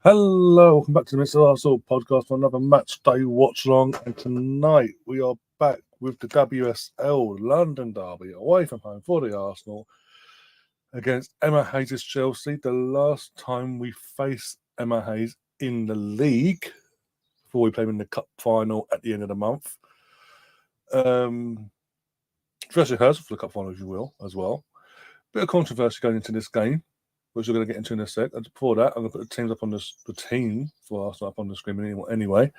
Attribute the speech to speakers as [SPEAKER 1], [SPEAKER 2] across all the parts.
[SPEAKER 1] Hello, welcome back to the Mr. Arsenal podcast for another match day watch along. And tonight we are back with the WSL London Derby away from home for the Arsenal against Emma Hayes' Chelsea. The last time we faced Emma Hayes in the league before we played in the cup final at the end of the month. First rehearsal for the cup final, if you will, as well. Bit of controversy going into this game, which we're going to get into in a sec. And before that, I'm going to put the teams up on the team for Arsenal up on the screen anyway.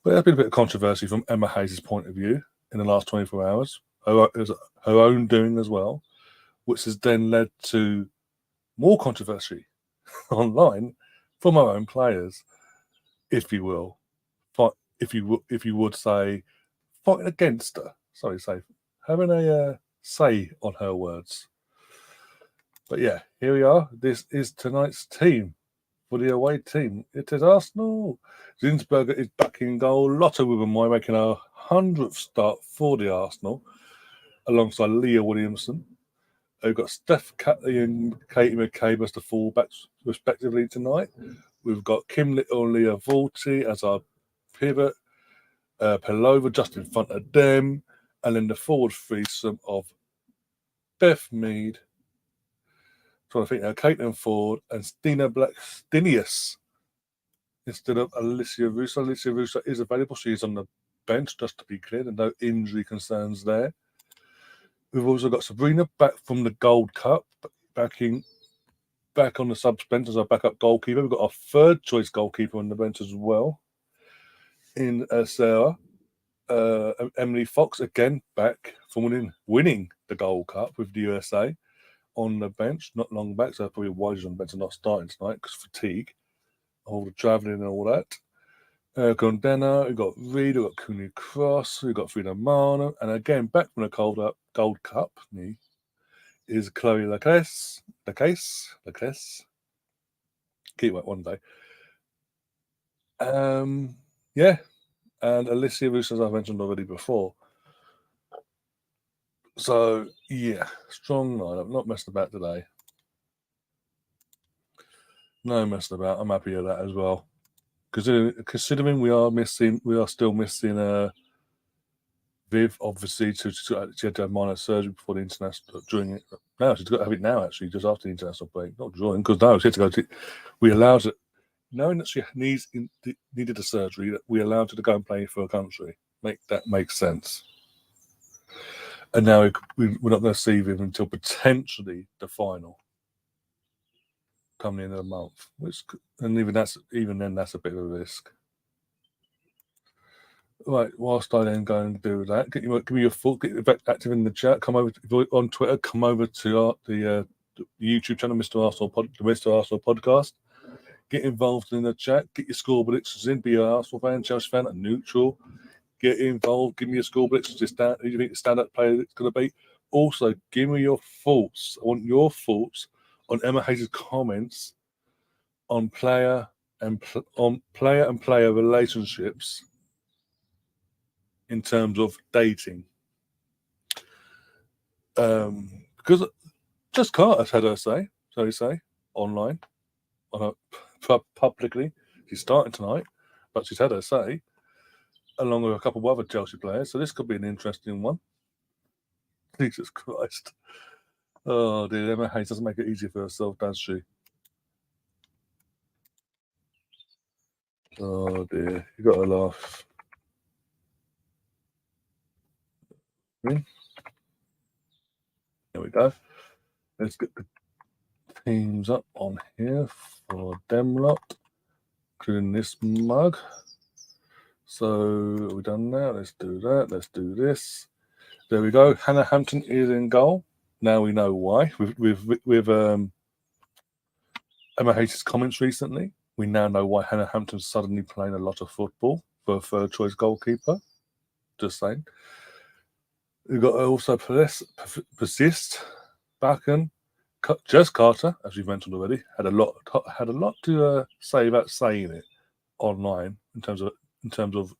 [SPEAKER 1] But there's been a bit of controversy from Emma Hayes' point of view in the last 24 hours. It was her own doing as well, which has then led to more controversy online from our own players, if you will. If you would say, fighting against her. Having a say on her words. But yeah, here we are. This is tonight's team for the away team. It is Arsenal. Zinsberger is back in goal. Lotte Wibbenmoy making her 100th start for the Arsenal alongside Leah Williamson. We've got Steph Catley and Katie McCabe as the fullbacks, respectively, tonight. We've got Kim Little and Leah Vulti as our pivot. Pelova just in front of them. And then the forward threesome of Beth Mead, trying to think now, Caitlin Ford and Stina Blackstenius instead of Alicia Russo. Alicia Russo is available. She is on the bench, just to be clear. There's no injury concerns there. We've also got Sabrina back from the Gold Cup, back on the subs bench as our backup goalkeeper. We've got our third choice goalkeeper on the bench as well in Sarah. Emily Fox again back from winning the Gold Cup with the USA on the bench, not long back, so probably why she's on the bench and not starting tonight because fatigue, all the travelling and all that. Gondena, we've got Reed, we've got Cooney Cross, we've got Frida Marno, and again back from the Gold Cup is Chloe Lacasse. Keep that one day. Yeah, and Alicia Russo, as I mentioned already before. So, yeah, strong lineup. Not messing about today. No messing about. I'm happy with that as well. Considering we are still missing Viv, obviously, she had to have minor surgery before the international, during it. No, she's got to have it now, actually, just after the international break. Not during, because now she had to go to, we allowed it, knowing that she needed a surgery, that we allowed her to go and play for a country. That makes sense. And now we're not going to see Viv until potentially the final coming in a month, and even then that's a bit of a risk. Right, whilst I then go and do that, give me your thoughts, get active in the chat. Come over, if you're on Twitter, come over to the YouTube channel, the Mr. Arsenal podcast. Get involved in the chat. Get your score predictions in. Be an Arsenal fan, Chelsea fan, and neutral. Get involved. Give me your score predictions. Who do you think the stand-up player it's going to be? Also, give me your thoughts. I want your thoughts on Emma Hayes' comments on player and player relationships in terms of dating. Because Jess Carter's had her say, online, publicly. She's starting tonight, but she's had her say, along with a couple of other Chelsea players. So this could be an interesting one. Jesus Christ. Oh dear, Emma Hayes doesn't make it easy for herself, does she? Oh dear, you got to laugh. There we go. Let's get the teams up on here for them lot, including this mug. So we've done that. Let's do that. Let's do this. There we go. Hannah Hampton is in goal. Now we know why. With Emma Hayes' comments recently, we now know why Hannah Hampton's suddenly playing a lot of football for a third choice goalkeeper. Just saying. We've got also Persist, Bakken, Jess Carter, as you've mentioned already, had a lot to say about saying it online in terms of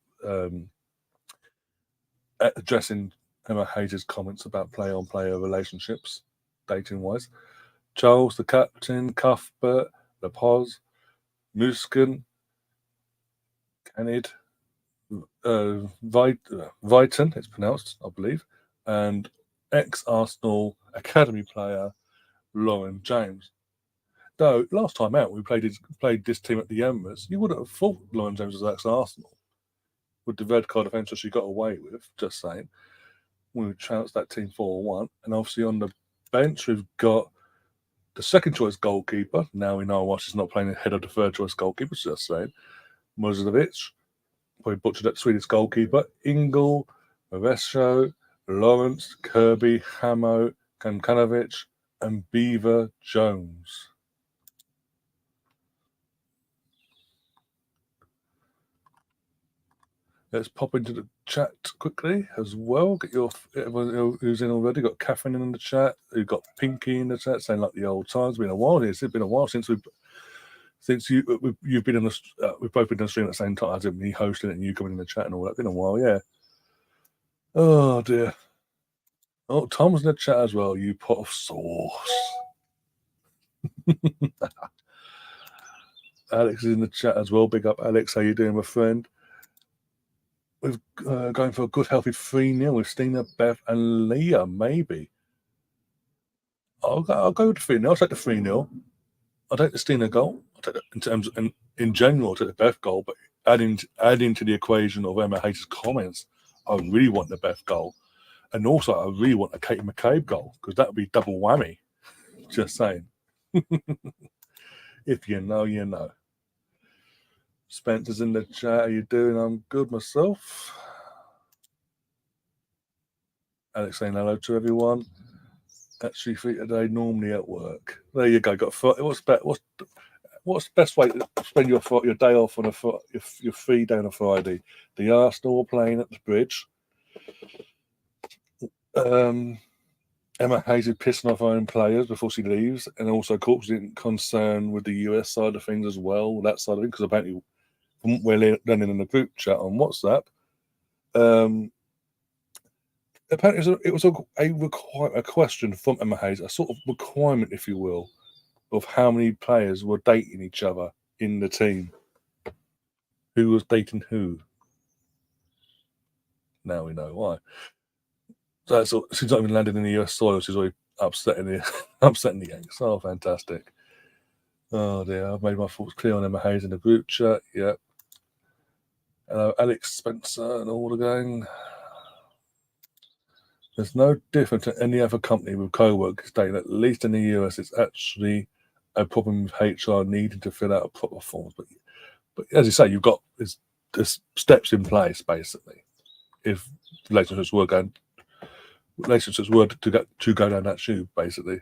[SPEAKER 1] addressing Emma Hayes' comments about player-on-player relationships, dating-wise. Charles, the captain, Cuthbert, Lepos, Musken, Canid, Viton, it's pronounced, I believe, and ex-Arsenal academy player Lauren James. Though last time out we played this team at the Emirates, you wouldn't have thought Lauren James was ex-Arsenal with the red card offence she got away with. Just saying, we trounced that team 4-1, and obviously on the bench we've got the second choice goalkeeper. Now we know why she's not playing ahead of the third choice goalkeeper. Just saying, Muzovic, probably butchered that Swedish goalkeeper. Ingle, Maresco, Lawrence, Kirby, Hamo, Kankanovic, and Beaver Jones. Let's pop into the chat quickly as well. Get your everyone who's in already. Got Catherine in the chat. We've got Pinky in the chat saying like the old times. It's been a while here. It's been a while since you've been in the we've both been on the stream at the same time. As me hosting it and you coming in the chat and all that. Been a while, yeah. Oh dear. Oh, Tom's in the chat as well. You pot of sauce. Alex is in the chat as well. Big up, Alex. How you doing, my friend? We're going for a good, healthy 3-0 with Stina, Beth, and Leah, maybe. I'll go with the 3-0. I'll take the 3-0. I'll take the Stina goal. I'll take in general, I'll take the Beth goal, but adding to the equation of Emma Hayes' comments, I really want the Beth goal. And also, I really want a Katie McCabe goal, because that would be double whammy. Just saying. If you know, you know. Spencer's in the chat. How you doing? I'm good myself. Alex saying hello to everyone. Actually, free today, normally at work. There you go. Got what's the best way to spend your day off on your free day on a Friday? The Arsenal playing at the Bridge. Emma Hayes is pissing off her own players before she leaves, and also causing concern with the US side of things as well. That side of things, because apparently we're learning in the group chat on WhatsApp. Apparently, it was a question from Emma Hayes, a sort of requirement, if you will, of how many players were dating each other in the team. Who was dating who? Now we know why. So she's not even landed in the US soil. She's already upsetting the gang. So fantastic. Oh dear, I've made my thoughts clear on Emma Hayes in the group chat. Yeah. Hello, Alex Spencer and all the gang. There's no different to any other company with co-workers dating. At least in the US, it's actually a problem with HR needing to fill out a proper form. But as you say, you've got there's steps in place basically. If relationships were to go down that tube, basically.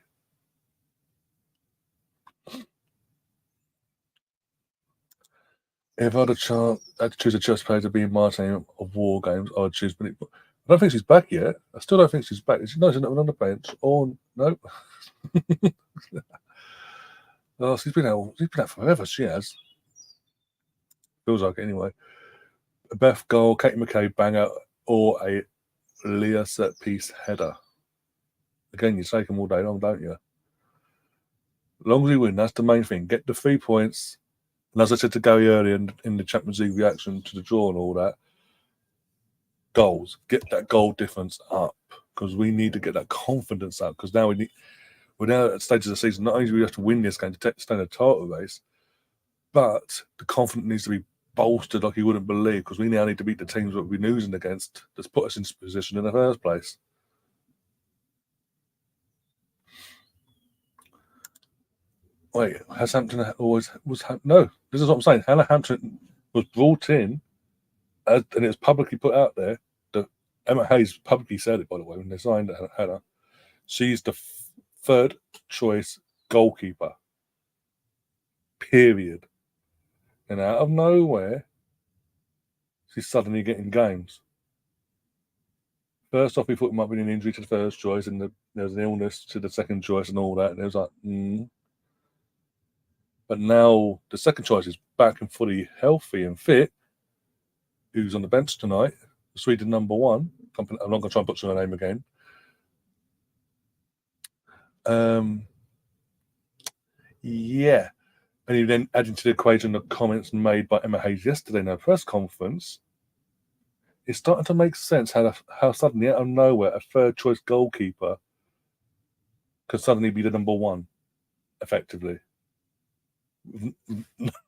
[SPEAKER 1] If I had to choose a chess player to be in my team of war games, I'd choose. I don't think she's back yet. I still don't think she's back. She's not on the bench. Or no. Oh, she's been out forever. She has. Feels like it anyway. A Beth goal, Katie McCabe banger, or a Leah set piece header. Again, you take them all day long, don't you? As long as we win, that's the main thing. Get the 3 points. And as I said to Gary earlier in the Champions League reaction to the draw and all that, goals. Get that goal difference up, because we need to get that confidence up. Because now we're now at stages of the season. Not only do we have to win this game to stay in a title race, but the confidence needs to be bolstered like you wouldn't believe, because we now need to beat the teams that we're losing against that's put us in position in the first place. Wait, has Hampton always was? No, this is what I'm saying. Hannah Hampton was brought in, and it was publicly put out there. Emma Hayes publicly said it, by the way, when they signed Hannah. She's the third choice goalkeeper. Period. And out of nowhere, she's suddenly getting games. First off, we thought it might be an injury to the first choice, and there was an illness to the second choice, and all that. And it was like, But now the second choice is back and fully healthy and fit. Who's on the bench tonight? Sweden number 1. I'm not going to try and butcher her name again. Yeah. And you then add into the equation the comments made by Emma Hayes yesterday in her press conference, it's starting to make sense how suddenly, out of nowhere, a third choice goalkeeper could suddenly be the number one, effectively.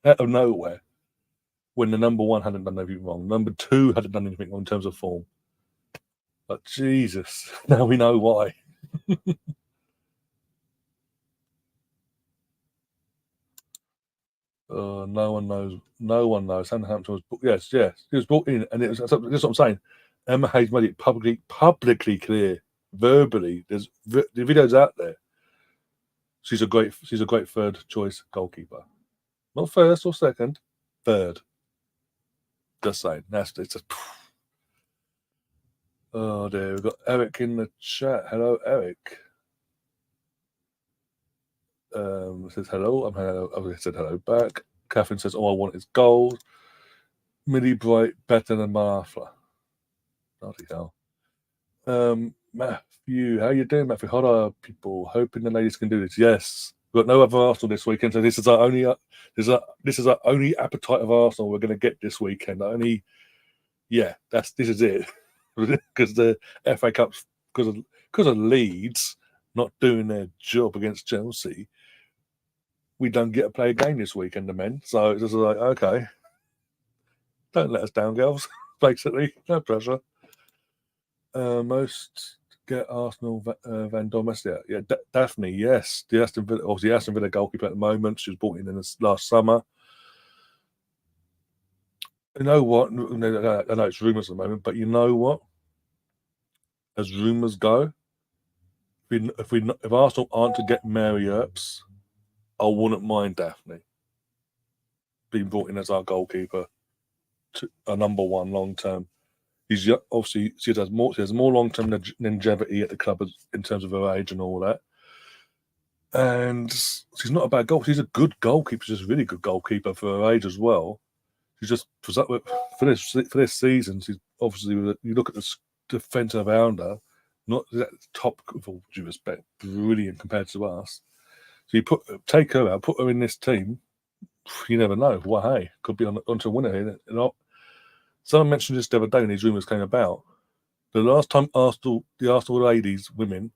[SPEAKER 1] Out of nowhere. When the number one hadn't done anything wrong. Number two hadn't done anything wrong in terms of form. But Jesus, now we know why. No one knows. No one knows. Southampton was yes. He was brought in, and it was. That's what I'm saying. Emma Hayes made it publicly clear, verbally. The video's out there. She's a great third choice goalkeeper. Not first or second, third. Just saying. It's just. Oh dear, we've got Eric in the chat. Hello, Eric. Says hello. I'm hello. I said hello back. Catherine says, "All I want is gold." Millie Bright better than Martha. Bloody hell. Matthew, how you doing, Matthew? Hello, people. Hoping the ladies can do this. Yes, we've got no other Arsenal this weekend, so this is our only. This is our only appetite of Arsenal we're going to get this weekend. This is it, because the FA Cup's because of Leeds not doing their job against Chelsea. We don't get to play a game this weekend, the men. So it's just like, okay, don't let us down, girls. Basically, no pressure. Most get Arsenal Van Dormes. Yeah, Daphne. Yes, the Aston Villa goalkeeper at the moment. She was brought in this last summer. You know what? I know it's rumours at the moment, but you know what? As rumours go, if Arsenal aren't to get Mary Earps, I wouldn't mind Daphne being brought in as our goalkeeper, to a number one long term. Obviously she has more long term longevity at the club in terms of her age and all that. And she's not a bad goalkeeper. She's a good goalkeeper. She's a really good goalkeeper for her age as well. She's just for this season. She's obviously, you look at the defensive around her, not that top, with all due respect, brilliant compared to us. So you take her out, put her in this team. You never know. Well, hey, could be on to a winner here. Someone mentioned this the other day when these rumours came about. The last time the Arsenal ladies, women,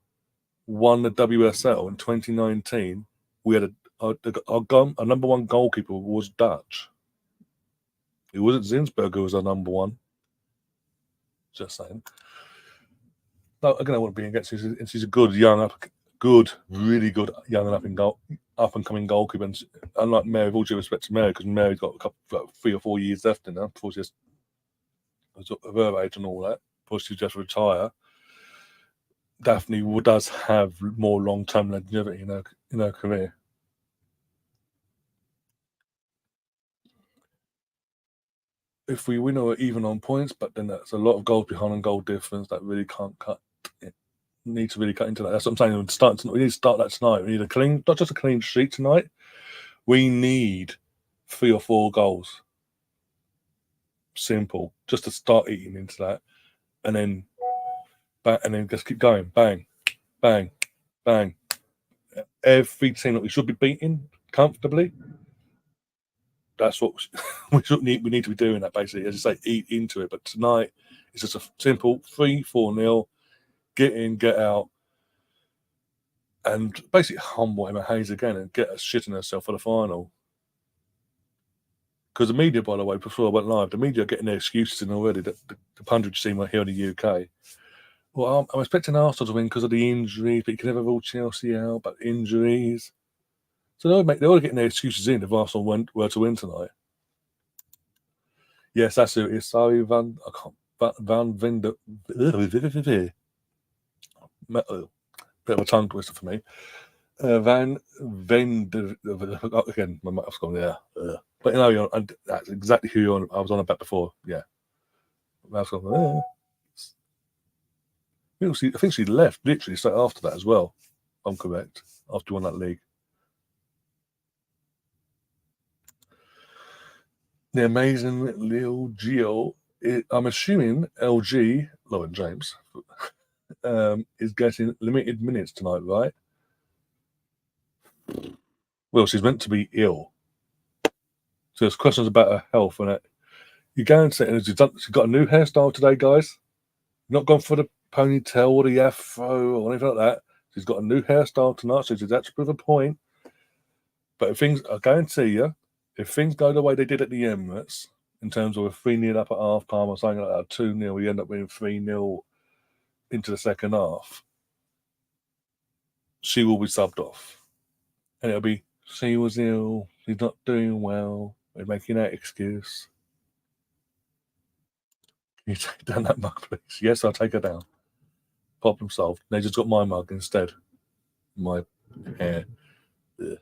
[SPEAKER 1] won the WSL in 2019, we had our number one goalkeeper was Dutch. It wasn't Zinsberger who was our number one. Just saying. No, again, I wouldn't be against her. She's a really good young up and coming goalkeeper. And unlike Mary, with all due respect to Mary, because Mary's got 3 or 4 years left in her before she's of her age and all that, before she just retire. Daphne does have more long-term longevity in her career. If we win or even on points, but then that's a lot of goals behind and goal difference that really can't cut. Need to really cut into that. That's what I'm saying. We need to start that tonight. We need not just a clean sheet tonight. We need 3 or 4 goals. Simple, just to start eating into that, and then just keep going. Bang, bang, bang. Every team that we should be beating comfortably. That's what we need to be doing. That basically, as I say, eat into it. But tonight, it's just a simple 3-4-0. Get in, get out, and basically humble Emma Hayes again and get her shitting herself for the final. Because the media, by the way, before I went live, the media are getting their excuses in already. The pundits seen here in the UK. Well, I'm expecting Arsenal to win because of the injuries, but you can never rule Chelsea out, but injuries. So they're all getting their excuses in if Arsenal were to win tonight. Yes, that's who it is. Sorry, Van Vinder. Bit of a tongue twister for me. Van Vender. Again, my mouth's gone there. But you know, that's exactly who I was on about before. Yeah. Mouth's gone. I think she left literally straight after that as well. If I'm correct. After won that league. The amazing Lil Gio. I'm assuming LG, Lauren James, is getting limited minutes tonight, right? Well, she's meant to be ill. So there's questions about her health and it. You go and say, she's got a new hairstyle today, guys. Not gone for the ponytail or the afro or anything like that. She's got a new hairstyle tonight, so she's actually prove a point. But if things, I guarantee you, if things go the way they did at the Emirates, in terms of a 3-0 up at half time or something like that, 2-0, we end up being 3-0 into the second half, she will be subbed off. And it'll be, she was ill, she's not doing well, we're making that excuse. Can you take down that mug, please? Yes, I'll take her down. Problem solved. They just got my mug instead. My hair. Ugh.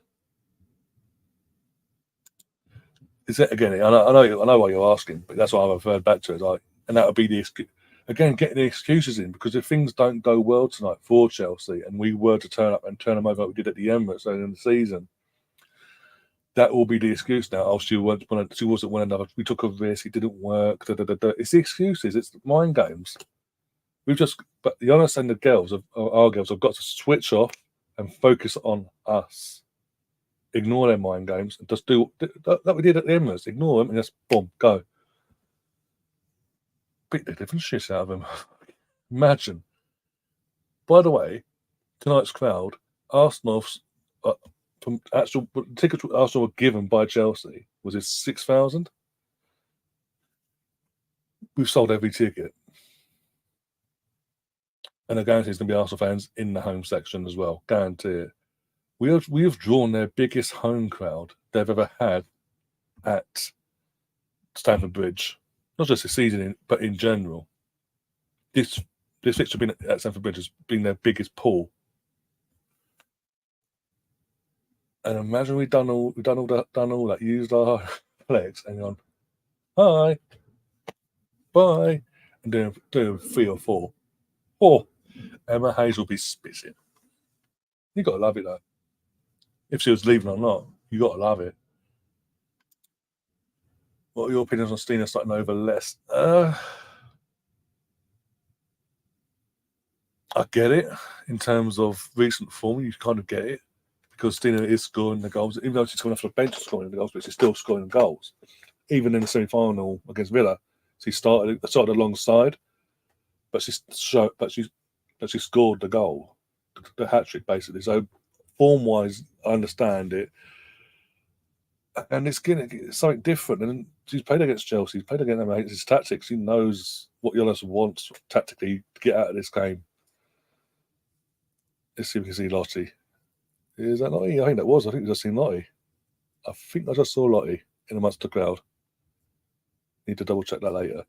[SPEAKER 1] Is it again? I know why you're asking, but that's what I've referred back to. Like, and that would be the excuse. Again, getting the excuses in, because if things don't go well tonight for Chelsea, and we were to turn up and turn them over like we did at the Emirates earlier in the season, that will be the excuse now. Oh, she wasn't one another. We took a risk. It didn't work. It's the excuses. It's the mind games. But the honest and the girls, our girls, have got to switch off and focus on us. Ignore their mind games and just do that we did at the Emirates. Ignore them and just boom, go. Beat the different shit out of them. Imagine. By the way, tonight's crowd, Arsenal's from actual tickets Arsenal were given by Chelsea was it 6,000. We've sold every ticket. And I guarantee it's going to be Arsenal fans in the home section as well. Guarantee it. We have drawn their biggest home crowd they've ever had at Stamford Bridge. Not just this season, but in general. This fixture been at Stamford Bridge has been their biggest pull. And imagine we've done all that, used our flex and gone, hi, bye, and doing 3 or 4. Or Emma Hayes will be spitting. You gotta love it though. If she was leaving or not, you gotta love it. What are your opinions on Stina starting over less? I get it in terms of recent form. You kind of get it because Stina is scoring the goals, even though she's coming off the bench scoring the goals, but she's still scoring goals. Even in the semi-final against Villa, she started alongside, but she scored the goal, the hat trick basically. So form-wise, I understand it. And it's something different. And she's played against Chelsea. She's played against them. His tactics. She knows what Jonas wants tactically to get out of this game. Let's see if we can see Lottie. Is that Lottie? I think that was. I think I just seen Lottie. I think I just saw Lottie in amongst the crowd. Need to double check that later.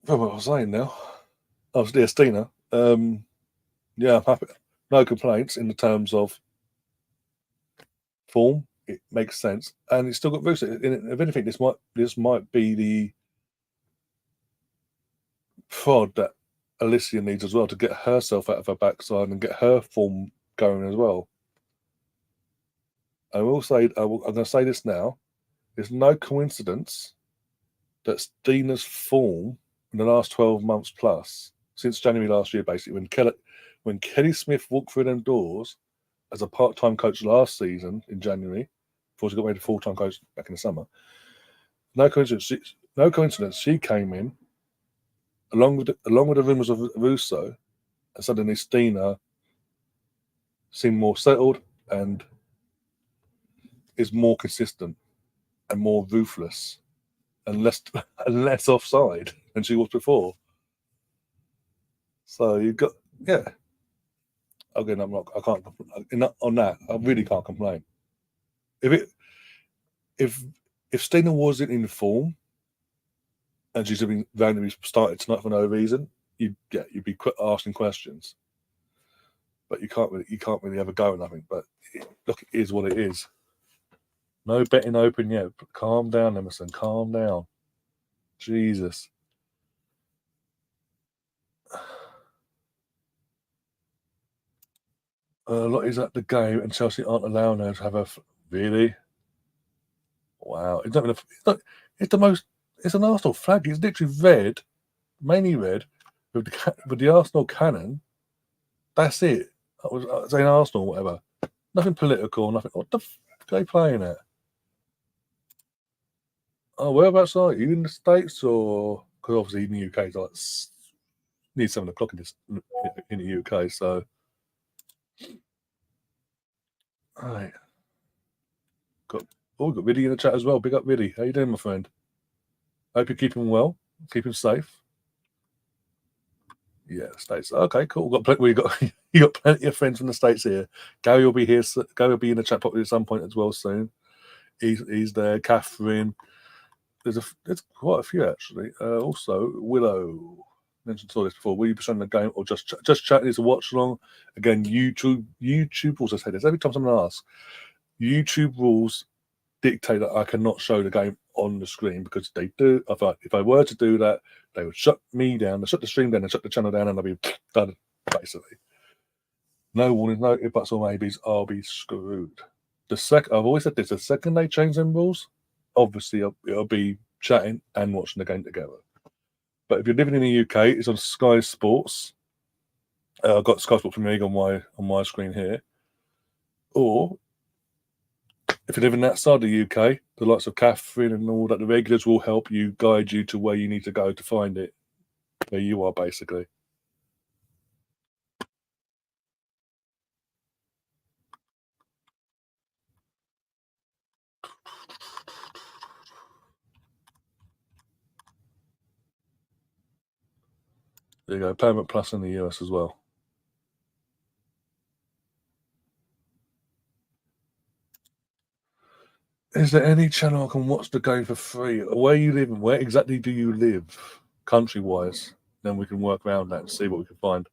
[SPEAKER 1] What was I saying now? Oh, dear Stina. Yeah, I'm happy. No complaints in the terms of form. It makes sense, and it's still got roots. If anything, this might be the prod that Alicia needs as well to get herself out of her backside and get her form going as well. I will say, I'm going to say this now. It's no coincidence that Stina's form in the last 12 months plus, since January last year, basically, when Kelly Smith walked through them doors as a part-time coach last season in January, before she got made a full-time coach back in the summer. No coincidence. She came in along with the rumours of Russo, and suddenly Stina seemed more settled and is more consistent and more ruthless and less offside than she was before. So you've got, yeah. Again, I can't on that. I really can't complain. If Stina wasn't in form and she's been randomly started tonight for no reason, you'd be asking questions. But you can't really have a go at nothing. But look, it is what it is. No betting open yet. Calm down, Emerson. Calm down. Jesus. Lottie's at the game and Chelsea aren't allowing her to have a really. Wow, it's an Arsenal flag. It's literally red, mainly red, with the Arsenal cannon. That's it. I was saying Arsenal, or whatever. Nothing political, nothing. What the f are they playing at? Oh, whereabouts are you? In the States or? Because obviously in the UK, it's like near 7 o'clock in the UK. So, right, got got Viddy in the chat as well. Big up Viddy. How you doing, my friend? Hope you're keeping well, keeping safe. Yeah, States. Okay, cool. We got you got plenty of friends from the States here. Gary will be here. Gary will be in the chat probably at some point as well soon. He's there. Catherine. There's quite a few actually. Also, Willow mentioned all this before. Will you be showing the game or just chatting? It's a watch along. Again, YouTube rules. I say this every time someone asks. YouTube rules dictate that I cannot show the game on the screen because they do. If I were to do that, they would shut me down, they shut the stream down, and shut the channel down, and I'll be done basically. No warnings, no if buts or maybes. I'll be screwed. I've always said this. The second they change them rules, obviously it'll be chatting and watching the game together. But if you're living in the UK, it's on Sky Sports. I've got Sky Sports Premier League on my screen here. Or if you're living outside the UK, the likes of Catherine and all that, the regulars will help you, guide you to where you need to go to find it, where you are basically. There you go, Paramount Plus in the US as well. Is there any channel I can watch the game for free? Where you live and where exactly do you live, country-wise? Then we can work around that and see what we can find.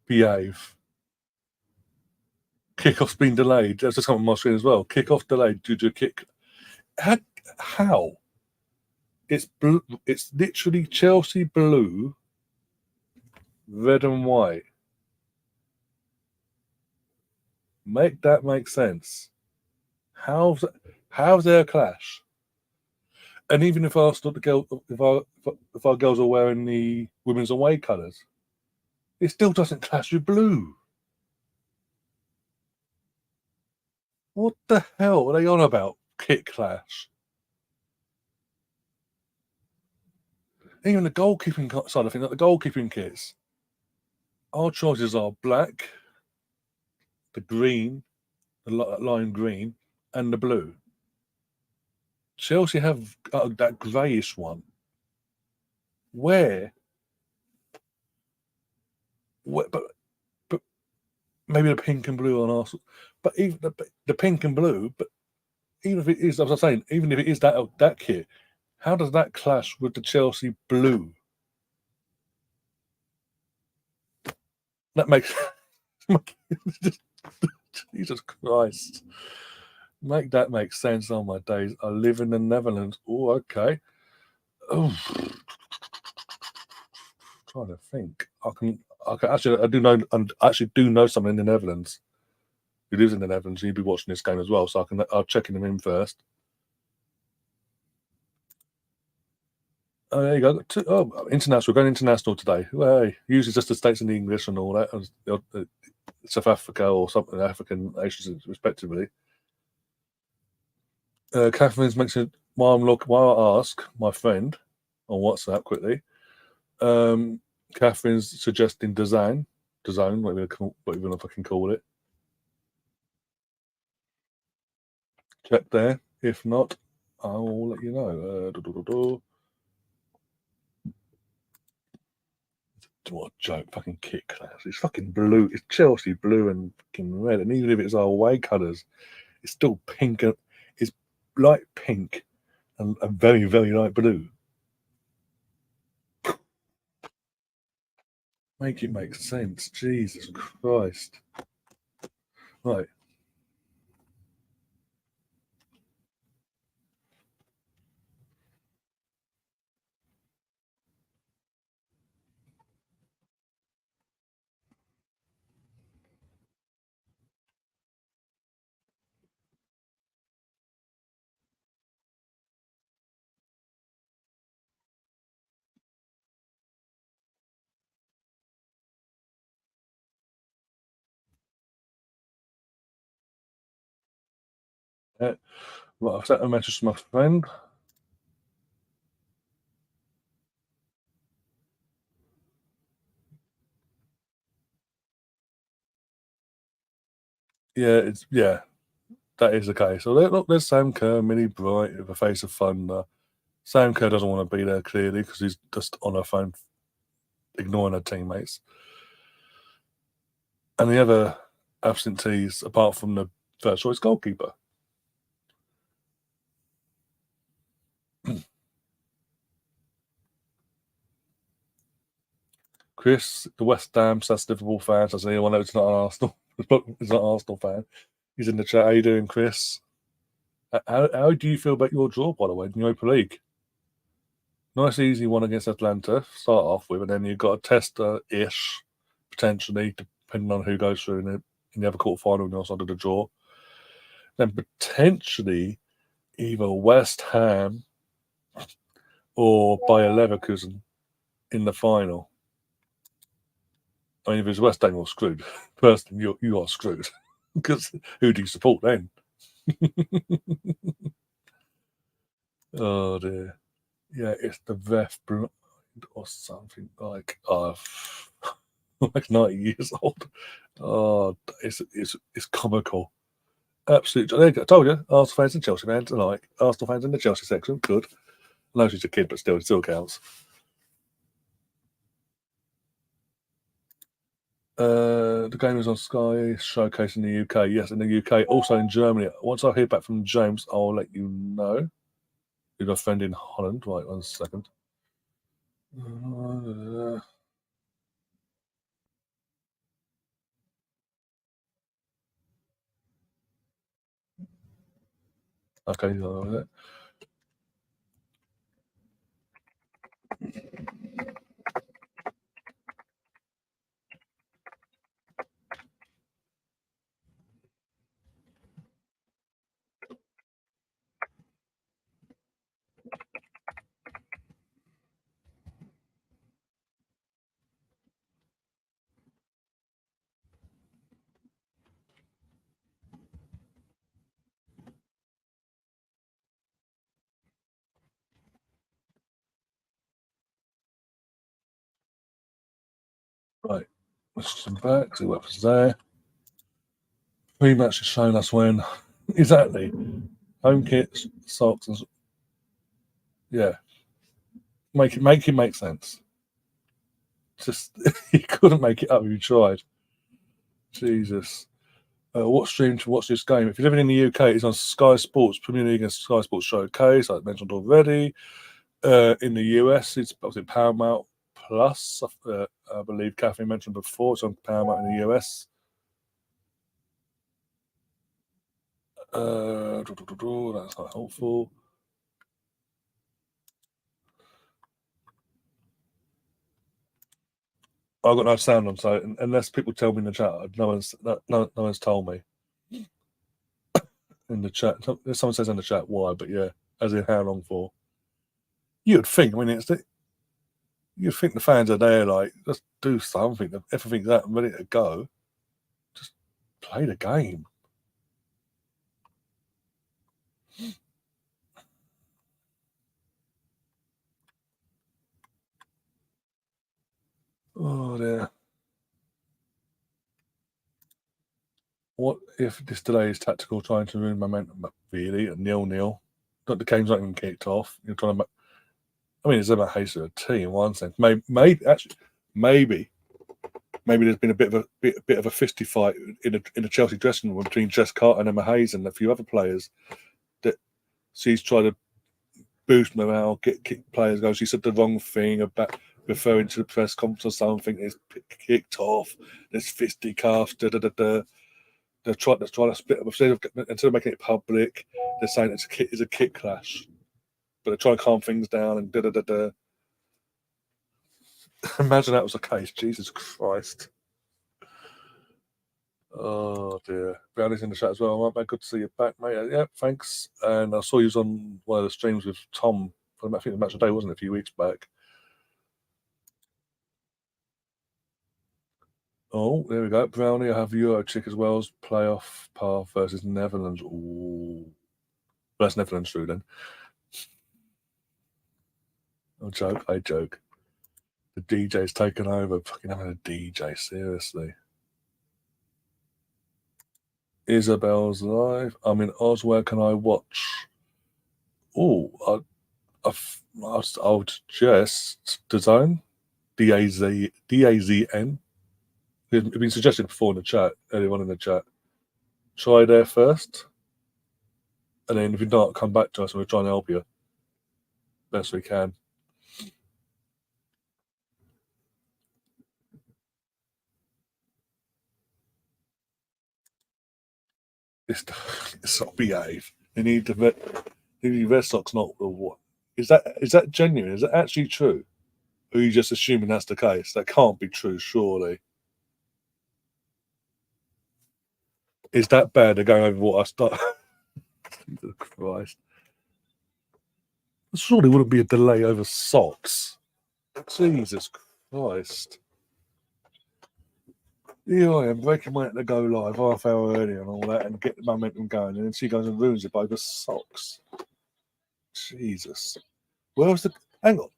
[SPEAKER 1] Behave. Kickoff's been delayed. That's just come on my screen as well. Kickoff delayed due to kick. How? It's blue. It's literally Chelsea blue, red and white. Make that make sense. How's there a clash? And even if Arsenal, the girl, if our girls are wearing the women's away colours, it still doesn't clash with blue. What the hell are they on about? Kit clash. Even the goalkeeping side of things, like the goalkeeping kits, our choices are black, the green, the lime green, and the blue. Chelsea have that greyish one. Where? But maybe the pink and blue on Arsenal. But even the pink and blue, but even if it is, as I was saying, even if it is that kit, how does that clash with the Chelsea blue? That makes Jesus Christ. Make that make sense on my days. I live in the Netherlands. Oh, okay. Oh, trying to think. I can actually I actually do know someone in the Netherlands who lives in the Netherlands. He'd be watching this game as well, so I'll check him in first. Oh, there you go. International. We're going international today. Well, hey, usually just the States and the English and all that. South Africa or something, African nations respectively. Catherine's mentioned while I ask my friend on WhatsApp quickly. Catherine's suggesting design, whatever you want to fucking call it. Check there. If not, I will let you know. What a joke! Fucking kit class. It's fucking blue. It's Chelsea blue and fucking red. And even if it's our away colours, it's still pink. And it's light pink and very, very light blue. Make it make sense. Jesus Christ. Right. Yeah. Right, I've sent a message to my friend. Yeah, that is the case. So look, there's Sam Kerr, Mini Bright, with a face of thunder. Sam Kerr doesn't want to be there clearly because he's just on her phone, ignoring her teammates. And the other absentees, apart from the first choice goalkeeper. Chris, the West Ham / Liverpool fan, does anyone know it's not an Arsenal? He's not an Arsenal fan. He's in the chat. How you doing, Chris? How do you feel about your draw, by the way, in the Europa League? Nice, easy one against Atlanta, start off with, and then you've got a tester-ish, potentially, depending on who goes through in the other quarterfinal on your side of the draw. Then potentially either West Ham or Bayer Leverkusen in the final. I mean, if it's West Ham, you're screwed. Personally, you are screwed. Because who do you support then? Oh dear. Yeah, it's the Vef blind or something like like 90 years old. Oh, it's comical. Absolutely. I told you, Arsenal fans and Chelsea fans alike. Arsenal fans in the Chelsea section, good. I know she's a kid, but still, it still counts. The game is on Sky Showcase in the UK. Yes, in the UK, also in Germany. Once I hear back from James, I'll let you know. Who's my friend in Holland? Right, 1 second. Okay, right. Let's come back, see what was there. Three matches showing us when. Exactly. Home kits, socks, and yeah. Make it make sense. Just you couldn't make it up if you tried. Jesus. What stream to watch this game? If you're living in the UK, it's on Sky Sports Premier League and Sky Sports Showcase, like I mentioned already. In the US, it's obviously Paramount Plus. I believe Catherine mentioned before. It's on Paramount in the US. That's not helpful. I've got no sound on, so unless people tell me in the chat, no one's told me in the chat. Someone says in the chat why, but yeah, as in how long for. You'd think. I mean, you'd think the fans are there, like just do something. Everything's out and ready to go. Just play the game. Oh dear. What if this delay is tactical, trying to ruin momentum? Really, a 0-0. But the game's not even kicked off. You're trying to. I mean, it's about haste of a team in one sense. Maybe there's been a bit of a fisty fight in a Chelsea dressing room between Jess Carter and Emma Hayes and a few other players that she's trying to boost morale, get players going. She said the wrong thing about referring to the press conference or something. It's kicked off. There's fisticuffs. They're trying to split up instead of making it public. They're saying it's a kick clash, but they're trying to calm things down and da da da da. Imagine that was the case. Jesus Christ. Oh dear. Brownie's in the chat as well. Right, mate. Good to see you back, mate. Yeah, thanks. And I saw you was on one of the streams with Tom. I think the match of the day wasn't it, a few weeks back. Oh, there we go. Brownie, I have Euro chick as well as playoff path versus Netherlands. Ooh. But that's Netherlands true then. I joke. The DJ's taken over. Fucking having a DJ, seriously. Isabel's live. I'm in Oz. Where can I watch? Oh, I would suggest DAZN. DAZN. It's been suggested before in the chat, earlier on in the chat. Try there first. And then if you don't, come back to us and we'll try and help you best we can. It's not behave. They need to vet. The red sock's not the what. Is that genuine? Is that actually true? Or are you just assuming that's the case? That can't be true, surely. Is that bad? They're going over what I start. Jesus Christ. Surely wouldn't be a delay over socks. Jesus Christ. Here I am breaking my neck to go live half hour early and all that and get the momentum going, and then she goes and ruins it by the socks. Jesus. Where was the hang on?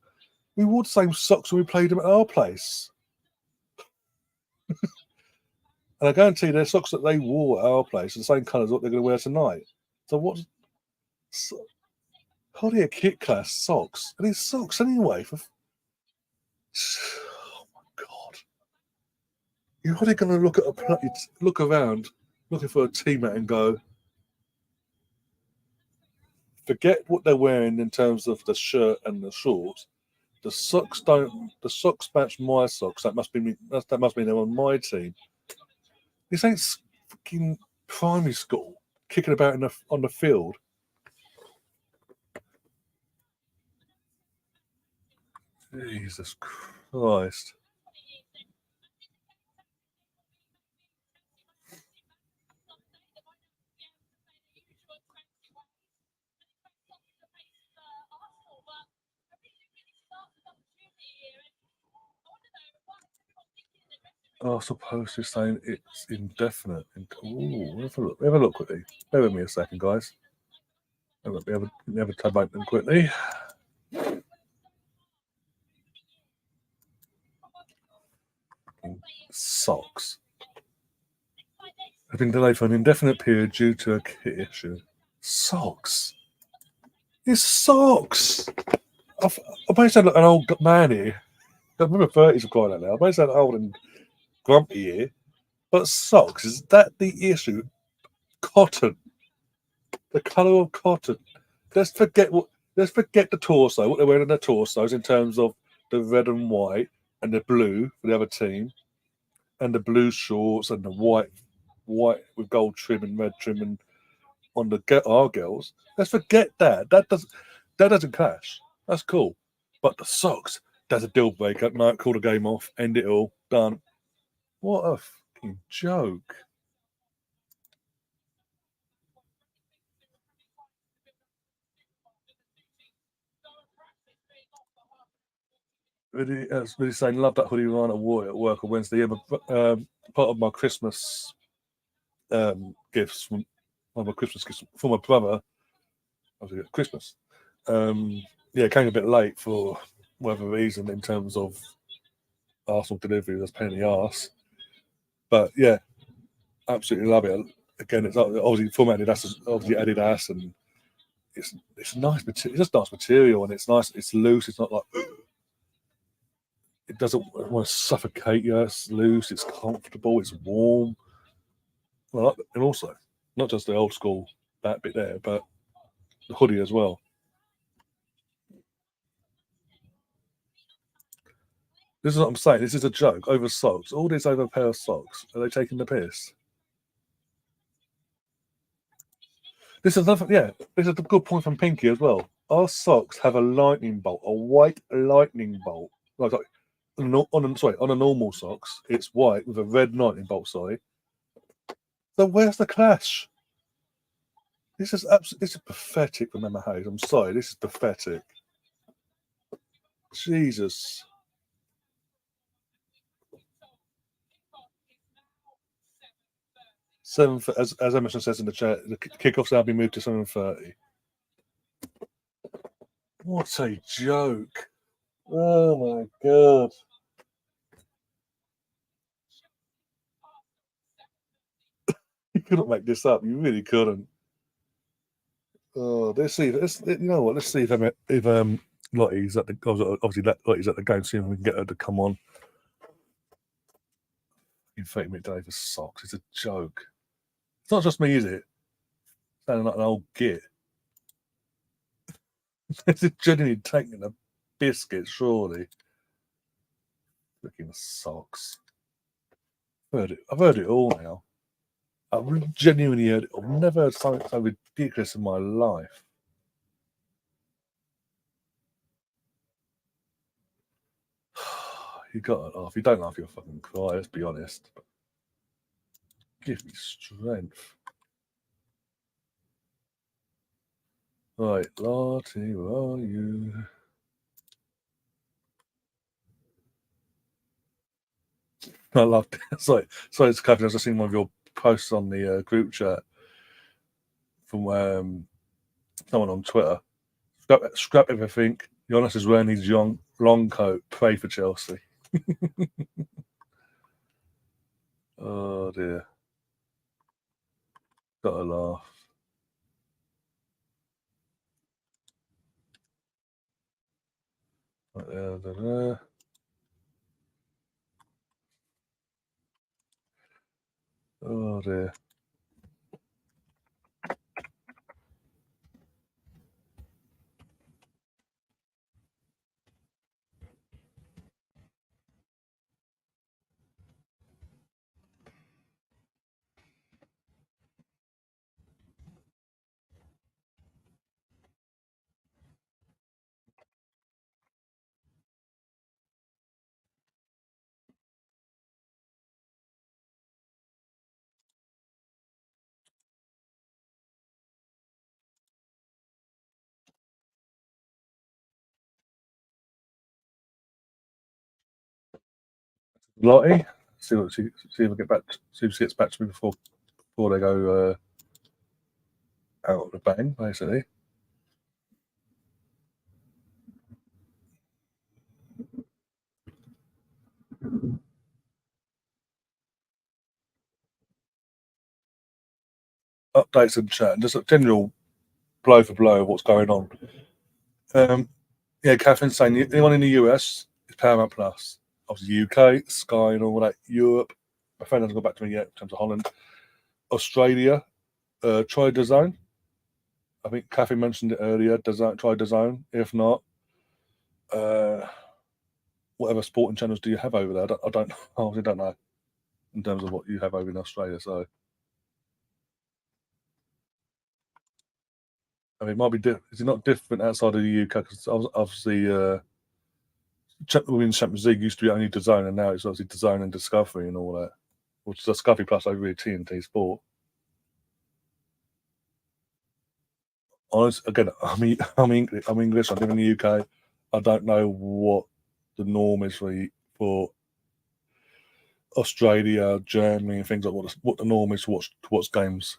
[SPEAKER 1] We wore the same socks when we played them at our place. And I guarantee their socks that they wore at our place are the same colour as what they're going to wear tonight. So what's hardly a kit class socks? And it's socks anyway. Oh my God. You're hardly going to look at look around, looking for a teammate and go, forget what they're wearing in terms of the shirt and the shorts. The socks match my socks. That must mean they're on my team. This ain't fucking primary school kicking about on the field. Jesus Christ. I suppose you're saying it's indefinite. Ooh, have a look quickly. Bear with me a second, guys. Let me have a tab open quickly. Socks have been delayed for an indefinite period due to a kit issue. Socks. It's socks. I might sound like an old man here. I remember 30s of crying out loud. I might sound old and grumpy here. But socks, is that the issue? Cotton. The colour of cotton. Let's forget the torso, what they're wearing on their torsos in terms of the red and white and the blue for the other team, and the blue shorts and the white with gold trim and red trim and on our girls. Let's forget that. That doesn't clash. That's cool. But the socks, that's a deal breaker. No, call the game off, end it all, done. What a fucking joke. Really saying, love that hoodie Ryan wore at work on Wednesday. Yeah, part of my Christmas gifts from my Christmas gifts for my brother. Obviously at Christmas. It came a bit late for whatever reason in terms of Arsenal delivery. That's pain in the arse. But yeah, absolutely love it. Again, it's obviously formatted as obviously Adidas, and it's nice material. It's just nice material, and it's nice. It's loose. It's not like it doesn't want to suffocate you. It's loose. It's comfortable. It's warm. Well, and also not just the old school that bit there, but the hoodie as well. This is what I'm saying. This is a joke over socks. All this over a pair of socks. Are they taking the piss? This is another. Yeah, this is a good point from Pinky as well. Our socks have a lightning bolt, a white lightning bolt. Like on a normal socks, it's white with a red lightning bolt. Sorry. So where's the clash? This is pathetic from Emma Hayes. I'm sorry. This is pathetic. Jesus. As Emerson says in the chat, the kickoff's now been moved to 7:30. What a joke. Oh my God. You couldn't make this up. You really couldn't. Oh, let's see. You know what? Let's see if Lottie's at the obviously Lottie's at the game. See if we can get her to come on. In 30-minute delay for socks. It's a joke. It's not just me, is it? Sounding like an old git. It's genuinely taking a biscuit, surely. Looking socks. I've heard it all now. I've genuinely heard it. I've never heard something so ridiculous in my life. You got to laugh. If you don't laugh, you'll fucking cry. Let's be honest. But give me strength. Right, Lottie, where are you? I loved it. Sorry, it's Catherine. I was just seeing one of your posts on the group chat from someone on Twitter. Scrap everything. Giannis is wearing his long coat. Pray for Chelsea. Oh dear. Gotta laugh. Right there. Oh dear. Lottie, see if I get back. See if she gets back to me before they go out of the bang. Basically, updates and chat, and just a general blow for blow of what's going on. Yeah, Catherine's saying anyone in the US is Paramount Plus. Obviously, UK, Sky, and all that. Europe, my friend hasn't got back to me yet in terms of Holland. Australia, try DAZN. I think Catherine mentioned it earlier. Try DAZN. If not, uh, whatever sporting channels do you have over there? I don't honestly don't know in terms of what you have over in Australia. So I mean, it might be different. Is it not different outside of the UK? Because obviously, Women's Champions League used to be only DAZN, and now it's obviously DAZN and Discovery and all that. Which is Discovery Plus over here, TNT Sport. Honest, again, I'm English. I live in the UK. I don't know what the norm is for Australia, Germany, and things like what the norm is to watch games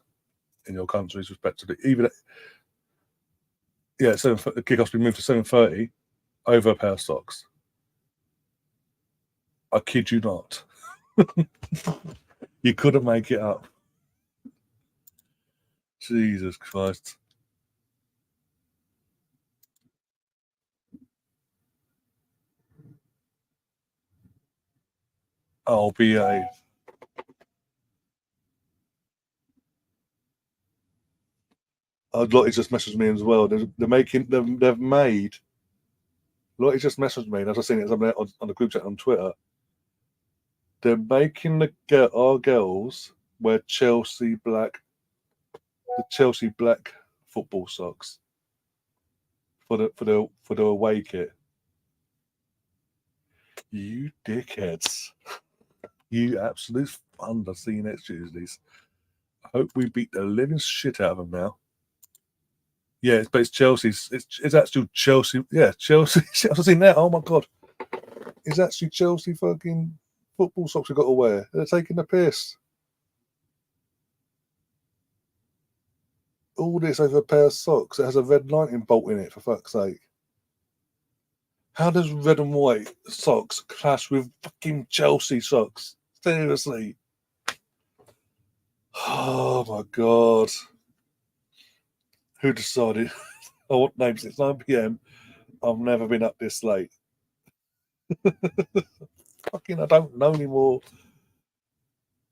[SPEAKER 1] in your countries, respectively. Even the kickoff's been moved to 7:30 over a pair of socks. I kid you not. You couldn't make it up. Jesus Christ. Oh, BA. Lottie just messaged me as well. They've made. Lottie just messaged me, and I've just seen it on the group chat on Twitter. They're making our girls wear the Chelsea black football socks for the away kit. You dickheads! You absolute fun to see next Tuesdays. I hope we beat the living shit out of them now. Yeah, but it's Chelsea's. It's actually Chelsea. Yeah, Chelsea. I've seen that. Oh my god! It's actually Chelsea fucking football socks we've got to wear. They're taking the piss. All this over a pair of socks that has a red lightning bolt in it, for fuck's sake. How does red and white socks clash with fucking Chelsea socks? Seriously. Oh my god. Who decided? Oh, what names? It's 9 p.m. I've never been up this late. Fucking, I don't know anymore.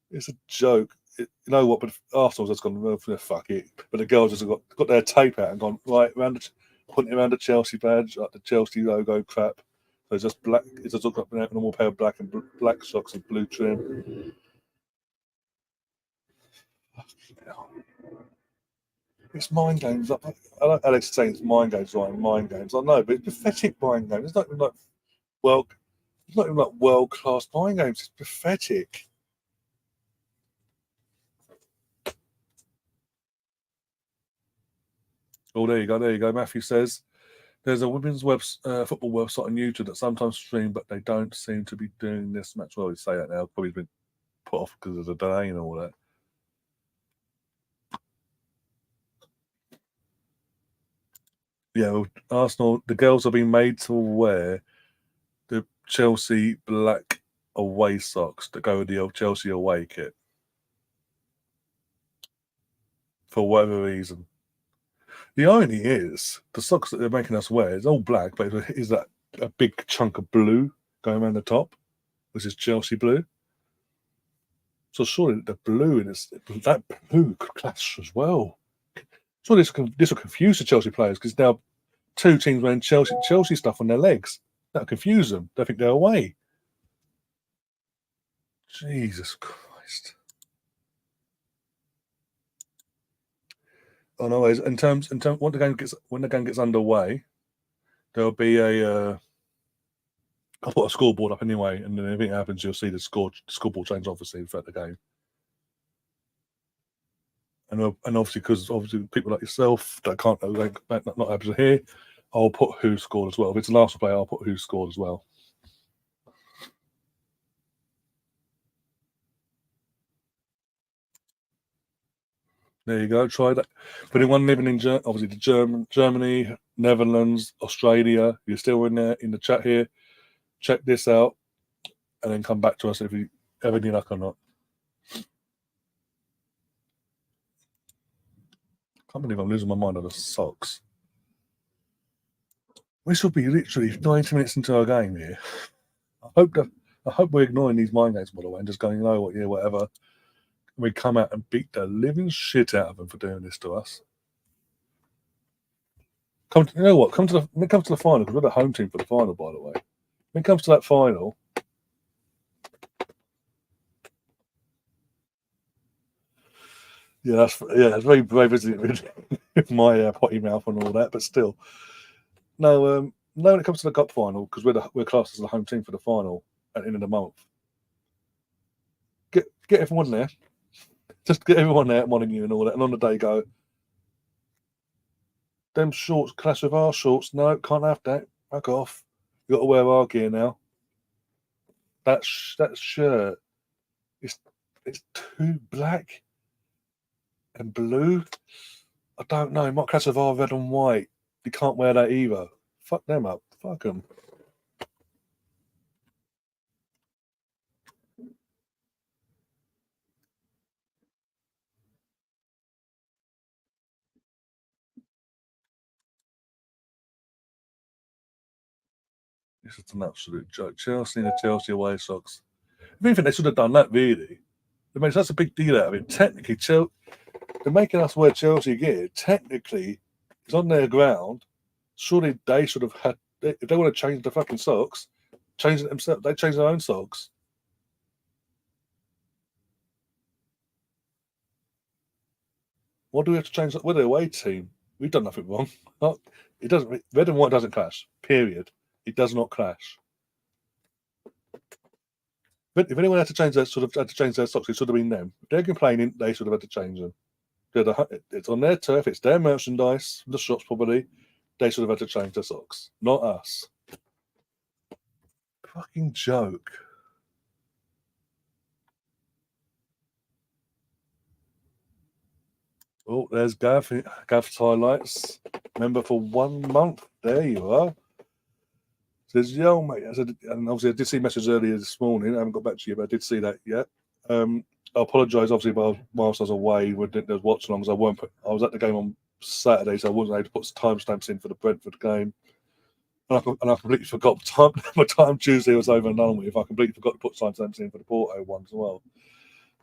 [SPEAKER 1] It's a joke. You know what? But Arsenal's just gone, well, fuck it. But the girls just got their tape out and gone right around, putting it around the Chelsea badge, like the Chelsea logo crap. So it's just black. It's just got a normal pair of black and black socks and blue trim. It's mind games. I like Alex saying it's mind games, right? Mind games. I know, but it's pathetic mind games. It's not even like well, it's not even like world class mind games. It's pathetic. Oh, there you go. There you go. Matthew says there's a women's football website on YouTube that sometimes stream, but they don't seem to be doing this much. Well, you say that now. Probably been put off because of the delay and all that. Yeah, well, Arsenal. The girls are being made to wear the Chelsea black away socks that go with the old Chelsea away kit for whatever reason. The irony is the socks that they're making us wear is all black, but it is that a big chunk of blue going around the top, which is Chelsea blue. So surely the blue in that blue could clash as well. So this will confuse the Chelsea players because now two teams wearing Chelsea stuff on their legs. That'll confuse them. They think they're away. Jesus Christ. Oh no, in terms when the game gets underway, there'll be a I'll put a scoreboard up anyway, and then if anything happens, you'll see the scoreboard change obviously throughout the game. And obviously, because people like yourself that can't not able to hear, I'll put who scored as well. If it's an Arsenal player, I'll put who scored as well. There you go. Try that. For anyone living in obviously Germany, Netherlands, Australia, you're still in there in the chat here. Check this out, and then come back to us if you ever need luck or not. I can't believe I'm losing my mind on the socks. We should be literally 90 minutes into our game here. I hope we're ignoring these mind games, by the way, and just going, you know what, yeah, whatever. We come out and beat the living shit out of them for doing this to us. You know what? When it comes to the final, because we're the home team for the final, by the way. When it comes to that final, it's very very busy with my potty mouth and all that, but still, no. When it comes to the cup final, because we're classed as the home team for the final at the end of the month. Get everyone there, just get everyone there, wanting you and all that, and on the day go. Them shorts clash with our shorts. No, can't have that. Back off. You got to wear our gear now. That shirt, it's too black and blue. I don't know. It might clash with our red and white. You can't wear that either. Fuck them up. Fuck them. This is an absolute joke. Chelsea and the Chelsea away socks. If anything, they should have done that, really. They made such a big deal out of it. Technically, they're making us wear Chelsea gear. Technically, it's on their ground. Surely they should have had, if they want to change the fucking socks, change it themselves. They change their own socks. What do we have to change? We're the away team. We've done nothing wrong. It doesn't. Red and white doesn't clash. Period. It does not clash. But if anyone had to change their socks, it should have been them. If they're complaining, they should have had to change them. It's on their turf. It's their merchandise. The shops probably. They should have had to change their socks, not us. Fucking joke. Oh, there's Gav. Gav's highlights. Member for 1 month. There you are. Says, yo, mate. I said, and obviously I did see a message earlier this morning. I haven't got back to you, but I did see that yet. I apologise, obviously, whilst I was away with those watch-alongs. I was at the game on Saturday, so I wasn't able to put timestamps in for the Brentford game. And I completely forgot my time Tuesday was over and done with. I completely forgot to put timestamps in for the Porto one as well.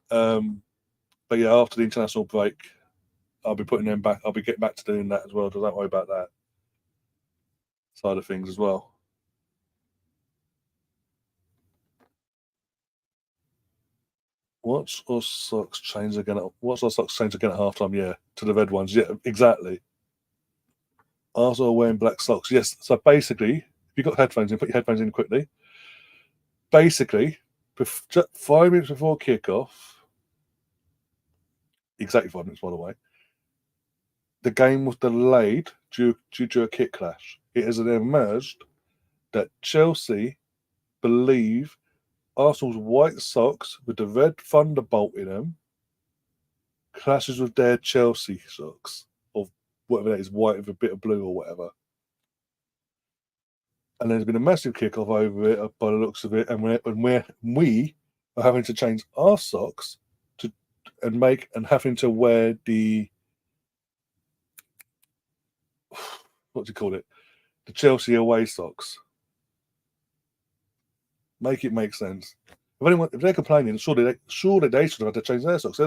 [SPEAKER 1] But yeah, after the international break, I'll be putting them back. I'll be getting back to doing that as well. So don't worry about that side of things as well. What's our socks change again? What's our socks change again at halftime? Yeah, to the red ones. Yeah, exactly. Arsenal wearing black socks. Yes. So basically, if you've got headphones in, put your headphones in quickly. Basically, 5 minutes before kickoff, exactly 5 minutes by the way, the game was delayed due to a kit clash. It has emerged that Chelsea believe Arsenal's white socks with the red thunderbolt in them clashes with their Chelsea socks, or whatever that is, white with a bit of blue or whatever. And there's been a massive kick-off over it by the looks of it, and we are having to change our socks and having to wear the what do you call it? The Chelsea away socks. Make it make sense. If they're complaining, surely they should have had to change their socks.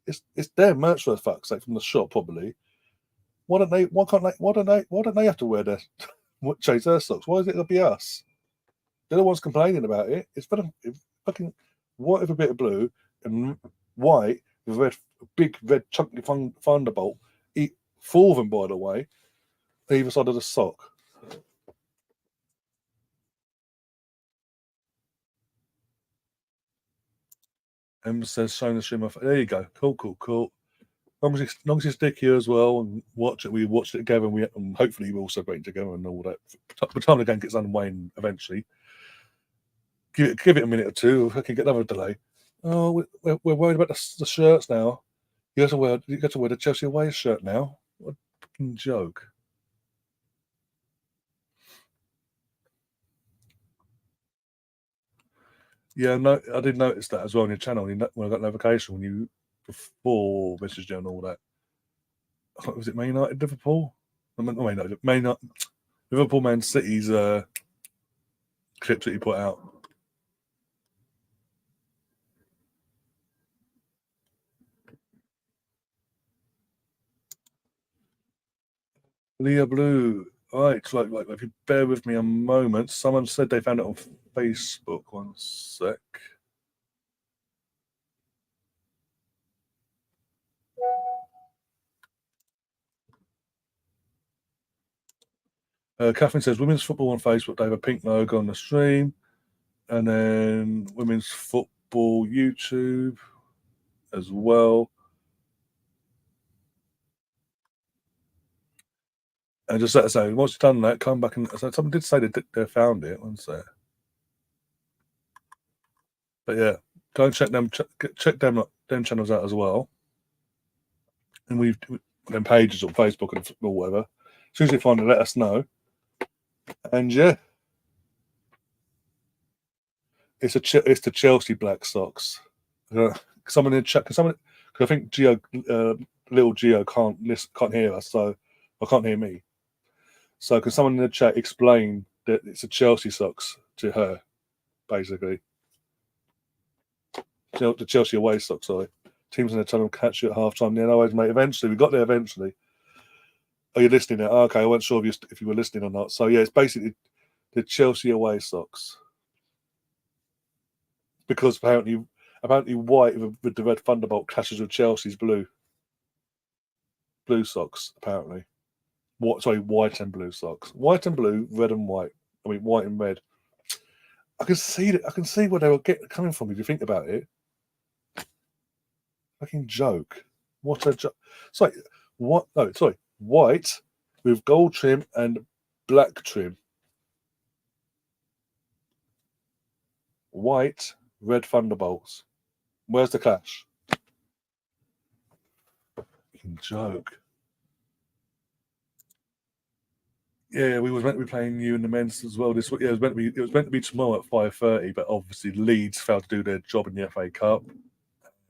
[SPEAKER 1] It's their merch for fuck's sake from the shop, probably. Why don't they have to wear their change their socks? Why is it gonna be us? They're the ones complaining about it. It's fucking white with a bit of blue and white with a big red chunky thunderbolt. Eat 4 of them, by the way, either side of the sock. Emma says, showing the stream off. There you go. Cool. As long as you stick here as well and watch it, we watched it together, and hopefully we'll celebrate it together and all that. By the time the game gets underway, and eventually, give it a minute or two. I can get another delay. Oh, we're worried about the shirts now. You have to wear the Chelsea away shirt now. What a fucking joke. Yeah, no, I did notice that as well on your channel when I got notification when you before messaged you and all that. Was it Man United, Liverpool? Liverpool, Man City's clips that you put out. Leah Blue. All right, like if you bear with me a moment, someone said they found it on Facebook. One sec. Catherine says women's football on Facebook. They have a pink logo on the stream, and then women's football YouTube as well. And just let us know once you've done that, come back and so someone did say they found it. One sec. But yeah, go and check them channels out as well. And we've them pages on Facebook or whatever. As soon as you find it, let us know. And yeah, it's the Chelsea black socks. Someone in chat, because I think little Geo can't hear us, so or can't hear me. So can someone in the chat explain that it's a Chelsea socks to her, basically? The Chelsea away socks, sorry. Teams in the tunnel catch you at halftime. Yeah, no worries, mate. Eventually, we got there eventually. Are you listening now? Okay, I wasn't sure if you were listening or not. So yeah, it's basically the Chelsea away socks. Because apparently white with the red thunderbolt clashes with Chelsea's blue socks, apparently. White and blue socks. White and blue, red and white. I mean, white and red. I can see where they were coming from if you think about it. Fucking joke. What a joke. Sorry, what? No, sorry. White with gold trim and black trim. White, red thunderbolts. Where's the clash? Fucking joke. Yeah, we was meant to be playing you and the men's as well this week. Yeah, it was meant to be tomorrow at 5:30, but obviously Leeds failed to do their job in the FA Cup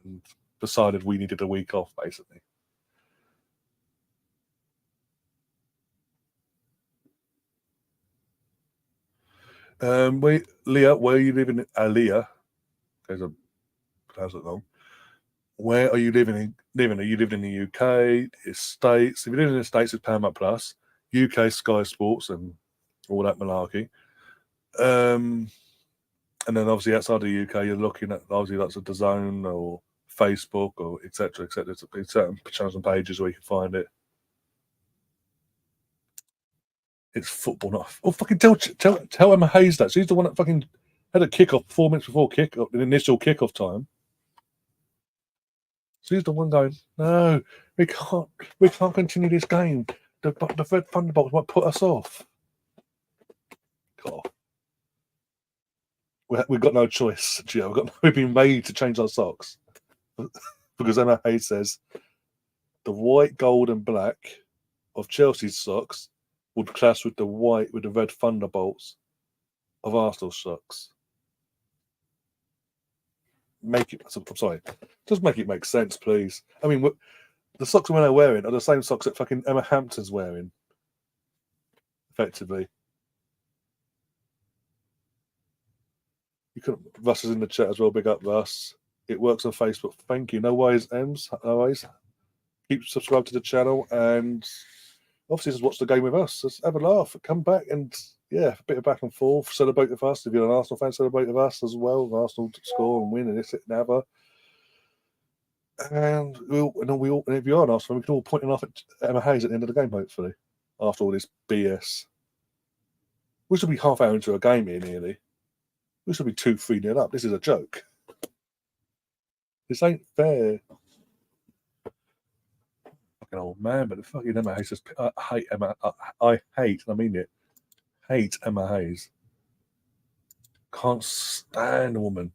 [SPEAKER 1] and decided we needed a week off, basically. Leah, where are you living? Leah, there's a how's it long? Where are you living? Are you living in the UK, the States? If you live in the States, it's Paramount Plus, UK Sky Sports, and all that malarkey. And then obviously outside the UK, you're looking at obviously that's a DAZN or Facebook or etc. etc. There's certain channels and pages where you can find it. It's football, not fucking tell Emma Hayes that she's the one that fucking had a kickoff 4 minutes before kickoff, the initial kickoff time. She's the one going, no, we can't continue this game. The Red Thunderbolts might put us off. God. We've got no choice, Gio. We've been made to change our socks because Emma Hayes says the white, gold, and black of Chelsea's socks would clash with the red Thunderbolts of Arsenal's socks. I'm sorry. Just make it make sense, please. I mean, the socks we're wearing are the same socks that fucking Emma Hampton's wearing. Effectively. You could Russ is in the chat as well. Big up, Russ. It works on Facebook. Thank you. No worries, Ems. No worries. Keep subscribed to the channel and obviously just watch the game with us. Just have a laugh. Come back and a bit of back and forth. Celebrate with us. If you're an Arsenal fan, celebrate with us as well. Arsenal score and win and this, it, and other. And if you are an Arsenal fan, we can all point off at Emma Hayes at the end of the game, hopefully. After all this BS. We should be half hour into a game here nearly. We should be 2-3-0 up. This is a joke. This ain't fair. Fucking old man, but the fucking Emma Hayes just I hate Emma. I mean it. Hate Emma Hayes. Can't stand the woman.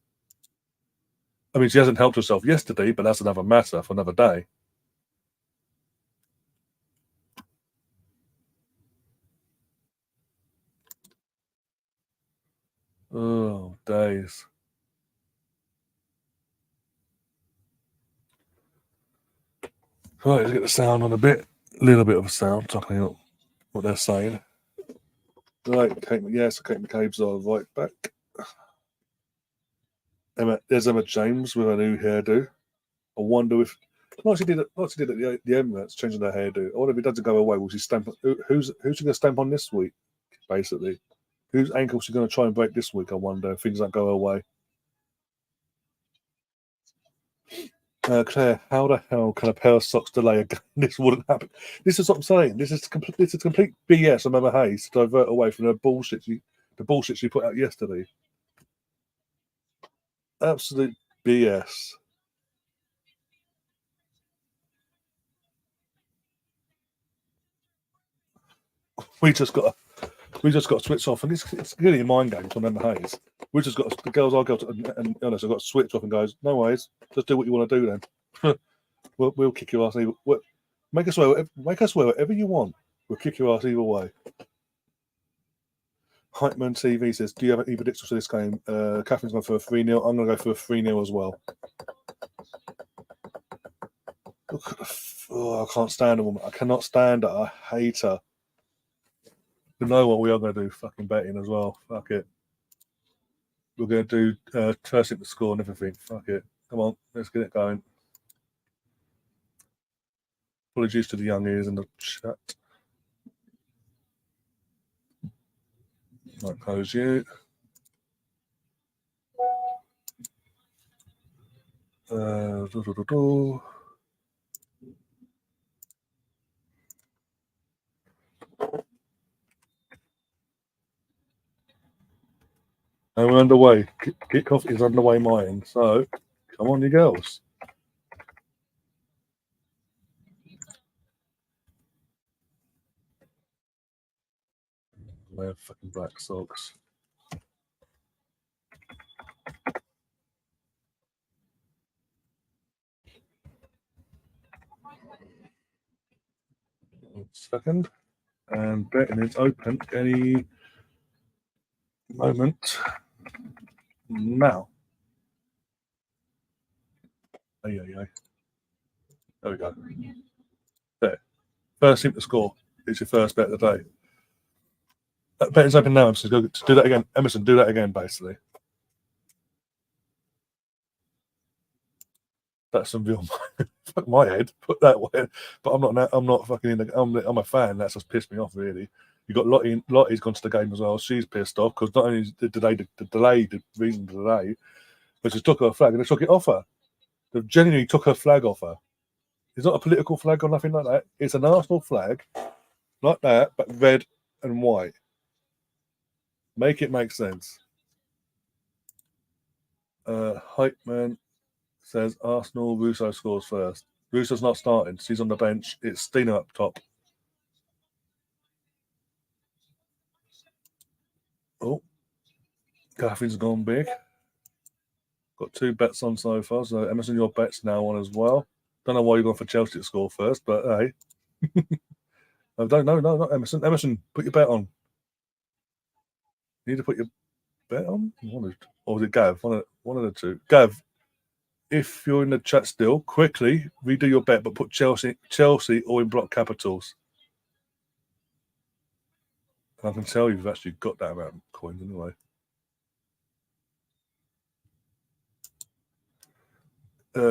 [SPEAKER 1] I mean, she hasn't helped herself yesterday, but that's another matter for another day. Oh, days. Right, let's get the sound on a little bit of a sound, talking about what they're saying. Right, Kate McCabe's our right back. There's Emma James with a new hairdo. I wonder if she did it at the Emirates, changing her hairdo. I wonder if it doesn't go away. Will she stamp? Who's she going to stamp on this week? Basically, whose ankle she going to try and break this week? I wonder if things don't go away. Claire, how the hell can a pair of socks delay a game? This wouldn't happen. This is what I'm saying. This is complete BS on Emma Hayes to divert away from the bullshit she put out yesterday. Absolute BS. We just got to switch off, and it's really a mind game from Emma Hayes. We just got the girls, our girls, and honest, I've got to switch off and goes, no worries, just do what you want to do then. we'll kick your ass. Make us swear whatever you want. We'll kick your ass either way. Hypeman TV says, do you have any predictions for this game? Catherine's gone for a 3-0. I'm going to go for a 3-0 as well. I can't stand a woman. I cannot stand her. I hate her. You know what we are going to do? Fucking betting as well. Fuck it. We're going to do first hit the score and everything. Fuck it. Come on, let's get it going. Apologies to the young ears in the chat. Might close you. And we're underway. Kickoff is underway, mine. So, come on, you girls. I have fucking black socks. One second. And betting is open any moment now. There we go. There. First team to score. It's your first bet of the day. That bet is open now, Emerson. Go do that again. Emerson, do that again, basically. That's some real fuck my head. Put that way. But I'm not fucking in the I'm a fan. That's just pissed me off, really. You got Lottie's gone to the game as well. She's pissed off because not only did the reason to delay, but she took her flag and they took it off her. They genuinely took her flag off her. It's not a political flag or nothing like that. It's an Arsenal flag, like that, but red and white. Make it make sense. Hypeman says Arsenal, Russo scores first. Russo's not starting. She's on the bench. It's Stina up top. Oh, Catherine's gone big. Got 2 bets on so far. So Emerson, your bet's now on as well. Don't know why you're going for Chelsea to score first, but hey. No, not Emerson. Emerson, put your bet on. You need to put your bet on? Or was it Gav? One of the two. Gav, if you're in the chat still, quickly redo your bet, but put Chelsea or in block capitals. I can tell you've actually got that amount of coins anyway.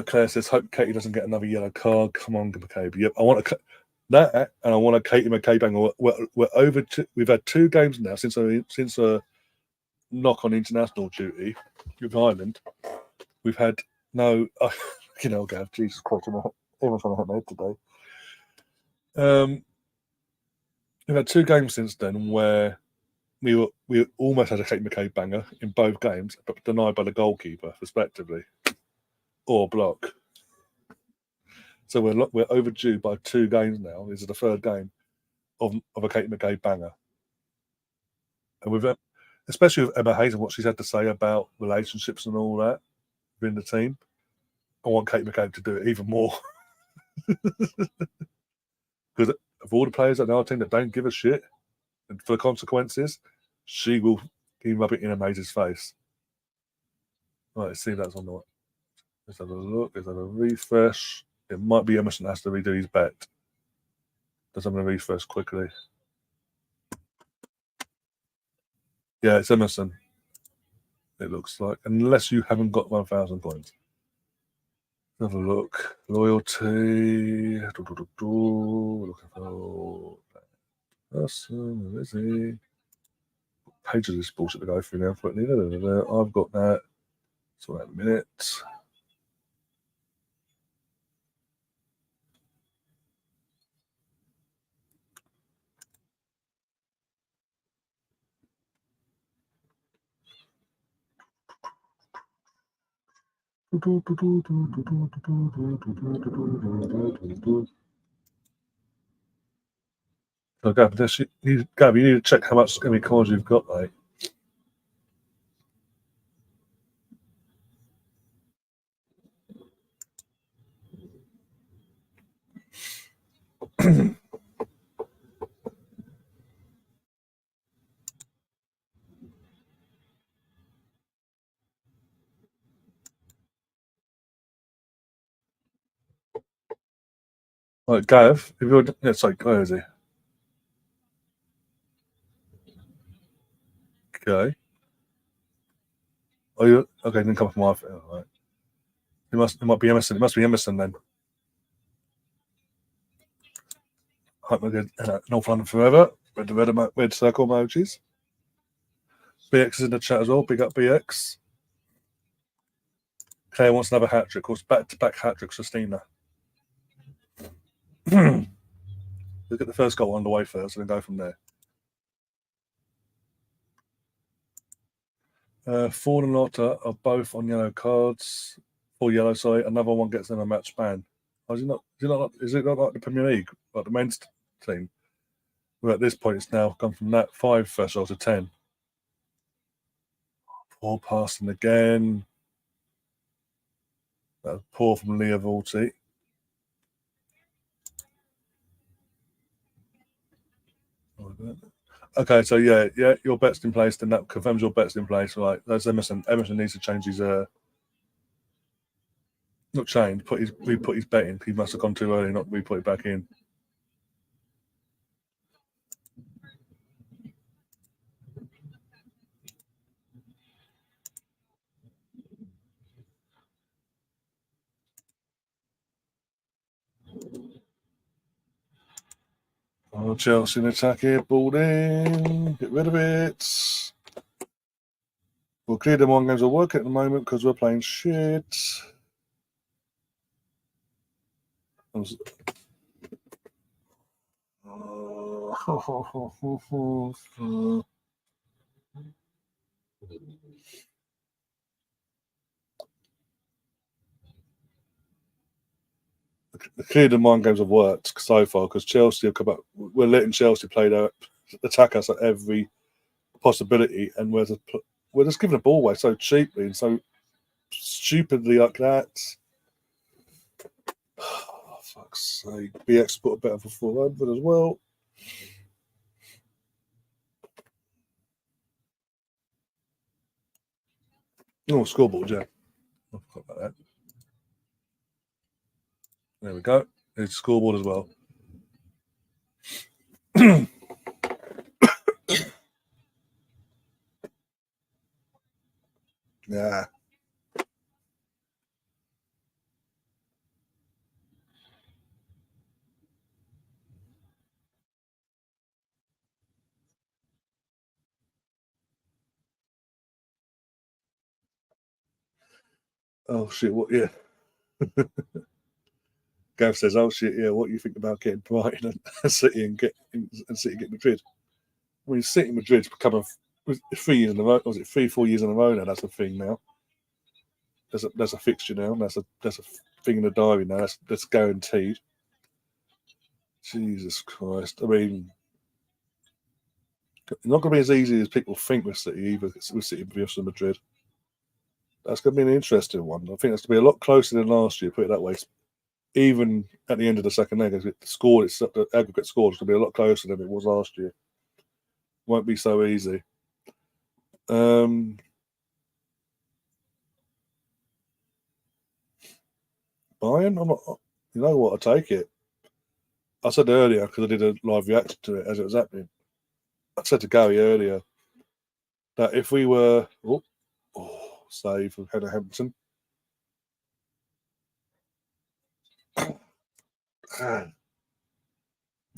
[SPEAKER 1] Claire says, hope Katie doesn't get another yellow card. Come on, McCabe. Yep, I want that, and I want a Katie McCabe banger. We're over. We've had 2 games now since knock on international duty with Ireland. We've had no. Gav, Jesus Christ, everyone's trying to hit my head today. We've had 2 games since then where we almost had a Kate McCabe banger in both games, but denied by the goalkeeper, respectively, or block. So we're overdue by 2 games now. This is the 3rd game of a Kate McCabe banger, and especially with Emma Hayes and what she's had to say about relationships and all that within the team. I want Kate McCabe to do it even more. Because of all the players in our team that don't give a shit for the consequences, she will rub it in Amaze's face. Right, let's see if that's on the way. Let's have a look. Let's have a refresh. It might be Emerson has to redo his bet. Let's have a refresh quickly. Yeah, it's Emerson. It looks like, unless you haven't got 1,000 coins. Have a look. Loyalty. Looking for person. Where is he? Page of this bullshit to go through now. I've got that. So that minute. So Gab, you need to check how many cards you've got, mate. Right, Gav, if you're sorry, where is he? Okay. Oh, you okay? Then come off my phone. All right. It might be Emerson. It must be Emerson then. Hope we're good. North London forever. Red circle emojis. BX is in the chat as well. Big up BX. Claire wants another hat trick. Of course, back-to-back hat tricks for Stina. Look at the first goal underway first and then go from there. Ford and Lotta are both on yellow cards. 4 yellow, sorry. Another one gets them a match ban. Oh, is it not like the Premier League, like the men's team? Well, at this point, it's now gone from that 5 threshold to 10. Poor passing again. That was poor from Leah Vorti. Okay, so yeah, your bet's in place. Then that confirms your bet's in place. Right, that's Emerson. Emerson needs to change his not change. Re-put his bet in. He must have gone too early, not re-put it back in. Oh, Chelsea in attack here, ball in. Get rid of it. We'll clear them on games of work at the moment because we're playing shit. The clear the mind games have worked so far because Chelsea have come up. We're letting Chelsea play their attack us at every possibility, and we're just giving the ball away so cheaply and so stupidly like that. Oh, fuck's sake. BX put a better for 400 as well. Oh, scoreboard, yeah. I forgot about that. There we go. There's scoreboard as well. Yeah. Oh shit! What? Yeah. Gav says, "Oh shit! Yeah. What do you think about getting Brighton and City and City get Madrid?" I mean, City Madrid's become a 3 years in a row. Was it 3-4 years in a row now? That's a thing now. That's a fixture now. That's a thing in the diary now. That's guaranteed. Jesus Christ! I mean, it's not going to be as easy as people think with City either. With City versus Madrid, that's going to be an interesting one. I think that's going to be a lot closer than last year. Put it that way. Even at the end of the second leg, the aggregate score is going to be a lot closer than it was last year. Won't be so easy. Bayern, I'm not. You know what? I take it. I said earlier because I did a live reaction to it as it was happening. I said to Gary earlier that if we were save from Hannah Hampton.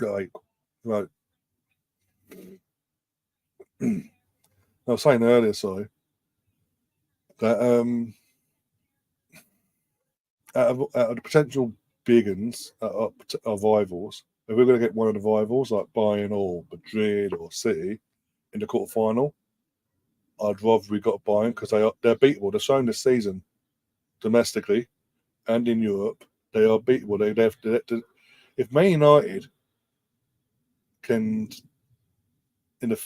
[SPEAKER 1] Right. I was saying earlier, sorry, that out of the potential big uns, our rivals, if we're going to get one of the rivals like Bayern or Madrid or City in the quarter final, I'd rather we got Bayern because they're beatable. They've shown this season domestically and in Europe they are beatable. If Man United can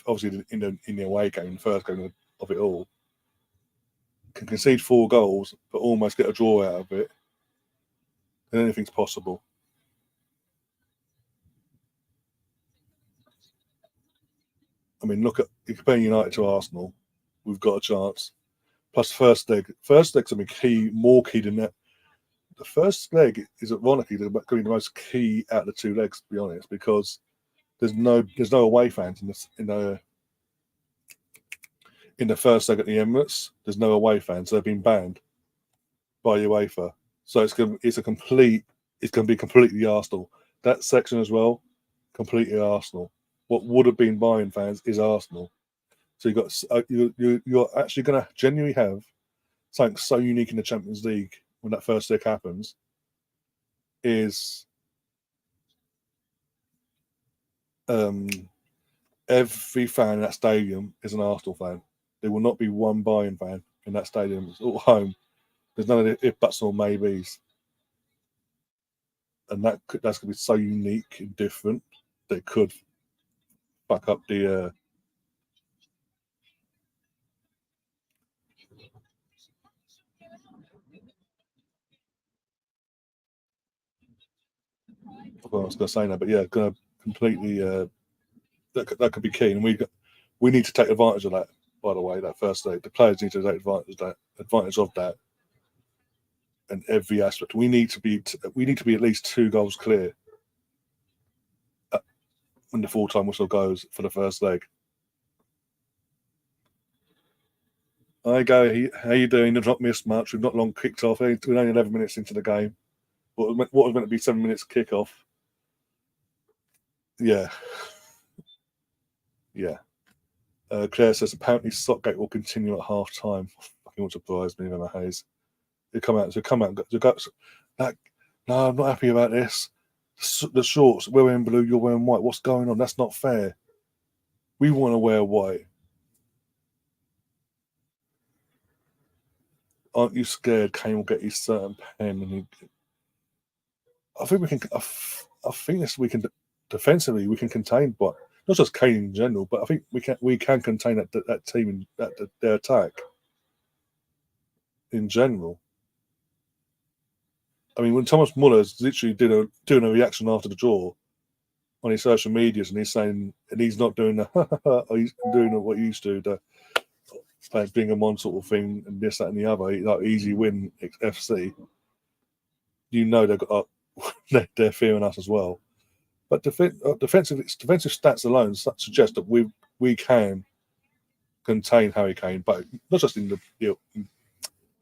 [SPEAKER 1] obviously in the away game, the first game of it all, can concede 4 goals but almost get a draw out of it, then anything's possible. I mean, look at you compare United to Arsenal, we've got a chance. Plus, first leg's going to be more key than that. The first leg is ironically going to be the most key out of the 2 legs, to be honest, because there's no away fans in the first leg at the Emirates. There's no away fans; so they've been banned by UEFA. So it's going to be completely Arsenal. That section as well, completely Arsenal. What would have been Bayern fans is Arsenal. So you're actually going to genuinely have something so unique in the Champions League when that first leg happens. Is every fan in that stadium is an Arsenal fan. There will not be one Bayern fan in that stadium. It's all home. There's none of the if buts or maybes, and that's going to be so unique and different that it could fuck up the. Well, I was going to say that, but yeah, going to completely that could be key, and we need to take advantage of that. By the way, that first leg, the players need to take advantage of that, and every aspect. We need to be at least 2 goals clear when the full-time whistle goes for the first leg. Hi, Gary. How you doing? You've not missed much. We've not long kicked off. We're only 11 minutes into the game. What was meant to be 7 minutes kickoff? Yeah. Yeah. Claire says apparently Sockgate will continue at half time. Fucking won't surprise me, Emma Hayes. They come out. Like, no, I'm not happy about this. The shorts, we're wearing blue, you're wearing white. What's going on? That's not fair. We want to wear white. Aren't you scared Kane will get his certain pen? I think we can. I think this we can defensively we can contain, but not just Kane in general. But I think we can contain that team in their attack in general. I mean, when Thomas Muller's literally doing a reaction after the draw on his social medias, and he's saying, and he's not doing he's doing what he used to do, being a one sort of thing, and this, that, and the other, like easy win FC. You know they're fearing us as well. But defensive stats alone suggest that we can contain Harry Kane, but not just in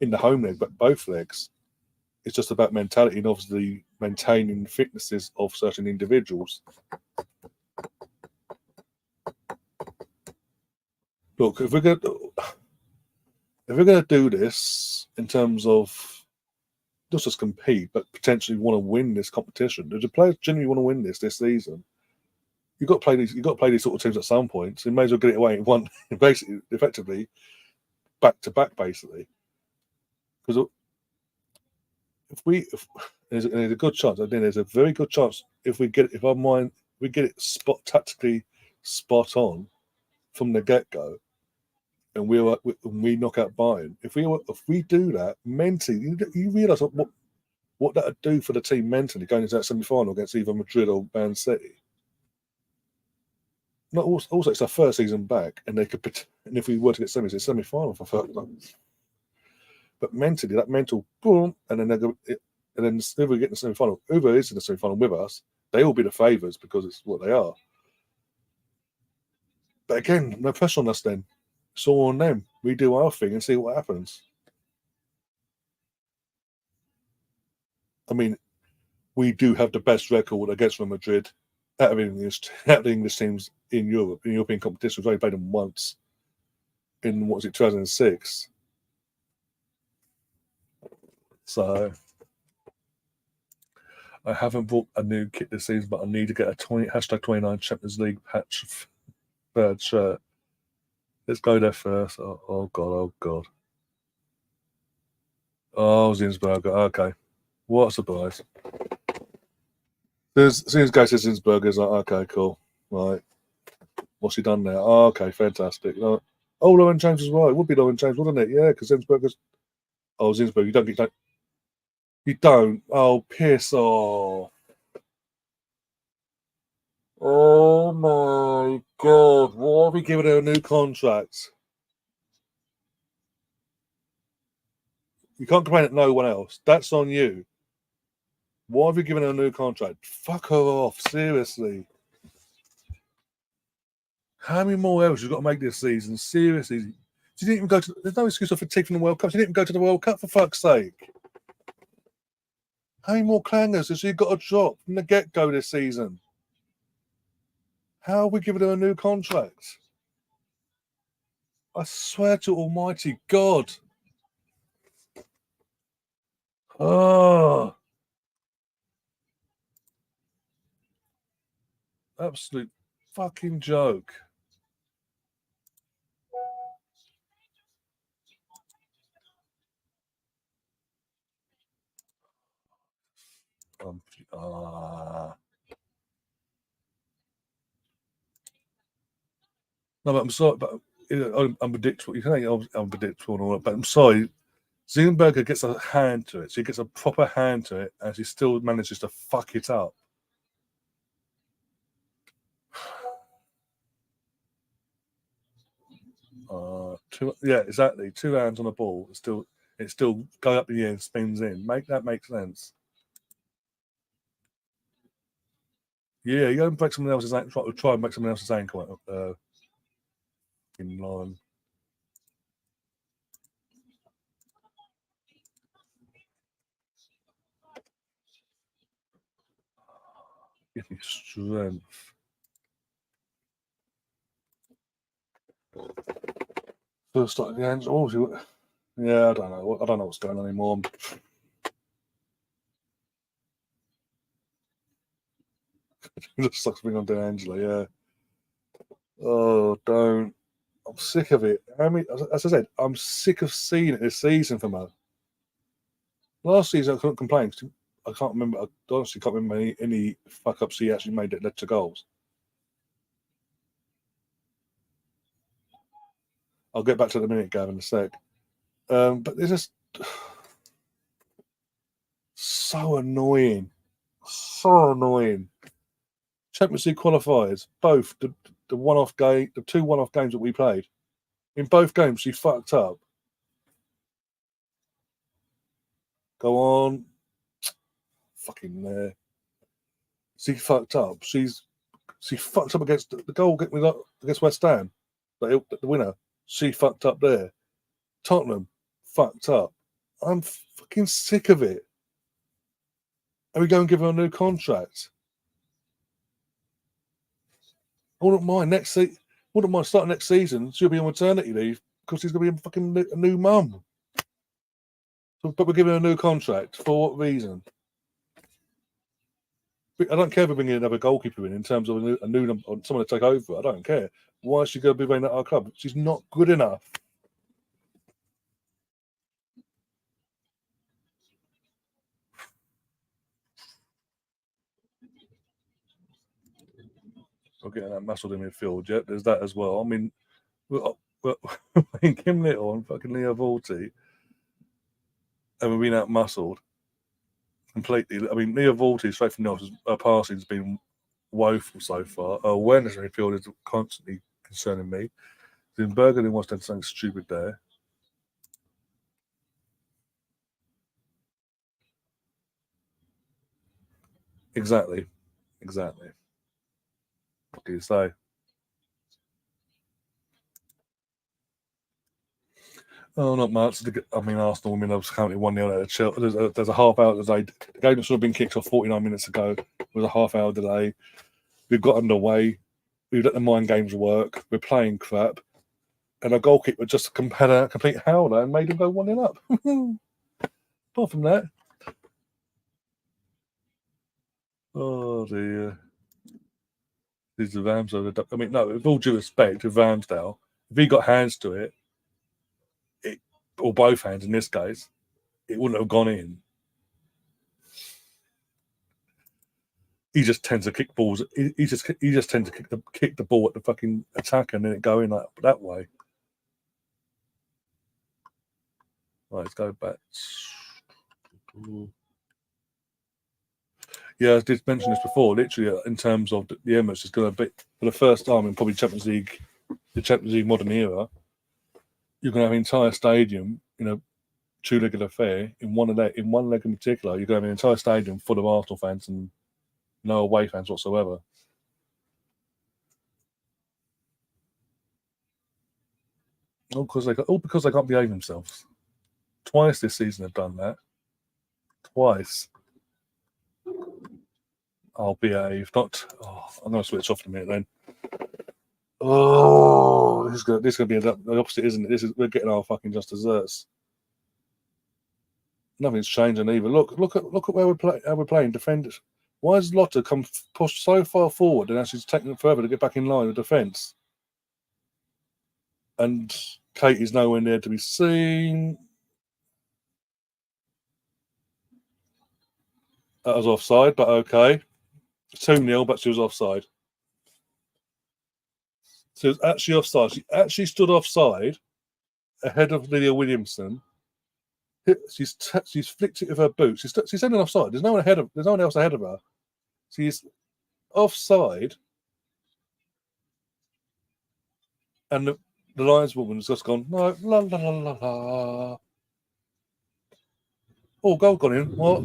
[SPEAKER 1] the home leg, but both legs. It's just about mentality and obviously maintaining fitnesses of certain individuals. Look, if we're going to do this in terms of not just compete, but potentially want to win this competition, if the players genuinely want to win this season, you've got to play these. You've got to play these sort of teams at some point. So you may as well get it away in one, basically, effectively, back to back, basically. Because if there's a good chance, I think there's a very good chance if we get it tactically spot on from the get go, and we knock out Bayern. If we do that mentally, you realise what that would do for the team mentally going into that semi-final against either Madrid or Man City. Not also it's our first season back, and if we were to get semis, it's semi-final for first time. But mentally, that mental boom, and then if we get in the semi-final, whoever is in the semi-final with us, they will be the favourites because it's what they are. But again, no pressure on us then. It's all on them. We do our thing and see what happens. I mean, we do have the best record against Real Madrid out of the English teams in Europe, in European competitions. We've only played them once in, 2006. So I haven't bought a new kit this season, but I need to get a #29 Champions League patch third shirt. Let's go there first. Oh God. Oh, Zinsberger. Okay. What a surprise. As guy says Zinsberger's like, okay, cool. Right. What's he done there? Oh, okay, fantastic. Oh, Lauren James as well. It would be Lauren James, wouldn't it? Yeah, because Zinsberger's. Oh, Zinsberger, you don't. Oh, piss off. Oh my God. Why are we giving her a new contract? You can't complain at no one else. That's on you. Why have you given her a new contract? Fuck her off. Seriously. How many more errors you've got to make this season? Seriously. She didn't even go to. There's no excuse for fatigue from the World Cup. She didn't even go to the World Cup, for fuck's sake. How many more clangers has she got to drop from the get-go this season? How are we giving her a new contract? I swear to Almighty God. Oh. Absolute fucking joke. No, but I'm sorry, but I'm unpredictable. You can say I'm unpredictable and all that, but I'm sorry. Zinsberger gets a hand to it. She gets a proper hand to it, and she still manages to fuck it up. Yeah, exactly. 2 hands on the ball. It still go up the air and spins in. That make sense. Yeah, you go and break someone else's ankle. Try and make someone else's ankle in line. Give me strength. First start the hands. Yeah, I don't know. I don't know what's going on anymore. It just sucks being on D'Angelo. Yeah. Oh, don't. I'm sick of it. As I said, I'm sick of seeing it this season for Mo. Last season, I couldn't complain. I can't remember. I honestly can't remember any fuck ups he actually made that led to goals. I'll get back to the minute, Gavin, in a sec. But they're just so annoying. So annoying. Champions League qualifiers, both the two one-off games that we played. In both games, she fucked up. Go on. Fucking there. She fucked up. She fucked up against the goal against West Ham. The winner. She fucked up there. Tottenham fucked up. I'm fucking sick of it. And we go and give her a new contract. I wouldn't mind wouldn't mind starting next season. She'll be on maternity leave because she's going to be a new mum. But we're giving her a new contract. For what reason? I don't care if we bring in another goalkeeper in terms of a new someone to take over. I don't care. Why is she going to be playing at our club? She's not good enough. We're getting that muscled in midfield. Yeah, there's that as well. I mean, we're Kim Little and fucking Eidevall, and we've been out muscled completely. I mean, Eidevall straight from the off, her passing's been woeful so far. Her awareness in midfield is constantly concerning me. Then Bergen wants to do something stupid there. Exactly. What do you say? Oh, not much. I mean, Arsenal women have currently 1-0 at Chelsea. There's a half hour delay. The game that should have been kicked off 49 minutes ago was a half hour delay. We've got underway. We've let the mind games work. We're playing crap. And our goalkeeper just had a complete howler and made him go 1-0 up. Apart from that. Oh, dear. These are Ramsdale. I mean, no, with all due respect to Ramsdale, if he got hands to it, or both hands in this case, it wouldn't have gone in. He just tends to kick balls. He just tends to kick the ball at the fucking attacker and then it go in that way. Right, let's go back. Yeah, I did mention this before. Literally, in terms of the Emirates, is going to be for the first time in probably the Champions League modern era. You're going to have an entire stadium, two-legged affair. In one leg in particular, you're going to have an entire stadium full of Arsenal fans and no away fans whatsoever. All because they can't behave themselves. Twice this season have done that. Twice. I'll behave. I'm going to switch off in a minute then. Oh, this is going to be the opposite, isn't it? We're getting our fucking just desserts. Nothing's changing either. Look at where we're playing. Defenders. Why has Lotta come pushed so far forward and actually taking it further to get back in line with defence? And Kate is nowhere near to be seen. That was offside, but okay. 2-0, but she was offside. So it was actually offside. She actually stood offside ahead of Lydia Williamson. She's flicked it with her boot. She's standing offside. There's no one else ahead of her. She's offside, and The Lions woman's just gone, no, la la la la la. Oh, goal gone in. What?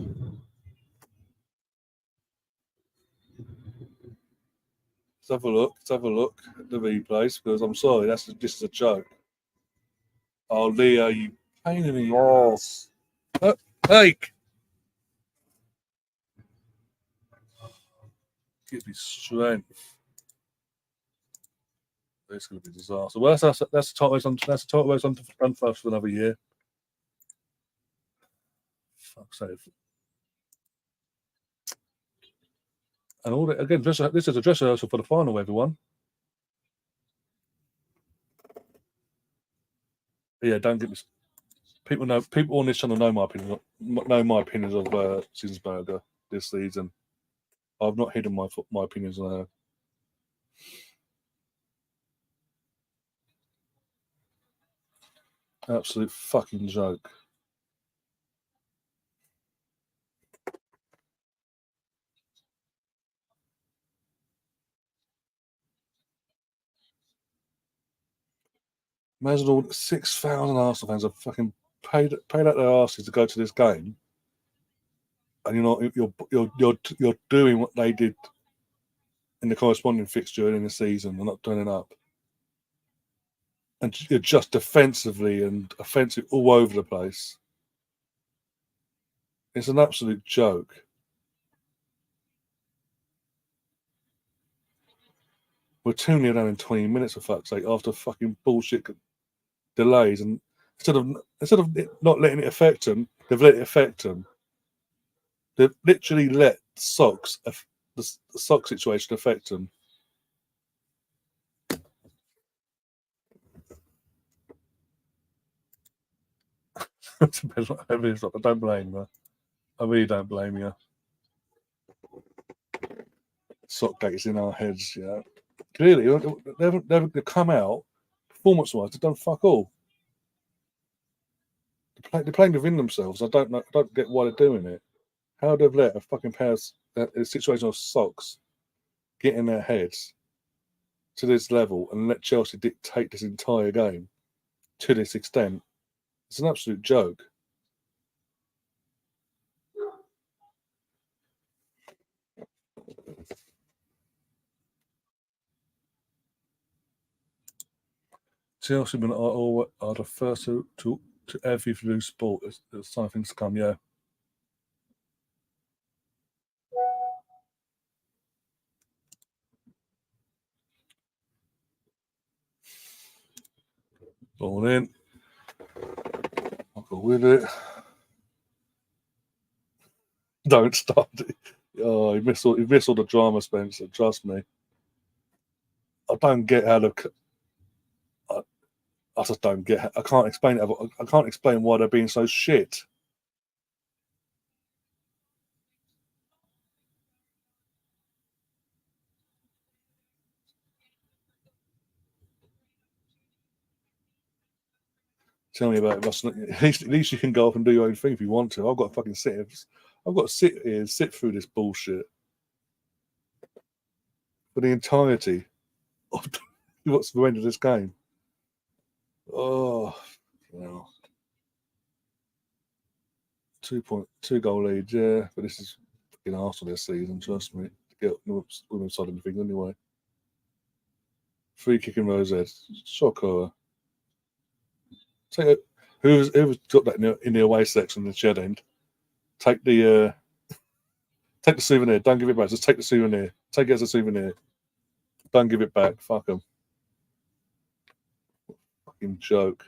[SPEAKER 1] Let's have a look. Let's have a look at the replays because I'm sorry, this is a joke. Oh, Leo, you pain in the arse. Take. Gives me strength. It's going to be a disaster. Well, that's the title race on. That's the title race on run first for another year. Fuck's sake. And all that again. This is a dress rehearsal for the final, everyone. Yeah, don't get me. People on this channel know my opinion. Know my opinions of Sinsberger this season. I've not hidden my opinions on her. Absolute fucking joke. Imagine all 6,000 Arsenal fans have fucking paid out their asses to go to this game, and you're doing what they did in the corresponding fixture in the season and not turning up, and you're just defensively and offensive all over the place. It's an absolute joke. We're 2-0 down in 20 minutes, for fuck's sake, after fucking bullshit delays, and instead of not letting it affect them, they've let it affect them. They've literally let the sock situation affect them. I don't blame you. I really don't blame you. Sockgate is in our heads, yeah. Clearly, they've come out performance-wise. They've done fuck all. They're playing within themselves. I don't get why they're doing it. How they've let a fucking pair of a situation of socks get in their heads to this level and let Chelsea dictate this entire game to this extent. It's an absolute joke. Chelsea are the first to ever lose sport. There's some things to come, yeah. All in. I'll go with it. Don't start it. Oh, you missed all the drama, Spencer. Trust me. I don't get how I just don't get. I can't explain it. I can't explain why they're being so shit. Tell me about it. At least you can go off and do your own thing if you want to. I've got to fucking sit here. I've got to sit here and sit through this bullshit for the entirety of what's the end of this game. Oh, well. 2.2 goal lead, yeah, but this is fucking Arsenal this season, trust me. To get women's side anything anyway. Free kick in Rosette. Shock horror. Who's got that in the away section in the shed end? Take the souvenir. Don't give it back. Just take the souvenir. Take it as a souvenir. Don't give it back. Fuck them. Fucking joke.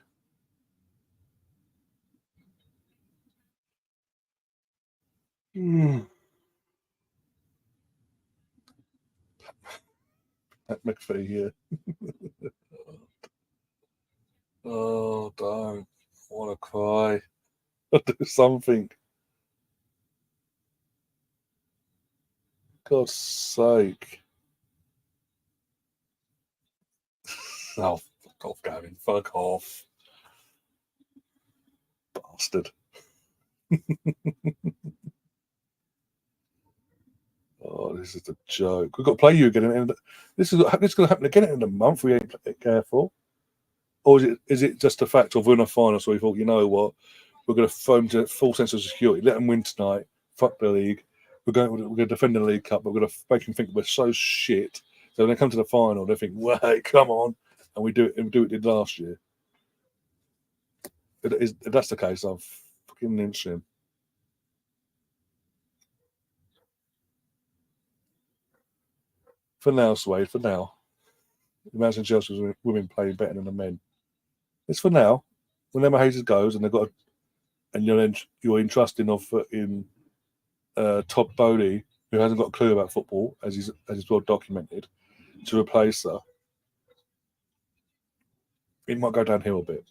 [SPEAKER 1] Pat McPhee here. Oh, don't. I want to cry. I'll do something. God's sake. Oh, fuck off, Gavin. Fuck off. Bastard. Oh, this is a joke. We've got to play you again. And this is going to happen again in a month. We ain't careful. or is it just a fact of we're in a final, so we thought, you know what, we're going to throw them to full sense of security, let them win tonight, fuck the league, we're going to defend the League Cup, but we're going to make them think we're so shit. So when they come to the final, they think, wait, come on, and we do it. And we do it did last year. If that's the case, I've fucking lynched him. For now, Swade. For now, imagine Chelsea's women playing better than the men. It's for now. When Emma Hayes goes, and they've got, and you're entrusting in Todd Bowley, who hasn't got a clue about football, as is well documented, to replace her. It might go downhill a bit.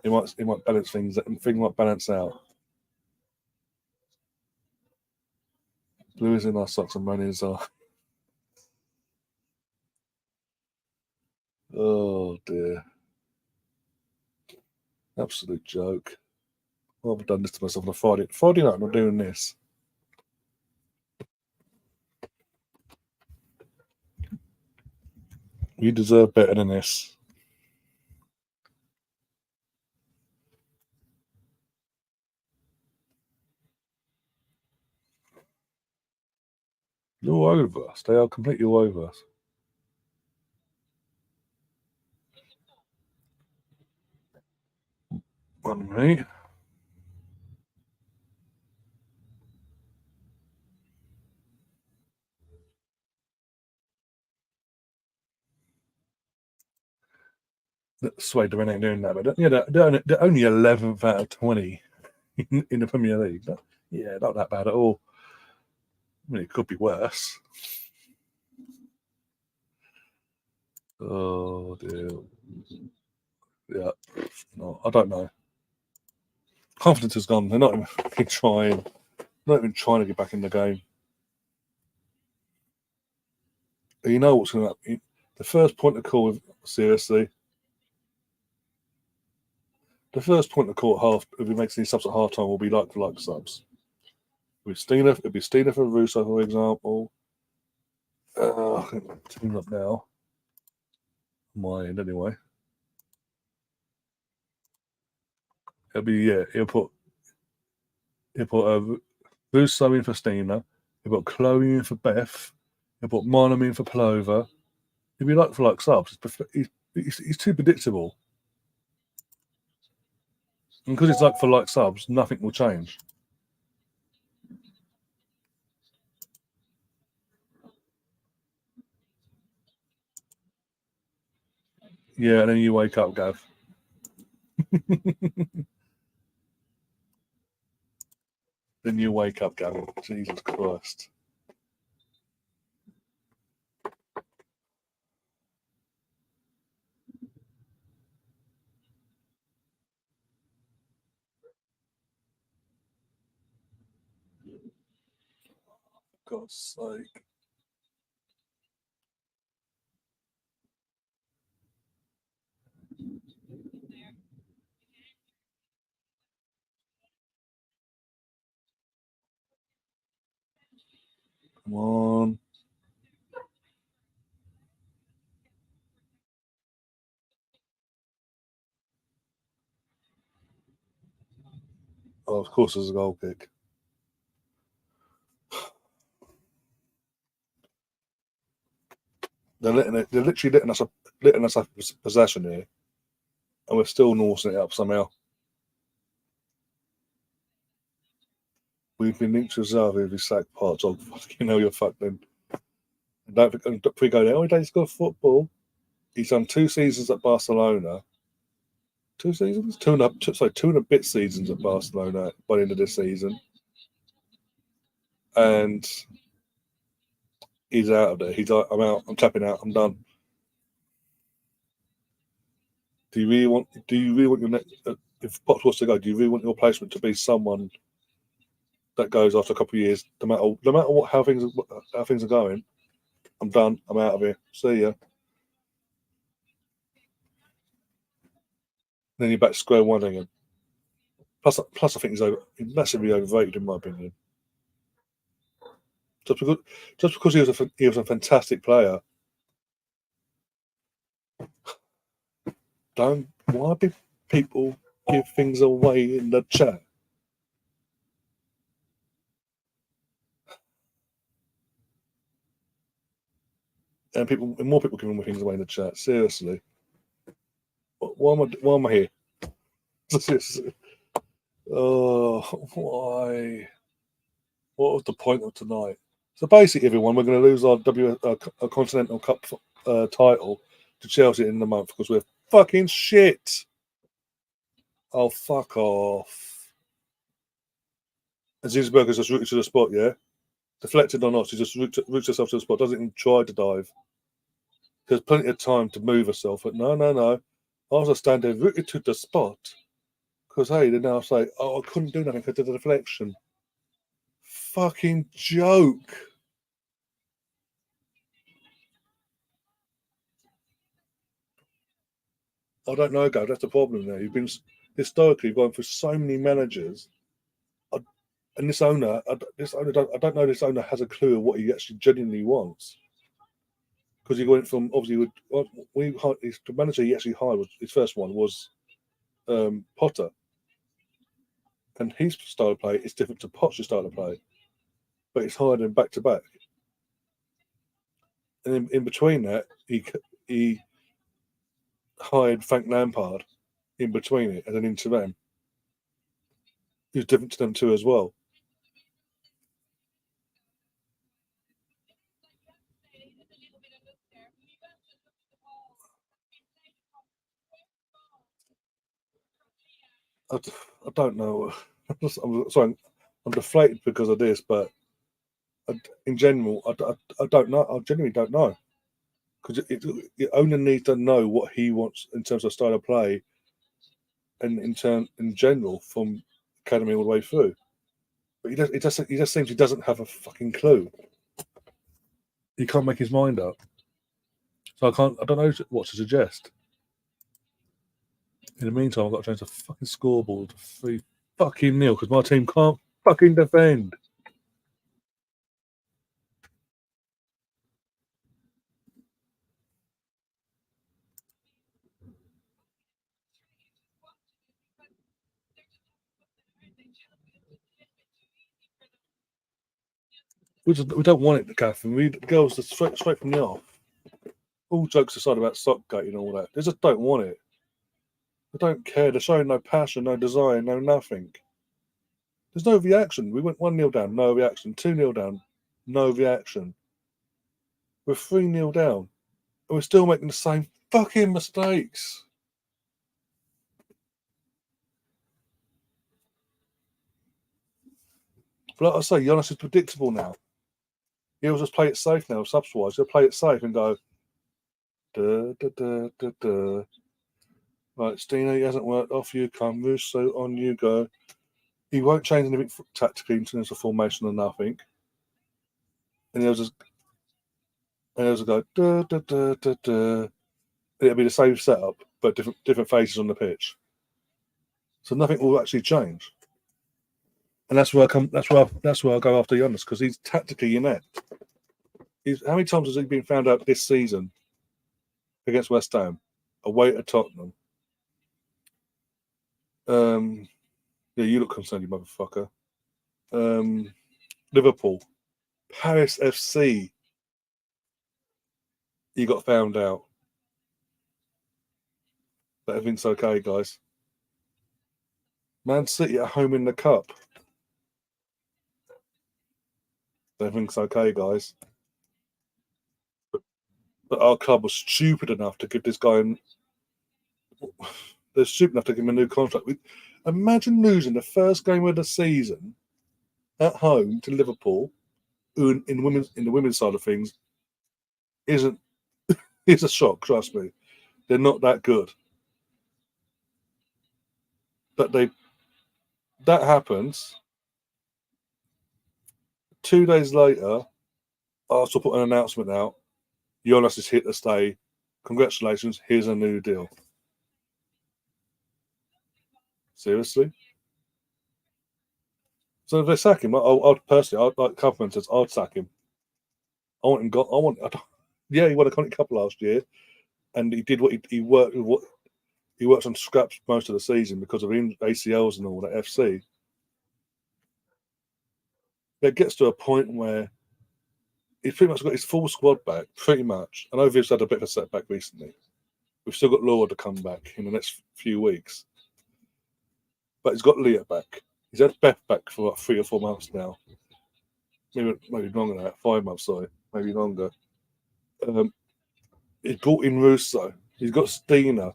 [SPEAKER 1] It might balance things. Things might balance out. Blue is in our socks and money is our. Oh dear. Absolute joke. Why have I done this to myself on a Friday? Friday night, I'm not doing this. You deserve better than this. You're over us. They are completely all over us. One minute. Sway Domain ain't doing that, but yeah, they're only 11th out of 20 in the Premier League. Yeah, not that bad at all. I mean, it could be worse. Oh dear. Yeah. No, I don't know. Confidence has gone. They're not even trying. Not even trying to get back in the game. You know what's going to happen. The first point of call, seriously. The first point of call at half, if he makes any subs at half time, will be like for like subs. It'd be Steiner for Russo, for example. Team up now. My end, anyway. He'll put Russo in for Steiner. He'll put Chloe in for Beth. He'll put Marnham in for Plover. He'll be like for like subs. He's too predictable. And because it's like for like subs, nothing will change. Yeah, and then you wake up, Gav. Then you wake up, Gavin. Jesus Christ. God's sake. Come on. Oh, of course, there's a goal kick. They're literally letting us have possession here, and we're still norsing it up somehow. We've been linked to Zavi with his sack parts. Oh, you know you're fucked then. And don't we go there? Oh, he's got football. He's done 2 seasons at Barcelona. 2 seasons? 2 and a bit seasons at Barcelona by the end of this season. And he's out of there. He's like, I'm out. I'm tapping out. I'm done. Do you really want your next? If Pops wants to go, do you really want your placement to be someone that goes after a couple of years, no matter what how things are going? I'm done. I'm out of here. See ya. Then you're back to square one again. Plus, I think he's massively overrated in my opinion. Just because he was a fantastic player. Why do people give things away in the chat? And more people giving things away in the chat. Seriously, why am I here? Oh, why? What was the point of tonight? So basically, everyone, we're going to lose our Continental Cup title to Chelsea in the month because we're fucking shit. Oh, fuck off. And Zinsberger's just rooted to the spot, yeah? Deflected or not, she just roots herself to the spot, doesn't even try to dive. There's plenty of time to move herself, but no. I was standing rooted to the spot because, hey, then I'll say, oh, I couldn't do nothing because of the deflection. Fucking joke. I don't know, Gav. That's the problem there. You've been historically going through so many managers, and this owner, I don't know. This owner has a clue of what he actually genuinely wants, because he went from obviously the manager he actually hired his first one was Potter, and his style of play is different to Potter's style of play, but it's hired him back to back, and in between that he hired Frank Lampard in between it as an interim. Who's different to them too as well. I don't know. I'm deflated because of this, but in general, I don't know. I genuinely don't know, because it only needs to know what he wants in terms of style of play, and in general from academy all the way through. But he just seems he doesn't have a fucking clue. He can't make his mind up. So I don't know what to suggest. In the meantime, I've got to change the fucking scoreboard to 3 fucking nil because my team can't fucking defend. We don't want it, Catherine. The girls are straight from the off. All jokes aside about Sockgate and all that, they just don't want it. They don't care. They're showing no passion, no desire, no nothing. There's no reaction. We went 1-0 down, no reaction. 2-0 down, no reaction. We're 3-0 down, and we're still making the same fucking mistakes. But like I say, Giannis is predictable now. He'll just play it safe now, subs-wise. He'll play it safe and go, duh, duh, duh, duh, duh. Right, Stina, he hasn't worked. Off you come. Russo, on you go. He won't change anything tactically in terms of formation or nothing. And he'll just go, duh, duh, duh, duh, duh. It'll be the same setup, but different phases on the pitch. So nothing will actually change. And that's where I go after Giannis, because he's tactically inept. How many times has he been found out this season against West Ham, away at Tottenham? Yeah, you look concerned, you motherfucker. Liverpool, Paris FC. He got found out. But everything's okay, guys. Man City at home in the cup. Everything's okay, guys. But our club was stupid enough to give this guy. They're stupid enough to give him a new contract. Imagine losing the first game of the season at home to Liverpool, who in the women's side of things is a shock. Trust me, they're not that good. But that happens. 2 days later, Arsenal put an announcement out. Jonas is here to stay. Congratulations, here's a new deal. Seriously? So if they sack him, I'd personally, like Kaufman says, I'd sack him. I want him. Yeah, he won a Conti Cup last year, and he did what he worked with. he works on scraps most of the season because of ACLs and all that FC. It gets to a point where he's pretty much got his full squad back, pretty much. I know Viv's had a bit of a setback recently. We've still got Laura to come back in the next few weeks. But he's got Leah back. He's had Beth back for like 3 or 4 months now. Maybe longer than that. 5 months, sorry. Maybe longer. He's brought in Russo. He's got Stina.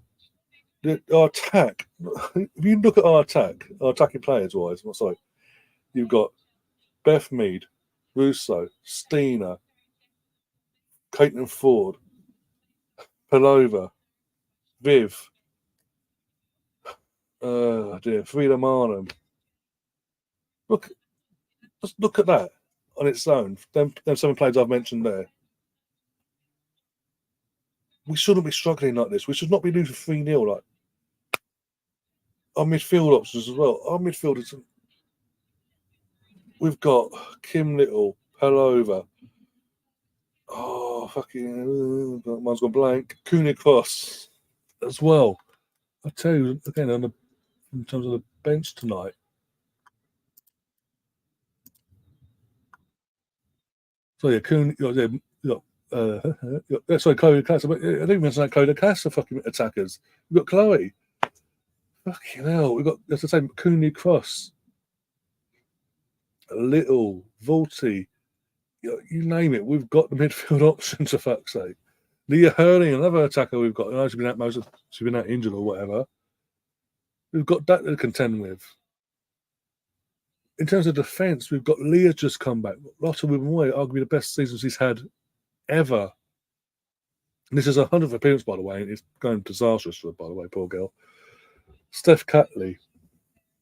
[SPEAKER 1] Our attack, if you look at our attacking players wise, sorry, you've got Beth Mead, Russo, Stina, Caitlin Ford, Pelova, Viv, Frida Marnham. Just look at that on its own. Them 7 players I've mentioned there. We shouldn't be struggling like this. We should not be losing 3-0. Like our midfield options as well. Our midfielders. We've got Kim Little, Pelova. Oh, fucking. Mine's gone blank. Cooney Cross as well. I tell you, again, in terms of the bench tonight. So, yeah, Cooney. Sorry, Chloe Cass. I didn't even mention that Chloe Cass are fucking attackers. We've got Chloe. Fucking hell. We've got, that's the same, Cooney Cross. Little, Volty. You name it. We've got the midfield options, for fuck's sake. Leah Hurling, another attacker we've got. I know she's been out injured or whatever. We've got that to contend with. In terms of defence, we've got Leah just come back. Lotta Wibenway, arguably the best season she's had ever. And this is her 100th appearance, by the way, and it's going disastrous for her, by the way, poor girl. Steph Catley,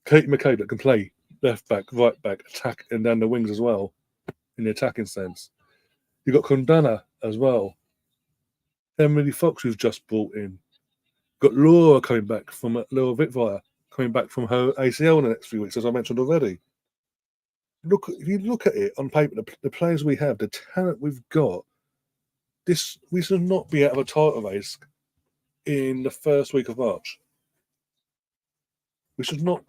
[SPEAKER 1] Kate McCabe that can play left back, right back, attack, and down the wings as well, in the attacking sense. You've got Kundana as well. Emily Fox, who's just brought in. Got Laura coming back from Laura Vittvire, coming back from her ACL in the next few weeks, as I mentioned already. If you look at it on paper, the players we have, the talent we've got, we should not be out of a title race in the first week of March. We should not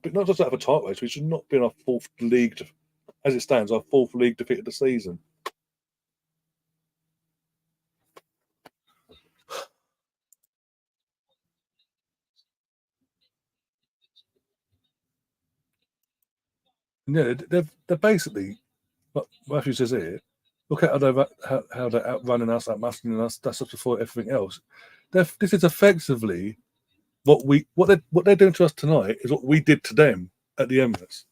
[SPEAKER 1] be not just out of a title race. We should not be in our 4th league, as it stands, our 4th league defeat of the season. Yeah, they're basically, what Matthew says here, look at how they're outrunning us, outmuscling us. That's up before everything else. This is effectively what they're doing to us tonight is what we did to them at the Emirates.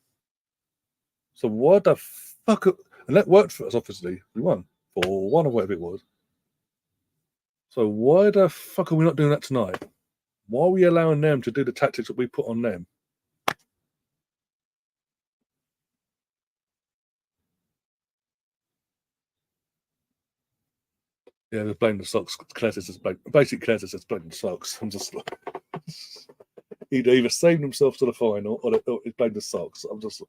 [SPEAKER 1] So why the fuck? And that worked for us. Obviously, we won 4-1 or whatever it was. So why the fuck are we not doing that tonight? Why are we allowing them to do the tactics that we put on them? Yeah, they're blaming the socks. Claire says basically Claire says blaming the socks. I'm just like, he'd either saved himself to the final or he's blamed the socks. I'm just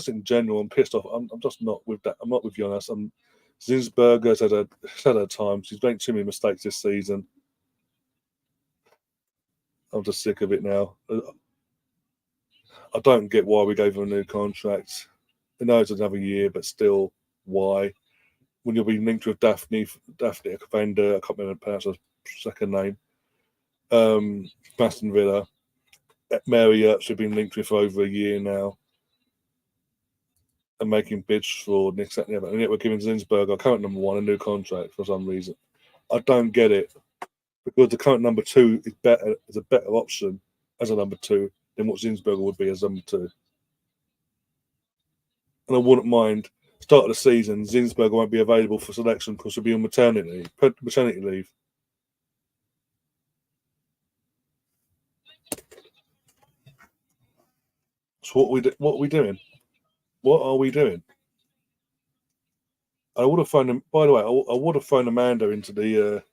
[SPEAKER 1] in general. I'm pissed off. I'm just not with that. I'm not with Jonas. Zinsberger's had her time. She's made too many mistakes this season. I'm just sick of it now. I don't get why we gave her a new contract. I know it's another year, but still, why? When you'll be linked with Daphne Cavender, I can't remember pronounce her second name. Aston Villa, Mary Earps have been linked with for over a year now, and making bids for Nick Satneva, and yet we're giving Zinsberger, current number 1, a new contract for some reason. I don't get it, because the current number 2 is a better option as a number 2 than what Zinsberger would be as number 2. And I wouldn't mind. Start of the season, Zinsberger won't be available for selection because he'll be on maternity leave. So what are we doing? What are we doing? I would have thrown him. By the way, I would have thrown Amanda into the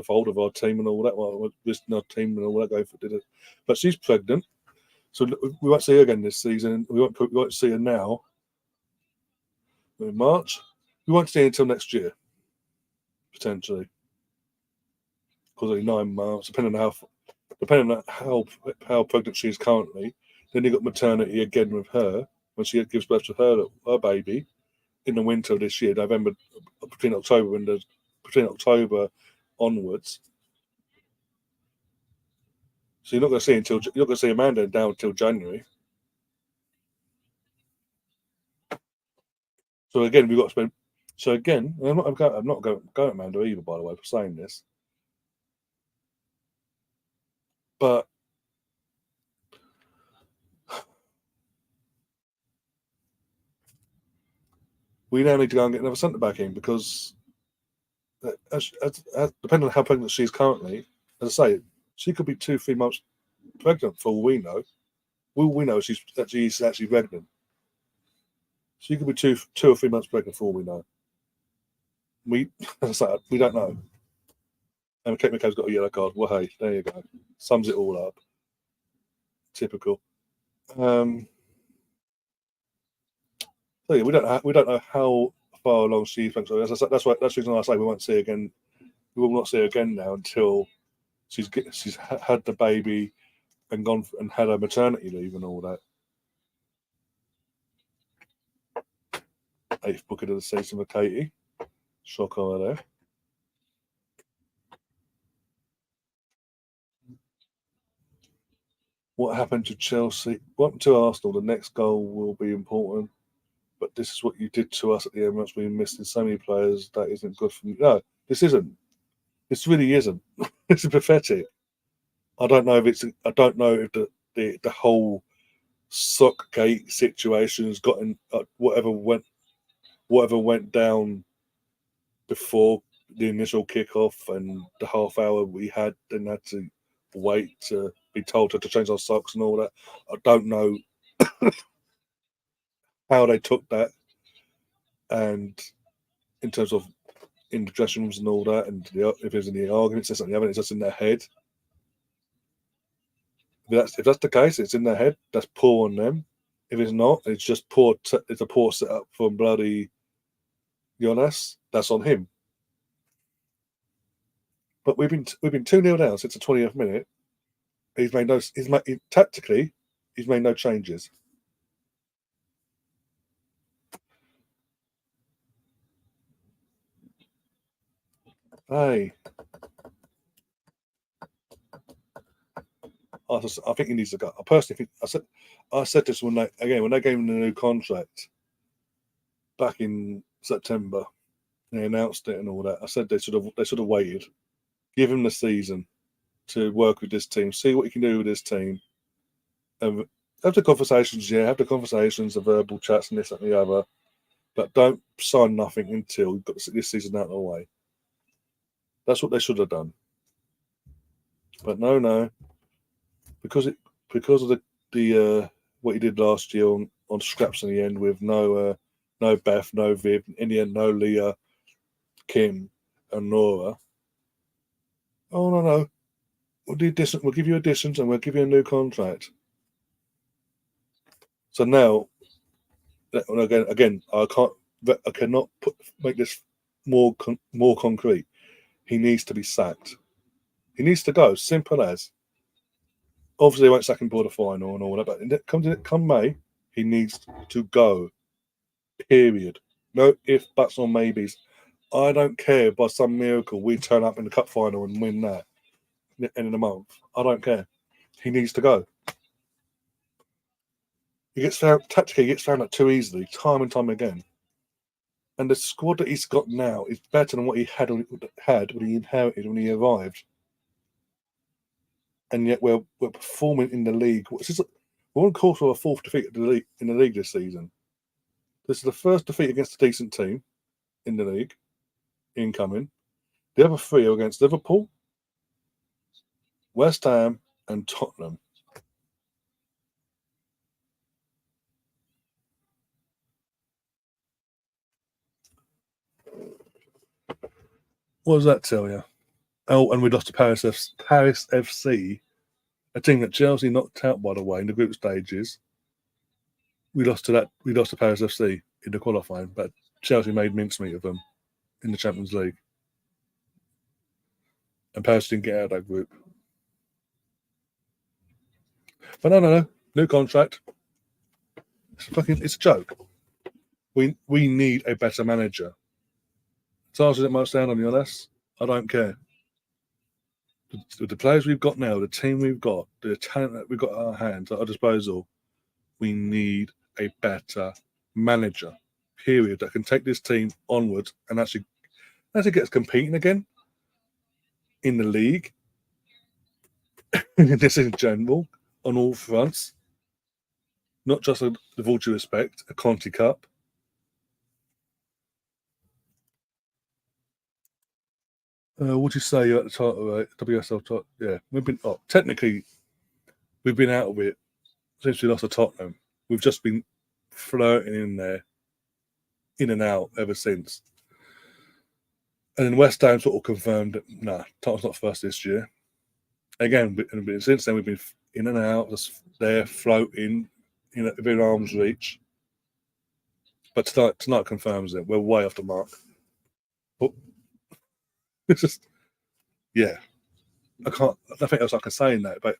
[SPEAKER 1] fold of our team and all that. Well, our team and all that. Go for it, but she's pregnant, so we won't see her again this season. We won't see her now. In March, we won't see her until next year, potentially. because only 9 months, depending on how pregnant she is currently. Then you got maternity again with her when she gives birth to her baby in the winter of this year, November, between October onwards. So you're not going to see Amanda down until January. So again, we've got to spend. So again, I'm not going at Amanda either, by the way, for saying this, but we now need to go and get another centre back in because, depending on how pregnant she is currently, as I say, she could be 2-3 months pregnant for all we know. We know she's actually pregnant. She could be two or 3 months pregnant for all we know. We, as I say, we don't know. And Kate McCabe's got a yellow card. Well, hey, there you go. Sums it all up. Typical. So yeah, we don't know how far along she thinks. That's the reason I say we won't see again. We will not see her again now until she's had the baby and gone and had her maternity leave and all that. 8th booking of the season for Katie. Shock over there. What happened to Chelsea? What happened to Arsenal? The next goal will be important. But this is what you did to us at the Emirates. We missed in so many players. That isn't good for me. No, this isn't. This really isn't. This is pathetic. I don't know if the whole Sockgate situation has gotten whatever went down before the initial kickoff and the half hour we had, then had to wait to be told to change our socks and all that. I don't know how they took that, and in terms of in the dressing rooms and all that, and if there's any arguments, there's something it's just in their head. If that's the case, it's in their head. That's poor on them. If it's not, it's just poor. It's a poor setup from bloody Jonas. That's on him. But we've been 2-0 down since the 20th minute. Tactically, he's made no changes. Hey, I think he needs to go. I personally think I said this when they gave him the new contract back in September. They announced it and all that. I said they should have waited, give him the season to work with this team, see what he can do with this team, and have the conversations. Yeah, have the conversations, the verbal chats, and this and the other. But don't sign nothing until you've got this season out of the way. That's what they should have done. But no, because of the what he did last year on scraps in the end with no Beth, no Viv, in the end no Leah, Kim, and Nora. Oh no, we'll give you additions and we'll give you a new contract. So now, again, I cannot make this more concrete. He needs to be sacked. He needs to go. Simple as. Obviously, they won't sack him for the final and all that, but come May, he needs to go. Period. No ifs, buts, or maybes. I don't care if by some miracle we turn up in the cup final and win that at the end of the month. I don't care. He needs to go. He gets found out too easily, time and time again. And the squad that he's got now is better than what he had when he inherited when he arrived. And yet we're performing in the league. We're on course for a 4th defeat in the league this season. This is the first defeat against a decent team in the league, incoming. The other 3 are against Liverpool, West Ham, and Tottenham. What does that tell you? Oh, and we lost to Paris FC, a team that Chelsea knocked out, by the way, in the group stages. We lost to Paris FC in the qualifying, but Chelsea made mincemeat of them in the Champions League. and Paris didn't get out of that group. But no. New contract. It's a joke. We need a better manager. As hard as it might sound, I'll be honest, I don't care. With the players we've got now, the team we've got, the talent that we've got at our hands, at our disposal, we need a better manager, period, that can take this team onwards and actually get us competing again in the league, this in general, on all fronts. Not just, with all due respect, a Conti Cup. What do you say at the title, WSL title? Yeah, we've been technically we've been out of it since we lost to Tottenham. We've just been flirting in there, in and out ever since. And then West Ham sort of confirmed that Tottenham's not first this year. Again, since then we've been in and out, just there floating, within arm's reach. But tonight confirms it. We're way off the mark. But it's just, yeah, nothing else I can say in that. But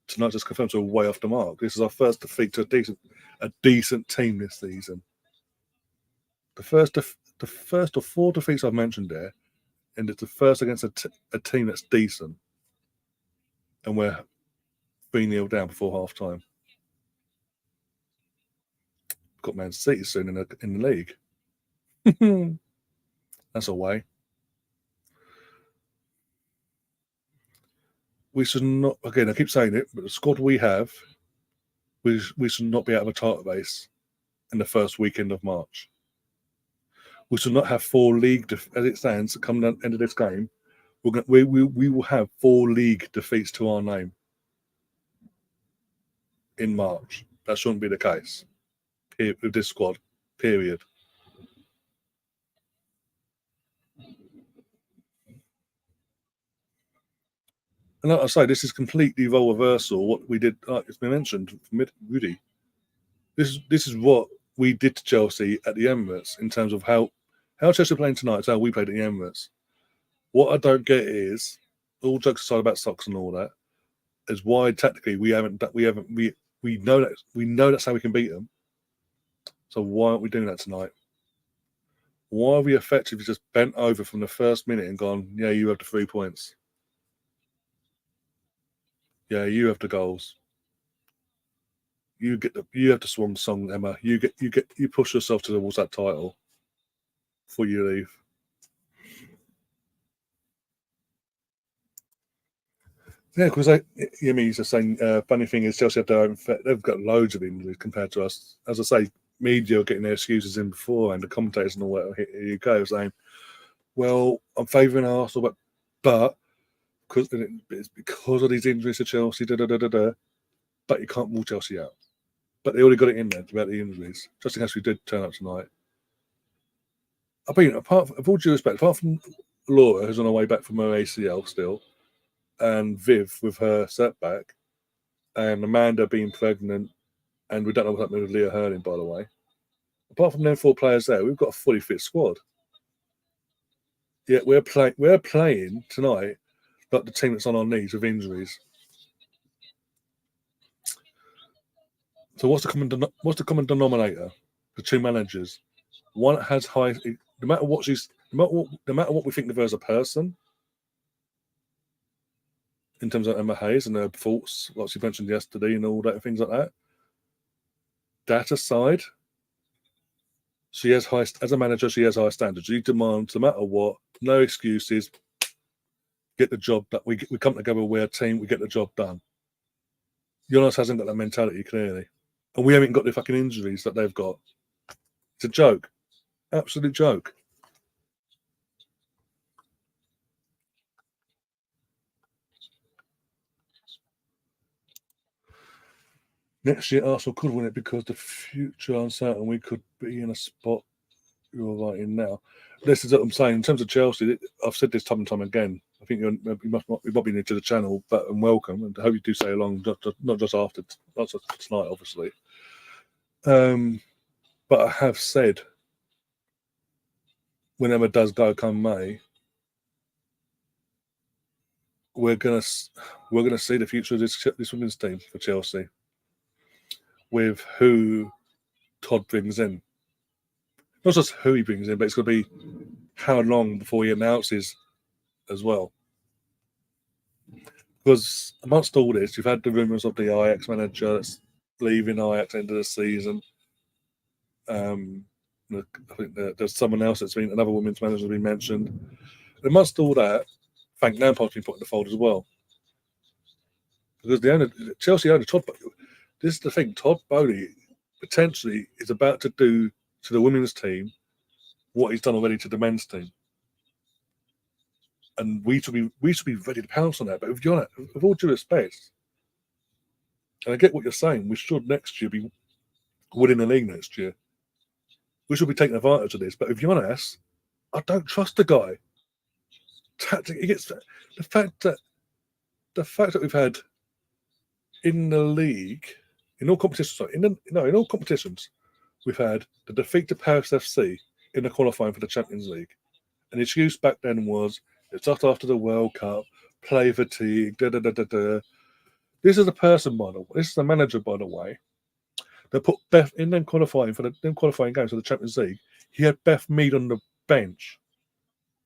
[SPEAKER 1] tonight just confirms we're way off the mark. This is our first defeat to a decent team this season. The first of 4 defeats I've mentioned there, and it's the first against a team that's decent, and we're 3-0 down before half time. Got Man City soon in the league. That's a way. We should not. Again, I keep saying it, but the squad we have, we should not be out of a title race in the first weekend of March. We should not have 4 league as it stands. Come the end of this game, we will have 4 league defeats to our name in March. That shouldn't be the case with this squad. Period. And like I say, this is completely role reversal. What we did, like it's been mentioned from Rudy. This is what we did to Chelsea at the Emirates in terms of how Chelsea are playing tonight. It's how we played at the Emirates. What I don't get is, all jokes aside about socks and all that, is why tactically we know that's how we can beat them. So why aren't we doing that tonight? Why are we effectively just bent over from the first minute and gone, yeah, you have the 3 points. Yeah, you have the goals. You have the swan song, Emma. You push yourself towards that title before you leave. Yeah, because he's just saying. Funny thing is, Chelsea they've got loads of injuries compared to us. As I say, media are getting their excuses in before, and the commentators and all that here you go saying, "Well, I'm favouring Arsenal, but it's because of these injuries to Chelsea, But you can't rule Chelsea out. But they already got it in there about the injuries, just in case we did turn up tonight. I mean, of all due respect, apart from Laura, who's on her way back from her ACL still, and Viv with her setback, and Amanda being pregnant, and we don't know what's happening with Leah Hurling, by the way. Apart from them 4 players there, we've got a fully fit squad. Yet we're playing tonight like the team that's on our knees with injuries. So what's the common denominator? The 2 managers. One has high. No matter what we think of her as a person, in terms of Emma Hayes and her faults, like she mentioned yesterday, and all that things like that. That aside, she has as a manager, she has high standards. She demands, no matter what, no excuses. Get the job that we come together. We're a team. We get the job done. Jonas hasn't got that mentality clearly, and we haven't got the fucking injuries that they've got. It's a joke, absolute joke. Next year, Arsenal could win it because the future uncertain. We could be in a spot you're right in now. This is what I'm saying. In terms of Chelsea, I've said this time and time again. I think you might be new to the channel, but and welcome, and I hope you do stay along, not just tonight, obviously. But I have said, whenever it does go come May, we're gonna see the future of this women's team for Chelsea with who Todd brings in. Not just who he brings in, but it's going to be how long before he announces as well. Because amongst all this, you've had the rumours of the Ajax manager that's leaving Ajax end of the season. I think there's someone else that's been, another women's manager has been mentioned. And amongst all that, Frank Lampard's been put in the fold as well. Because Chelsea owner, Todd, this is the thing, Todd Bowley potentially is about to do to the women's team what he's done already to the men's team. And we should be ready to pounce on that. But with all due respect, and I get what you're saying, we should next year be winning the league next year. We should be taking advantage of this. But if you're honest, I don't trust the guy. He gets the fact that we've had in the league, in all competitions, in all competitions, we've had the defeat to Paris FC in the qualifying for the Champions League. And the excuse back then was it's just after the World Cup, play fatigue, This is a person, by the way. This is the manager, by the way. They put Beth in them qualifying for the qualifying games for the Champions League. He had Beth Mead on the bench,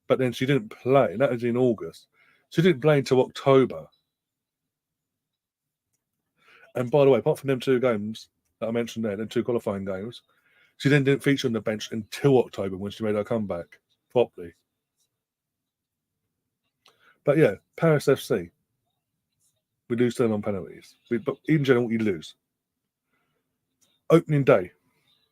[SPEAKER 1] but then she didn't play. And that was in August. She didn't play until October. And by the way, apart from them 2 games that I mentioned there, them 2 qualifying games, she then didn't feature on the bench until October when she made her comeback properly. But yeah, Paris FC. We lose them on penalties. But in general, we lose. Opening day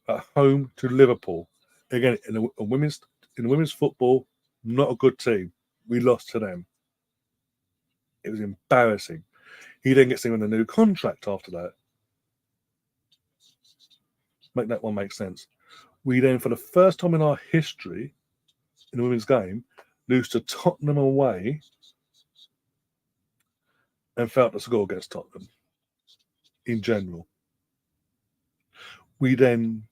[SPEAKER 1] at home to Liverpool. Again, in the women's football, not a good team. We lost to them. It was embarrassing. He then gets given a new contract after that. Make that one make sense. We then, for the first time in our history, in the women's game, lose to Tottenham away and failed to score against Tottenham in general. We then,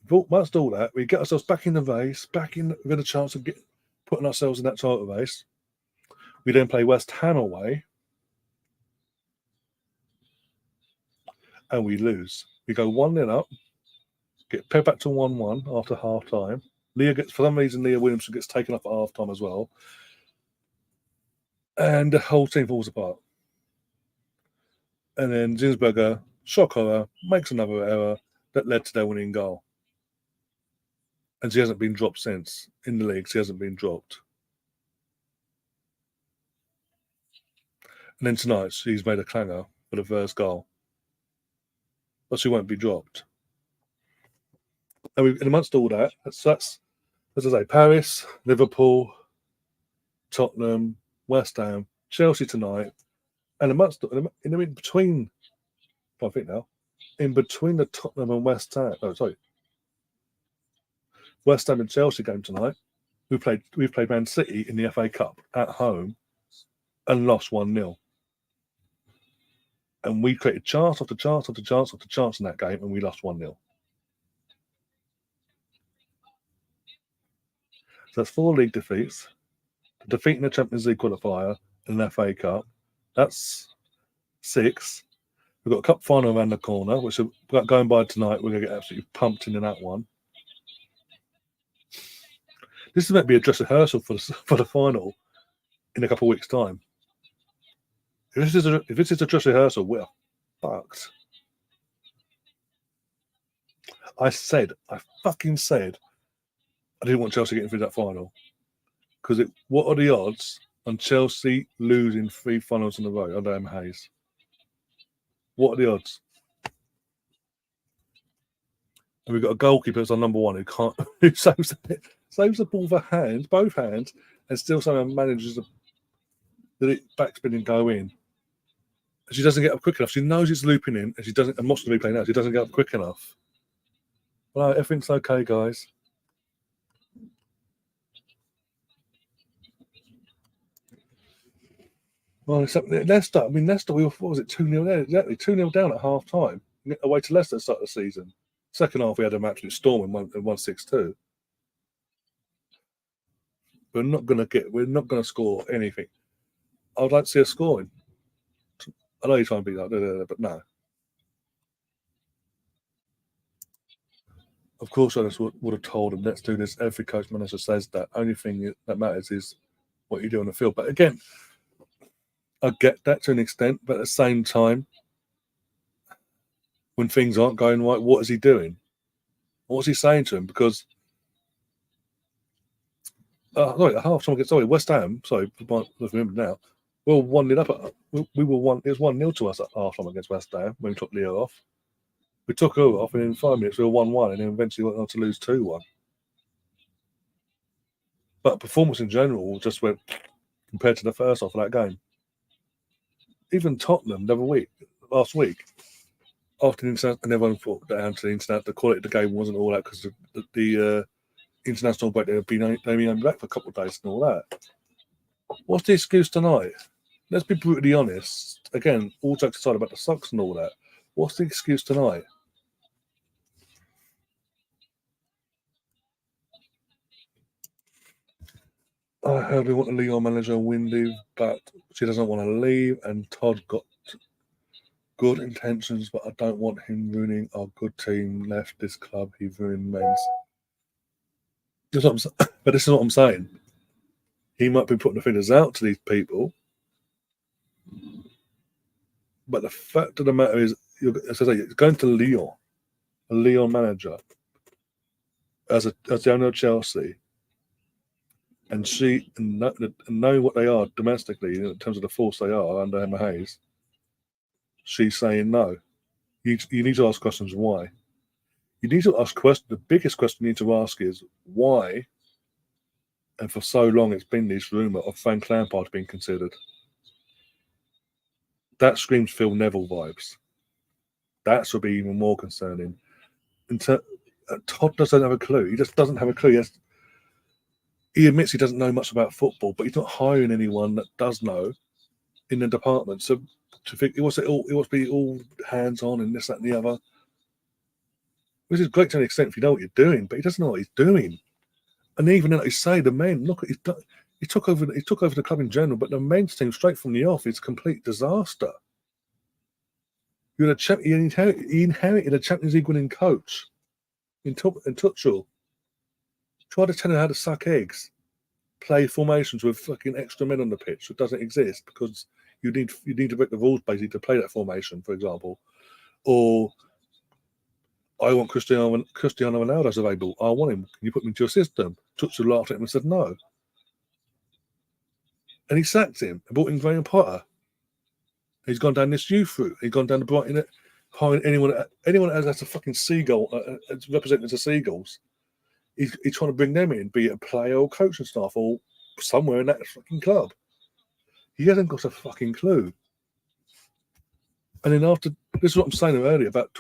[SPEAKER 1] once all that, we get ourselves back in the race, with a chance of putting ourselves in that title race. We then play West Ham away and we lose. We go 1-0 up, get paired back to 1-1 after half time. For some reason, Leah Williamson gets taken off at half time as well. And the whole team falls apart. And then Zinsberger, shock horror, makes another error that led to their winning goal. And she hasn't been dropped since. In the league, she hasn't been dropped. And then tonight, she's made a clanger for the first goal. But she won't be dropped. And amongst all that, that's as I say, Paris, Liverpool, Tottenham, West Ham, Chelsea tonight, and in between the Tottenham and West Ham, West Ham and Chelsea game tonight, we've played Man City in the FA Cup at home and lost 1-0. And we created chance after chance after chance after chance in that game, and we lost 1-0. So that's 4 league defeats, defeating the Champions League qualifier and an FA Cup. That's 6. We've got a cup final around the corner, which going by tonight, we're going to get absolutely pumped in that one. This is meant to be a dress rehearsal for the final in a couple of weeks' time. If this is a dress rehearsal, we're fucked. I fucking said I didn't want Chelsea getting through that final. Because what are the odds on Chelsea losing 3 finals in a row under M. Hayes? What are the odds? And we've got a goalkeeper that's on number 1 who saves the ball with both hands, and still somehow manages to let it backspin and go in. And she doesn't get up quick enough. She knows it's looping in, and she doesn't. And watching the replay now, she doesn't get up quick enough. Well, everything's okay, guys. Well, except Leicester. I mean, Leicester. What was it? 2-0 there. Exactly, 2-0 down at half time. Away to Leicester at the start of the season. Second half, we had an absolute storm and won 6-2. We're not going to score anything. I would like to see us scoring. I know you're trying to be like, but no. Of course, I just would have told him, let's do this. Every coach manager says that. Only thing that matters is what you do on the field. But again, I get that to an extent. But at the same time, when things aren't going right, what is he doing? What's he saying to him? Because, West Ham, let's remember now, we were 1-0 up. We were it was 1-0 to us at half time against West Ham when we took Leo off. We took her off, and in 5 minutes we were 1-1, and then eventually went on to lose 2-1. But performance in general just went compared to the first half of that game. Even Tottenham last week, after the international, and everyone thought down to the internet, the quality of the game wasn't all that because the international break, they've been back for a couple of days and all that. What's the excuse tonight? Let's be brutally honest. Again, all jokes aside about the socks and all that. What's the excuse tonight? I heard we want a Leon manager, Windy, but she doesn't want to leave, and Todd got good intentions, but I don't want him ruining our good team. Left this club, he ruined men's. But this is what I'm saying. He might be putting the fingers out to these people, but the fact of the matter is, you're going to Lyon, a Lyon manager, as the owner of Chelsea, and knowing what they are domestically in terms of the force they are under Emma Hayes, she's saying no. You need to ask questions why. You need to ask questions. The biggest question you need to ask is why. And for so long, it's been this rumor of Frank Lampard being considered. That screams Phil Neville vibes. That should be even more concerning. Todd doesn't have a clue. He just doesn't have a clue. He admits he doesn't know much about football, but he's not hiring anyone that does know in the department. So to think it wants to be all hands on and this, that, and the other. Which is great to an extent if you know what you're doing, but he doesn't know what he's doing. And even then, like you say, the men look. He took over the club in general, but the men's team straight from the off is a complete disaster. He inherited a Champions League winning coach in Tuchel. Try to tell him how to suck eggs, play formations with fucking extra men on the pitch that doesn't exist because you need to break the rules basically to play that formation, for example. Or I want Cristiano Ronaldo's available. I want him. Can you put me into your system? Tuchel laughed at him and said no. And he sacked him and brought in Graham Potter. He's gone down this youth route. He's gone down the Brighton, hiring anyone that has a fucking seagull, representing the Seagulls. He's trying to bring them in, be it a player or coaching staff or somewhere in that fucking club. He hasn't got a fucking clue. And then after, this is what I'm saying earlier about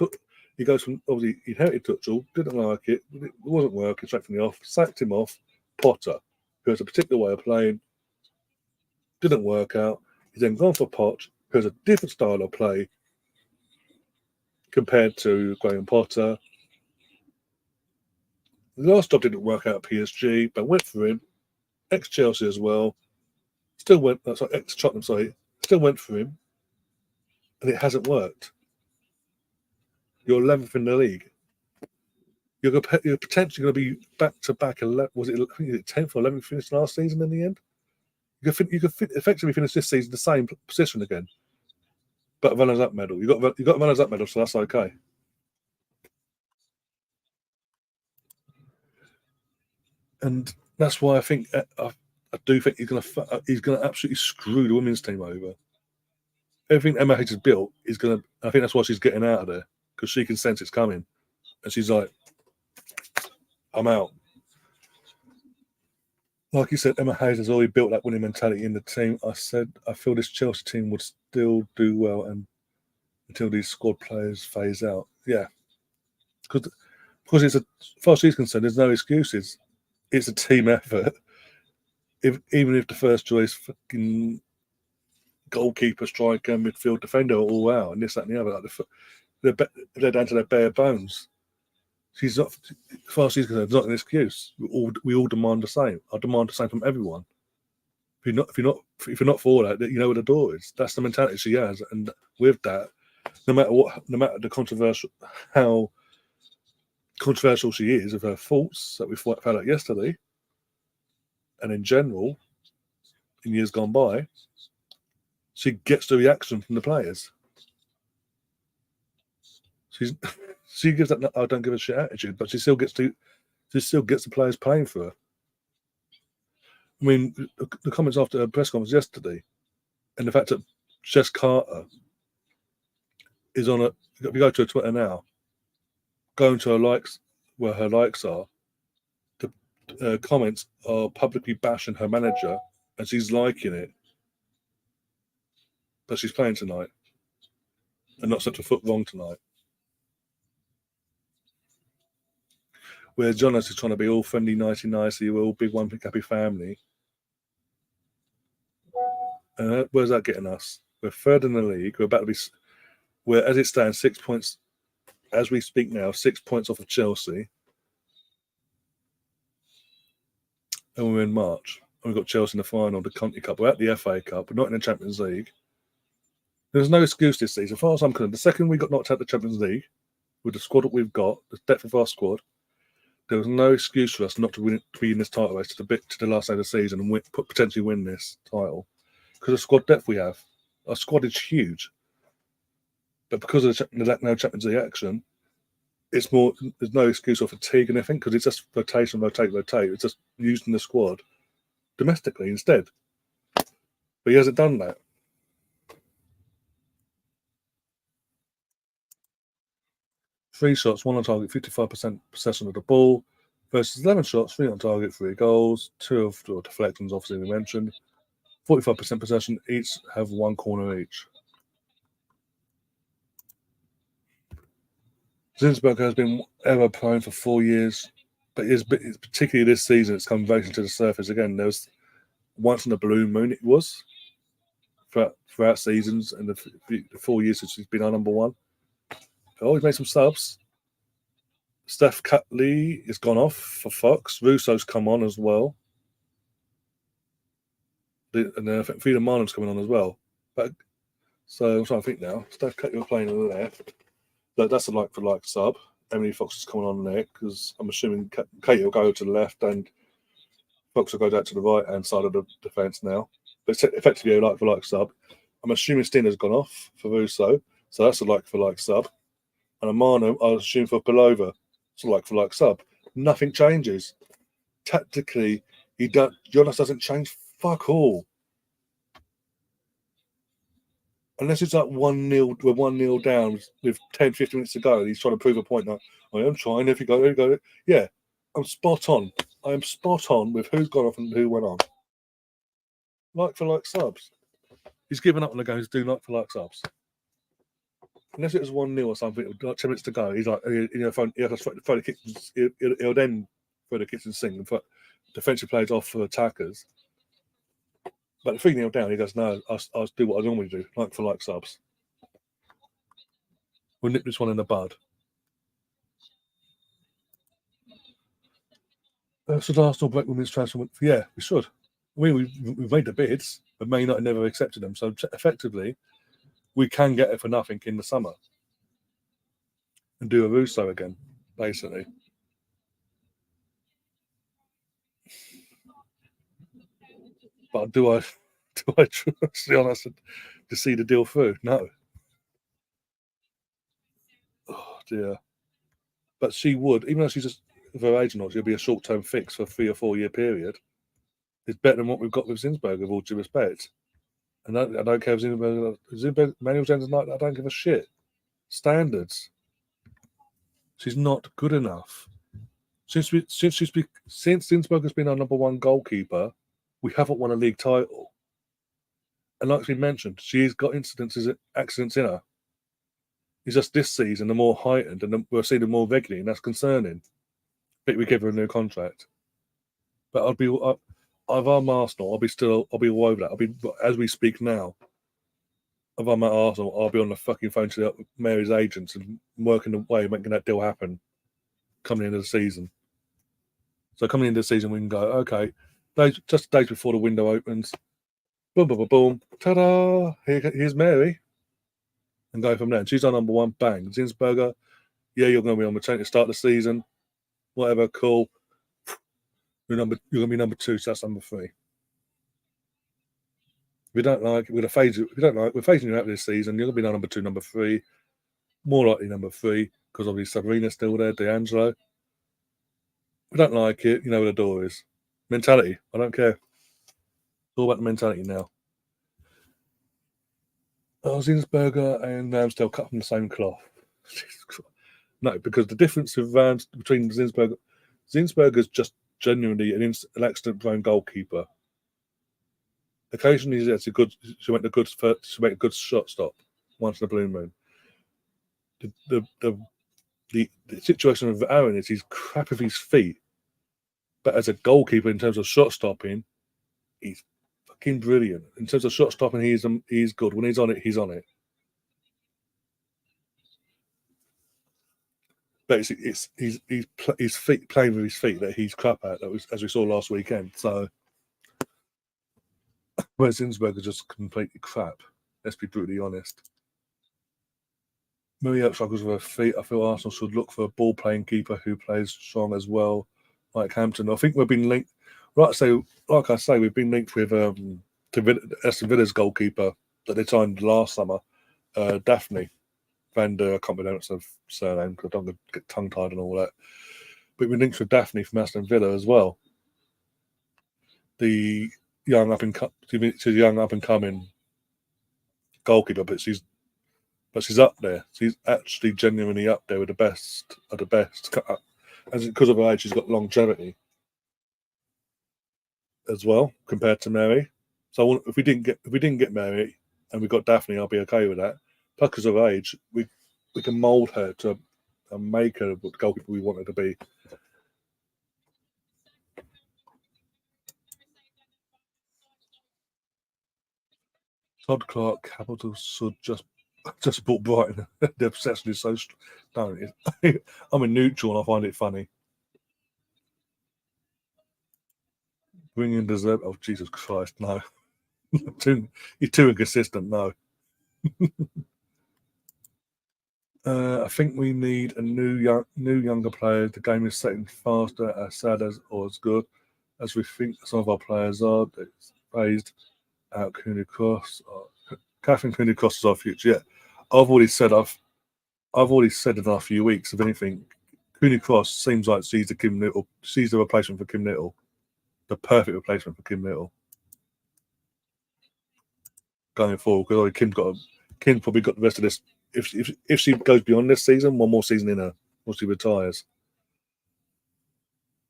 [SPEAKER 1] he goes from, obviously, he inherited Tuchel, didn't like it wasn't working straight from the off, sacked him off. Potter, who has a particular way of playing, didn't work out. He's then gone for Poch, who has a different style of play compared to Graham Potter. The last job didn't work out at PSG, but went for him. Ex-Chelsea as well. Ex-Tottenham, still went for him. And it hasn't worked. You're 11th in the league. You're potentially going to be back-to-back. Was it 10th or 11th finished last season in the end? You could effectively finish this season the same position again. But runners-up medal. You got runners-up medal, so that's okay. And that's why I think I do think he's going to absolutely screw the women's team over. Everything Emma Hayes has built is going to. I think that's why she's getting out of there because she can sense it's coming, and she's like, "I'm out." Like you said, Emma Hayes has already built that winning mentality in the team. I feel this Chelsea team would still do well until these squad players phase out. Yeah, because as far as she's concerned, there's no excuses. It's a team effort. Even if the first choice fucking goalkeeper, striker, midfield defender are all out, and this, that, and the other, they're down to their bare bones. She's not, as far as she's concerned, it's not an excuse. We all demand the same. I demand the same from everyone. If you're not for that, you know where the door is. That's the mentality she has, and with that, no matter how controversial she is of her faults that we found out yesterday, and in general, in years gone by, she gets the reaction from the players. She gives that I don't give a shit attitude, but she still gets the players playing for her. I mean, the comments after her press conference yesterday, and the fact that Jess Carter is on if you go to her Twitter now, going to her likes where her likes are, the comments are publicly bashing her manager, and she's liking it, but she's playing tonight, and not such a foot wrong tonight. Where Jonas is trying to be all friendly, nicey, we're all big one big happy family. And where's that getting us? We're third in the league. We're about to be. We're, as it stands, 6 points as we speak now. 6 points off of Chelsea, and we're in March. And we've got Chelsea in the final of the Conti Cup. We're at the FA Cup. We're not in the Champions League. There's no excuse this season. As far as I'm concerned, the second we got knocked out of the Champions League, with the squad that we've got, the depth of our squad, there was no excuse for us not to be in this title race to the last day of the season and potentially win this title. Because of the squad depth we have. Our squad is huge. But because of the no Champions League action, there's no excuse or fatigue and anything, because it's just rotate. It's just using the squad domestically instead. But he hasn't done that. Three shots, one on target, 55% possession of the ball, versus 11 shots, 3 on target, 3 goals, 2 of the deflections, obviously we mentioned, 45% possession, each have 1 corner each. Zinsberg has been ever prone for 4 years, but it's particularly this season, it's come very to the surface again. There was once in a blue moon, it was, throughout seasons and the 4 years since he's been our number one. He's made some subs. Steph Cutley has gone off for Fox. Russo's come on as well. And then I think Frida Marnham's coming on as well. So I'm trying to think now. Steph Cutley was playing on the left. That's a like-for-like sub. Emily Fox is coming on there because I'm assuming Katie will go to the left and Fox will go down to the right-hand side of the defence now. But it's effectively a like-for-like sub. I'm assuming Stina's gone off for Russo. So that's a like-for-like sub. And Amano, I assume for Belova. It's a like-for-like sub. Nothing changes. Tactically, Jonas doesn't change fuck all. Unless it's like 1-0, we're 1-0 down with 10, 15 minutes to go, and he's trying to prove a point. Like, I am trying, if you go. Yeah, I'm spot on. I am spot on with who's gone off and who went on. Like-for-like subs. He's given up on the game. He's doing like-for-like subs. Unless it was 1-0 or something, like 10 minutes to go, he's like, throw the kicks. He'll then throw the kitchen sink and put defensive players off for attackers. But 3-0 down, he goes, no, I'll do what I normally do, like-for-like subs. We'll nip this one in the bud. Should Arsenal break women's transfer? Yeah, we should. I mean, we've made the bids, but may not have never accepted them. So effectively, we can get it for nothing in the summer and do a Russo again, basically. But do I trust the honest to see the deal through? No. Oh dear. But she would, even though she's just of her age or not, she'll be a short-term fix for a 3 or 4 year period. It's better than what we've got with Zinsberg, with all due respect. And I don't care if Zinsberg, Manuel Jensen's like that. I don't give a shit. Standards. She's not good enough. Since Zinsberg has been our number one goalkeeper, we haven't won a league title. And like we mentioned, she's got accidents in her. It's just this season, the more heightened, and we're seeing them more regularly, and that's concerning. But we give her a new contract. But if I'm Arsenal, I'll be all over that. As we speak now, if I'm at Arsenal, I'll be on the fucking phone to Mary's agents and working away, making that deal happen coming into the season. So coming into the season, we can go, okay, just days before the window opens, Boom, boom, boom, boom. Ta-da! Here's Mary. And go from there. And she's our number one. Bang. Zinsberger, yeah, you're going to be on maternity to start the season. Whatever, cool. You're going to be number 2, so that's number 3. If you don't like it, we're going to phase it. If you don't like it, we're phasing you out this season. You're going to be number 2, number 3. More likely number 3, because obviously Sabrina's still there, D'Angelo. If you don't like it, you know where the door is. Mentality. I don't care. It's all about the mentality now. Zinsberger and Ramsdale cut from the same cloth. No, because the difference between Zinsberger's just genuinely an accident-prone goalkeeper. Occasionally, she make a good shot stop once in a blue moon. The situation of Aaron is he's crap with his feet, but as a goalkeeper in terms of shot stopping, he's fucking brilliant. In terms of shot stopping, he's good. When he's on it, he's on it. But it's his feet playing with his feet that he's crap at. That was as we saw last weekend. So, whereas Zinsberger is just completely crap. Let's be brutally honest. Maria struggles with her feet. I feel Arsenal should look for a ball-playing keeper who plays strong as well, like Hampton. I think we've been linked. Like I say, we've been linked with Aston Villa's goalkeeper that they signed last summer, Daphne Van der. I can't pronounce her surname because I don't get tongue-tied and all that. But we're linked with Daphne from Aston Villa as well. The young up and coming goalkeeper, but she's up there. She's actually genuinely up there with the best of the best. As because of her age, she's got longevity as well compared to Mary. So if we didn't get Mary and we got Daphne, I'll be okay with that. Plus, because of her age, we can mould her to make her the goalkeeper we want her to be. Todd Clark, Capital should just bought Brighton. The obsession is so strong. I'm in neutral and I find it funny. Bring in dessert. Oh, Jesus Christ, no. You're too inconsistent, no. I think we need a new younger player. The game is setting faster, as sad as or as good as we think some of our players are. It's phased out Cooney Cross. Catherine Cooney Cross is our future. Yeah, I've already said in a few weeks. If anything, Cooney Cross seems like she's the replacement for Kim Little, the perfect replacement for Kim Little going forward. Because Kim probably got the rest of this. If she goes beyond this season, one more season in her, once she retires.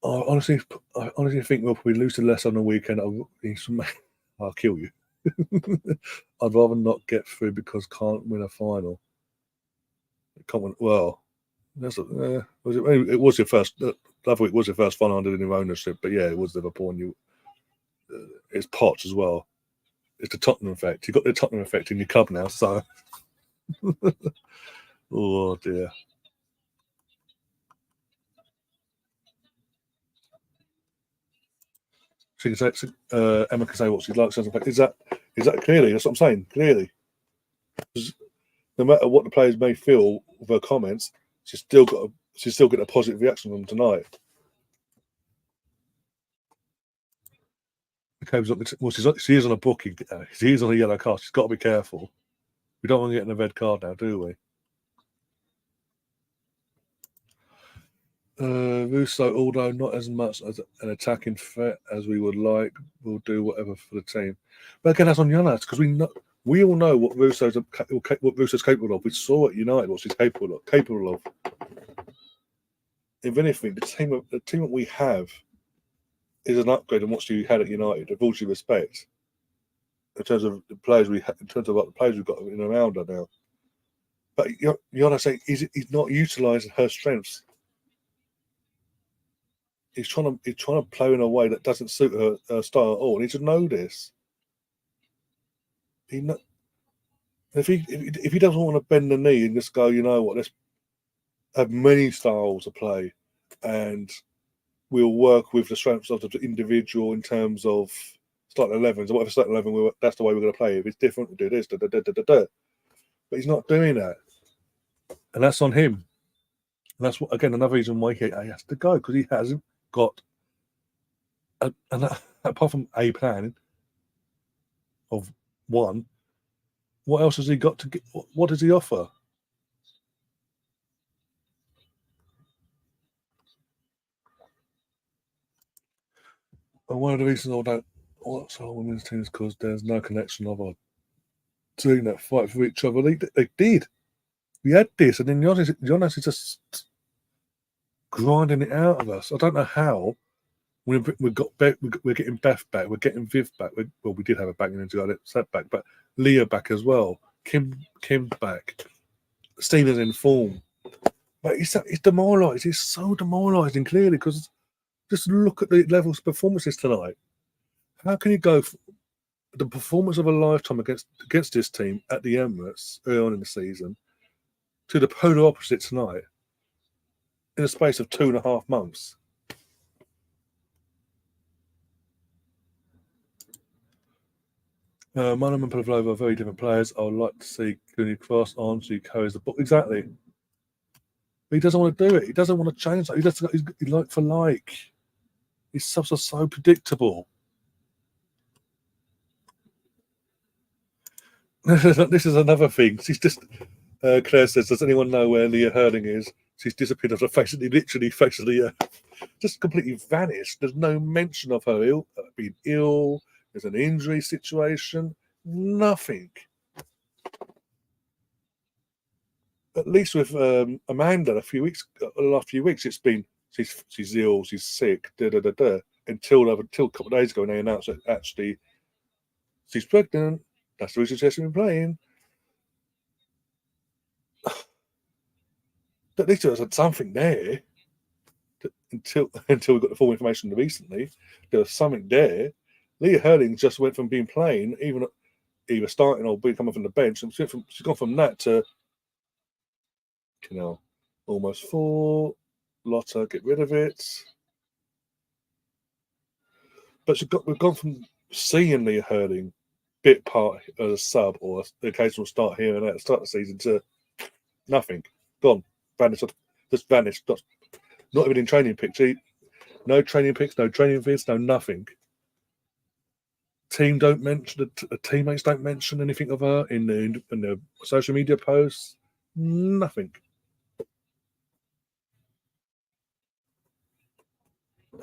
[SPEAKER 1] I honestly think we'll probably lose to Leicester on the weekend. I'll kill you. I'd rather not get through because can't win a final. Can't win. Well, it was your first. The other week was your first final under the new ownership, but yeah, it was Liverpool, and it's Poch as well. It's the Tottenham effect. You've got the Tottenham effect in your club now, so. Oh dear. She can say, Emma can say what she'd like. Is that clearly? That's what I'm saying. Clearly, no matter what the players may feel with her comments, she's still got a positive reaction from tonight. She is on a booking. She is on a yellow card. She's got to be careful. We don't want to get in a red card now, do we? Russo, although not as much as an attacking threat as we would like, will do whatever for the team. But again, that's on United because we all know what Russo's capable of. We saw at United what she's capable of. If anything, the team that we have is an upgrade on what she had at United. With all due respect, in terms of the players we've got in and around her now. But Yana saying he's not utilising her strengths. He's trying to play in a way that doesn't suit her style at all. And he should know this. If he doesn't want to bend the knee and just go, you know what, let's have many styles of play, and we'll work with the strengths of the individual in terms of starting 11s, or whatever starting 11, that's the way we're going to play. If it's different, we'll do this, But he's not doing that. And that's on him. And that's, again, another reason why he has to go, because he hasn't got, apart from a plan of one, what else has he got to get? What does he offer? And one of the reasons I don't watch our women's team is because there's no connection of our doing that fight for each other. They did. We had this, and then Jonas is just grinding it out of us. I don't know how. We're getting Beth back. We're getting Viv back. We did have a back and then got it set back, but Leah back as well. Kim's back. Stephen's in form. But he's demoralised. He's so demoralising, clearly, because just look at the levels of performances tonight. How can you go the performance of a lifetime against this team at the Emirates early on in the season to the polar opposite tonight in the space of 2.5 months? Monument and Pavlova are very different players. I would like to see Cooney cross on so he carries the ball. Exactly. But he doesn't want to do it. He doesn't want to change that. He's like for like. His subs are so predictable. This is another thing. She's just Claire says, does anyone know where Leah Herding is? She's disappeared off the face of the just completely vanished. There's no mention of her being ill. There's an injury situation. Nothing. At least with Amanda, the last few weeks, it's been she's ill, she's sick, until a couple of days ago when they announced that actually she's pregnant. That's the reason she's been playing. At least there was something there. Until we got the full information recently, there was something there. Leah Hurling just went from being playing, either starting or coming from the bench, and she's gone from that to, almost 4. Lotta, get rid of it. But we've gone from seeing Leah Hurling bit part as a sub or the occasional start here and at the start of the season to nothing. Gone. Vanished. Just vanished. Not even in training picture. No training pics, no training vids, no nothing. Teammates don't mention anything of her in the social media posts. Nothing.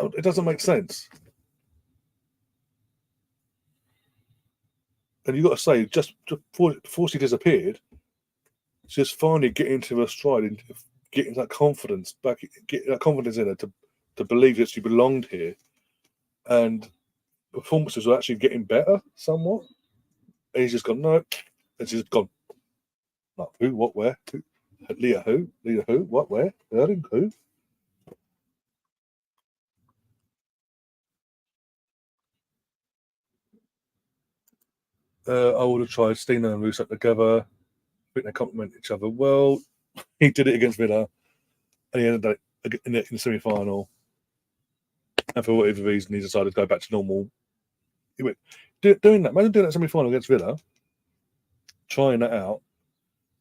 [SPEAKER 1] It doesn't make sense. And you've got to say, just before she disappeared, she's finally getting into her stride and getting that confidence back, getting that confidence in her to believe that she belonged here. And performances are actually getting better somewhat. And he's just gone, no. And she's gone, like, who, what, where? Who? Leah who? Leah who? What, where? Erling who? I would have tried Stina and Roos up together. I think they complement each other well. He did it against Villa, and he ended up in the semi-final. And for whatever reason, he decided to go back to normal. He went doing that. Imagine doing that semi-final against Villa, trying that out,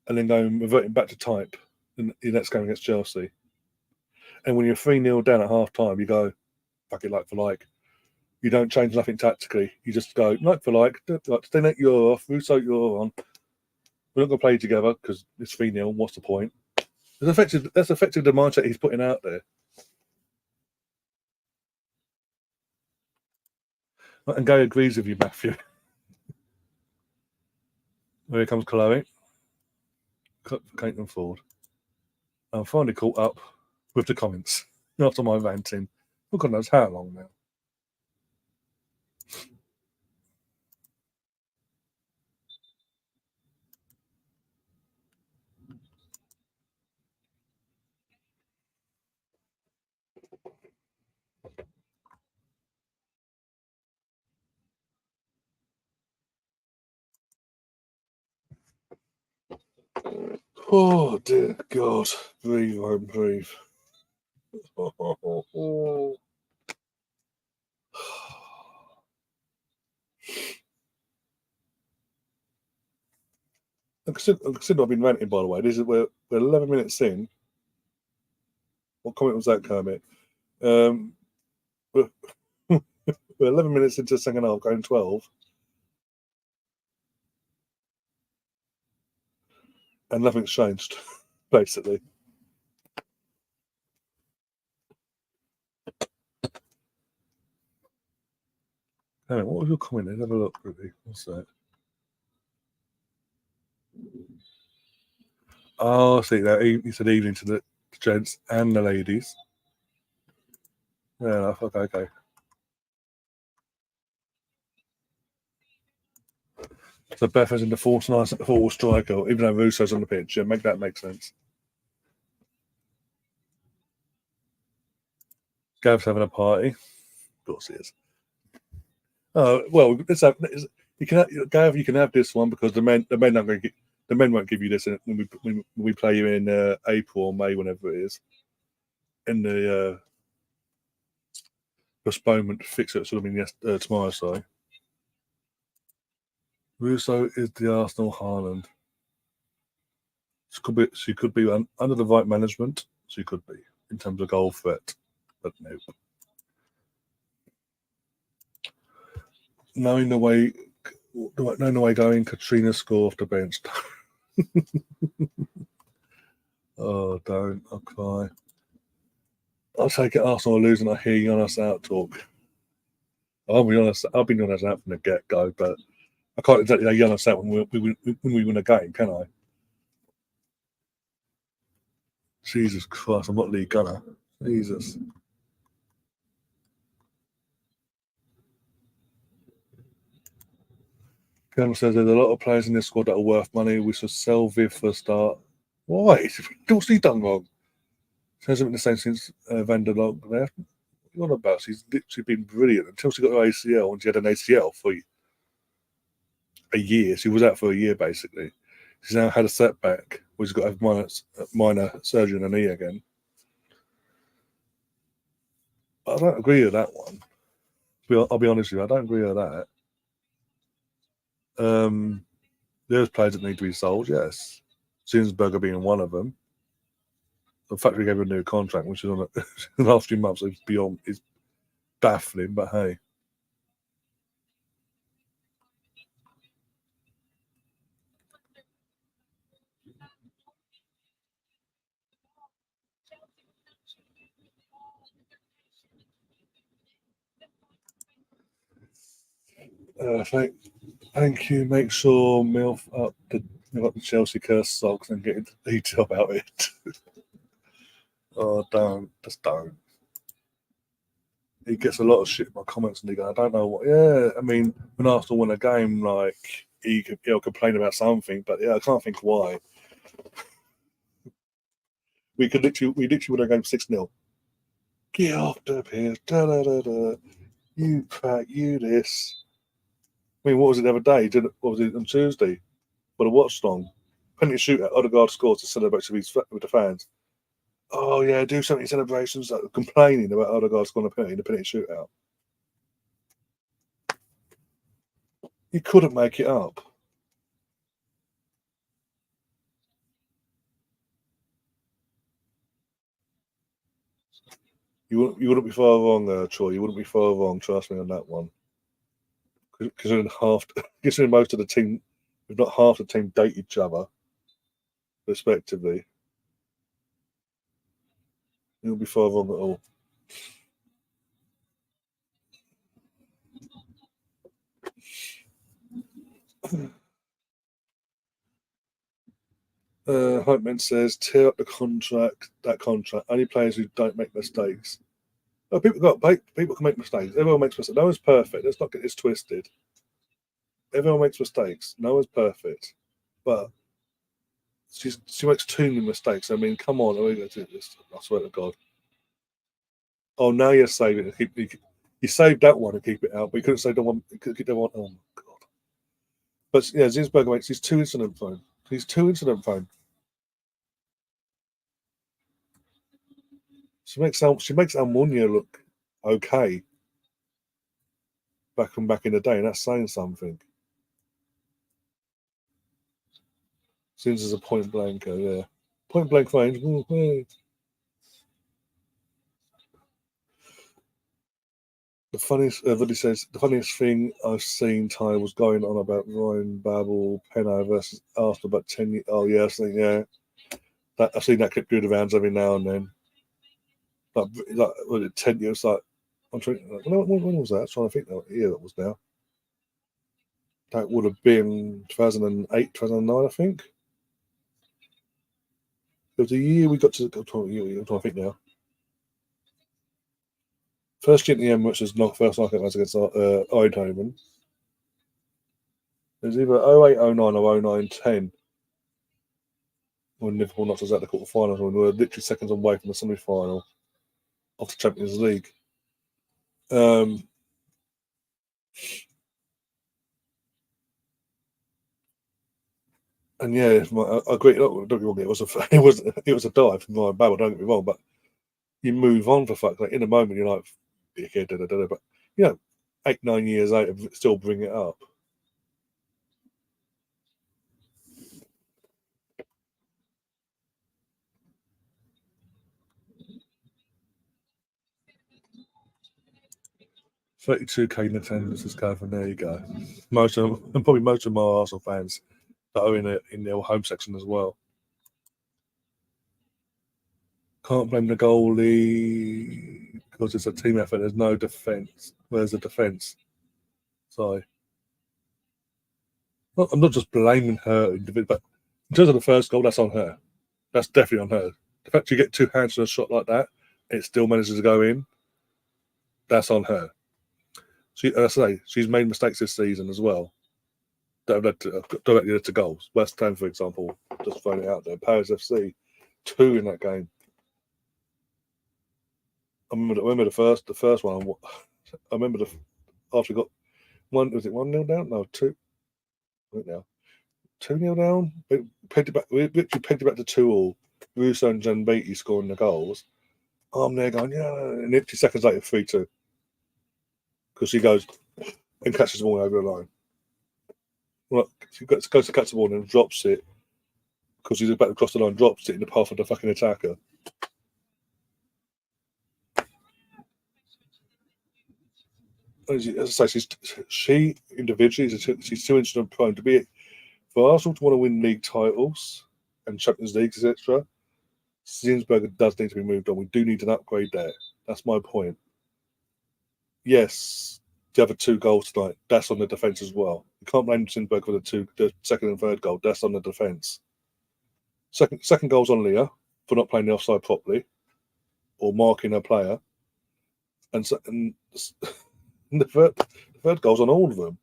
[SPEAKER 1] and then reverting back to type in the next game against Chelsea. And when you're 3-0 down at half time, you go, fuck it, like for like. You don't change nothing tactically. You just go, like for like, Stina, you're off, Russo, you're on. We're not going to play together because it's 3-0. What's the point? That's effective the mindset he's putting out there. And Gary agrees with you, Matthew. Here comes Chloe. Caitlin Ford. I'm finally caught up with the comments after my ranting. Oh, God knows how long now. Oh, dear God. Breathe, home, breathe. Consider I've been ranting, by the way. We're 11 minutes in. What comment was that, Kermit? We're, we're 11 minutes into the second half, going 12. And nothing's changed, basically. Hang on, what was your comment? Let's have a look, quickly. What's that? Oh, I see that. He said evening to the gents and the ladies. Yeah, okay. So Beth is in the false nice at the full striker, even though Russo's on the pitch. Yeah, make that make sense. Gav's having a party. Of course he is. Oh well, Gav. You can have this one because the men aren't going to the men won't give you this when we play you in April or May, whenever it is, in the postponement fixture. Sort of in tomorrow. Sorry. Russo is the Arsenal Haaland. She could be under the right management. She could be in terms of goal threat, but no. Knowing the way going, Katrina score off the bench. Oh, don't! I'll cry. I'll take it. Arsenal are losing. I hear Jonas out talk. I'll be honest. I've been Jonas out from the get go, but I can't exactly know Jonas out when we win a game, can I? Jesus Christ! I'm not League Gunner. Jesus. Cameron says there's a lot of players in this squad that are worth money. We should sell Viv for a start. Why? What's he done wrong? She hasn't been the same since Van der Log left. What about? She's literally been brilliant until she got her ACL, and she had an ACL for a year. She was out for a year basically. She's now had a setback. She's got to have minor surgery on her knee again. But I don't agree with that one. I'll be honest with you. I don't agree with that. There's players that need to be sold. Yes, Zinsberger being one of them. The fact we gave her a new contract, which is on the last few months, is baffling. But hey. Thank you. Make sure MILF up the Chelsea curse socks and get into detail about it. Oh, just don't. He gets a lot of shit in my comments, and he goes, I don't know what. Yeah, I mean, when Arsenal win a game, like he'll complain about something, but yeah, I can't think why. We literally win a game 6-0. Get off the pitch, da da da da. You prat, you this. I mean, what was it the other day? What was it on Tuesday? For the Watchalong penalty shootout, Odegaard scores to celebrate with the fans. Oh yeah, do something celebrations. Like, complaining about Odegaard scoring a penalty in the penalty shootout. You couldn't make it up. You wouldn't be far wrong, Troy. You wouldn't be far wrong. Trust me on that one. Considering most of the team, if not half the team, date each other, respectively, you wouldn't be far wrong at all. Hype Man says, tear up that contract. Only players who don't make mistakes. Oh, people can make mistakes. Everyone makes mistakes. No one's perfect. Let's not get this twisted. Everyone makes mistakes. No one's perfect. But she makes too many mistakes. I mean, come on. I swear to God. Oh, now you're saving it. You saved that one and keep it out, but you couldn't save the one. You could keep the one. Oh, my God. But yeah, Zinsberger makes he's too incident prone. He's too incident prone. She makes Almunia look okay, back in the day, and that's saying something. Seems as a point blanker, yeah. Point blank range. The funniest, Woody says, the funniest thing I've seen, Ty, was going on about Ryan Babel, Penno versus Arsenal about 10 years. Oh, yeah, I think, yeah. I've seen that clip do the rounds every now and then. Like was it 10 years? Like, I'm trying, when was that? I'm trying to think what year that was now. That would have been 2008, 2009, I think. It was the year we got to. I'm trying to think now. First GTM, which was not first knockout match against Eidevall. It was either 08, 09 or 09, 10 when Liverpool knocked us out the quarterfinals, when we were literally seconds away from the semi-final of the Champions League. And yeah, I agree. Don't get me wrong, it was a dive from Ryan Babel. Don't get me wrong, but you move on for fuck. Like in a moment, you're like, yeah, but 8-9 years later, still bring it up. $32K in attendance is going from there. You go. Probably most of my Arsenal fans that are in their home section as well. Can't blame the goalie because it's a team effort. There's no defence. Where's the defence? Sorry. Well, I'm not just blaming her, but in terms of the first goal, that's on her. That's definitely on her. The fact you get two hands to a shot like that, it still manages to go in. That's on her. As I say, she's made mistakes this season as well that have led directly led to goals. West Ham, for example, just throwing it out there. Paris FC, 2 in that game. I remember the first one. I remember after we got one. Was it 1-0 down? No, 2. Right now, 2-0 down. We literally pegged it back to 2-2. Russo and Janbetti scoring the goals. I'm there going, yeah, and literally seconds later, 3-2. Because she goes and catches the ball over the line. Well, she goes to catch the ball and drops it because he's about to cross the line, drops it in the path of the fucking attacker. As I say, she individually, she's too incident prone to be for Arsenal to want to win league titles and Champions Leagues, etc. Zinsberger does need to be moved on. We do need an upgrade there. That's my point. Yes, the other 2 goals tonight, that's on the defence as well. You can't blame Zinsberger for the second and third goal. That's on the defence. Second goal's on Leah for not playing the offside properly or marking a player. And the third goal's on all of them.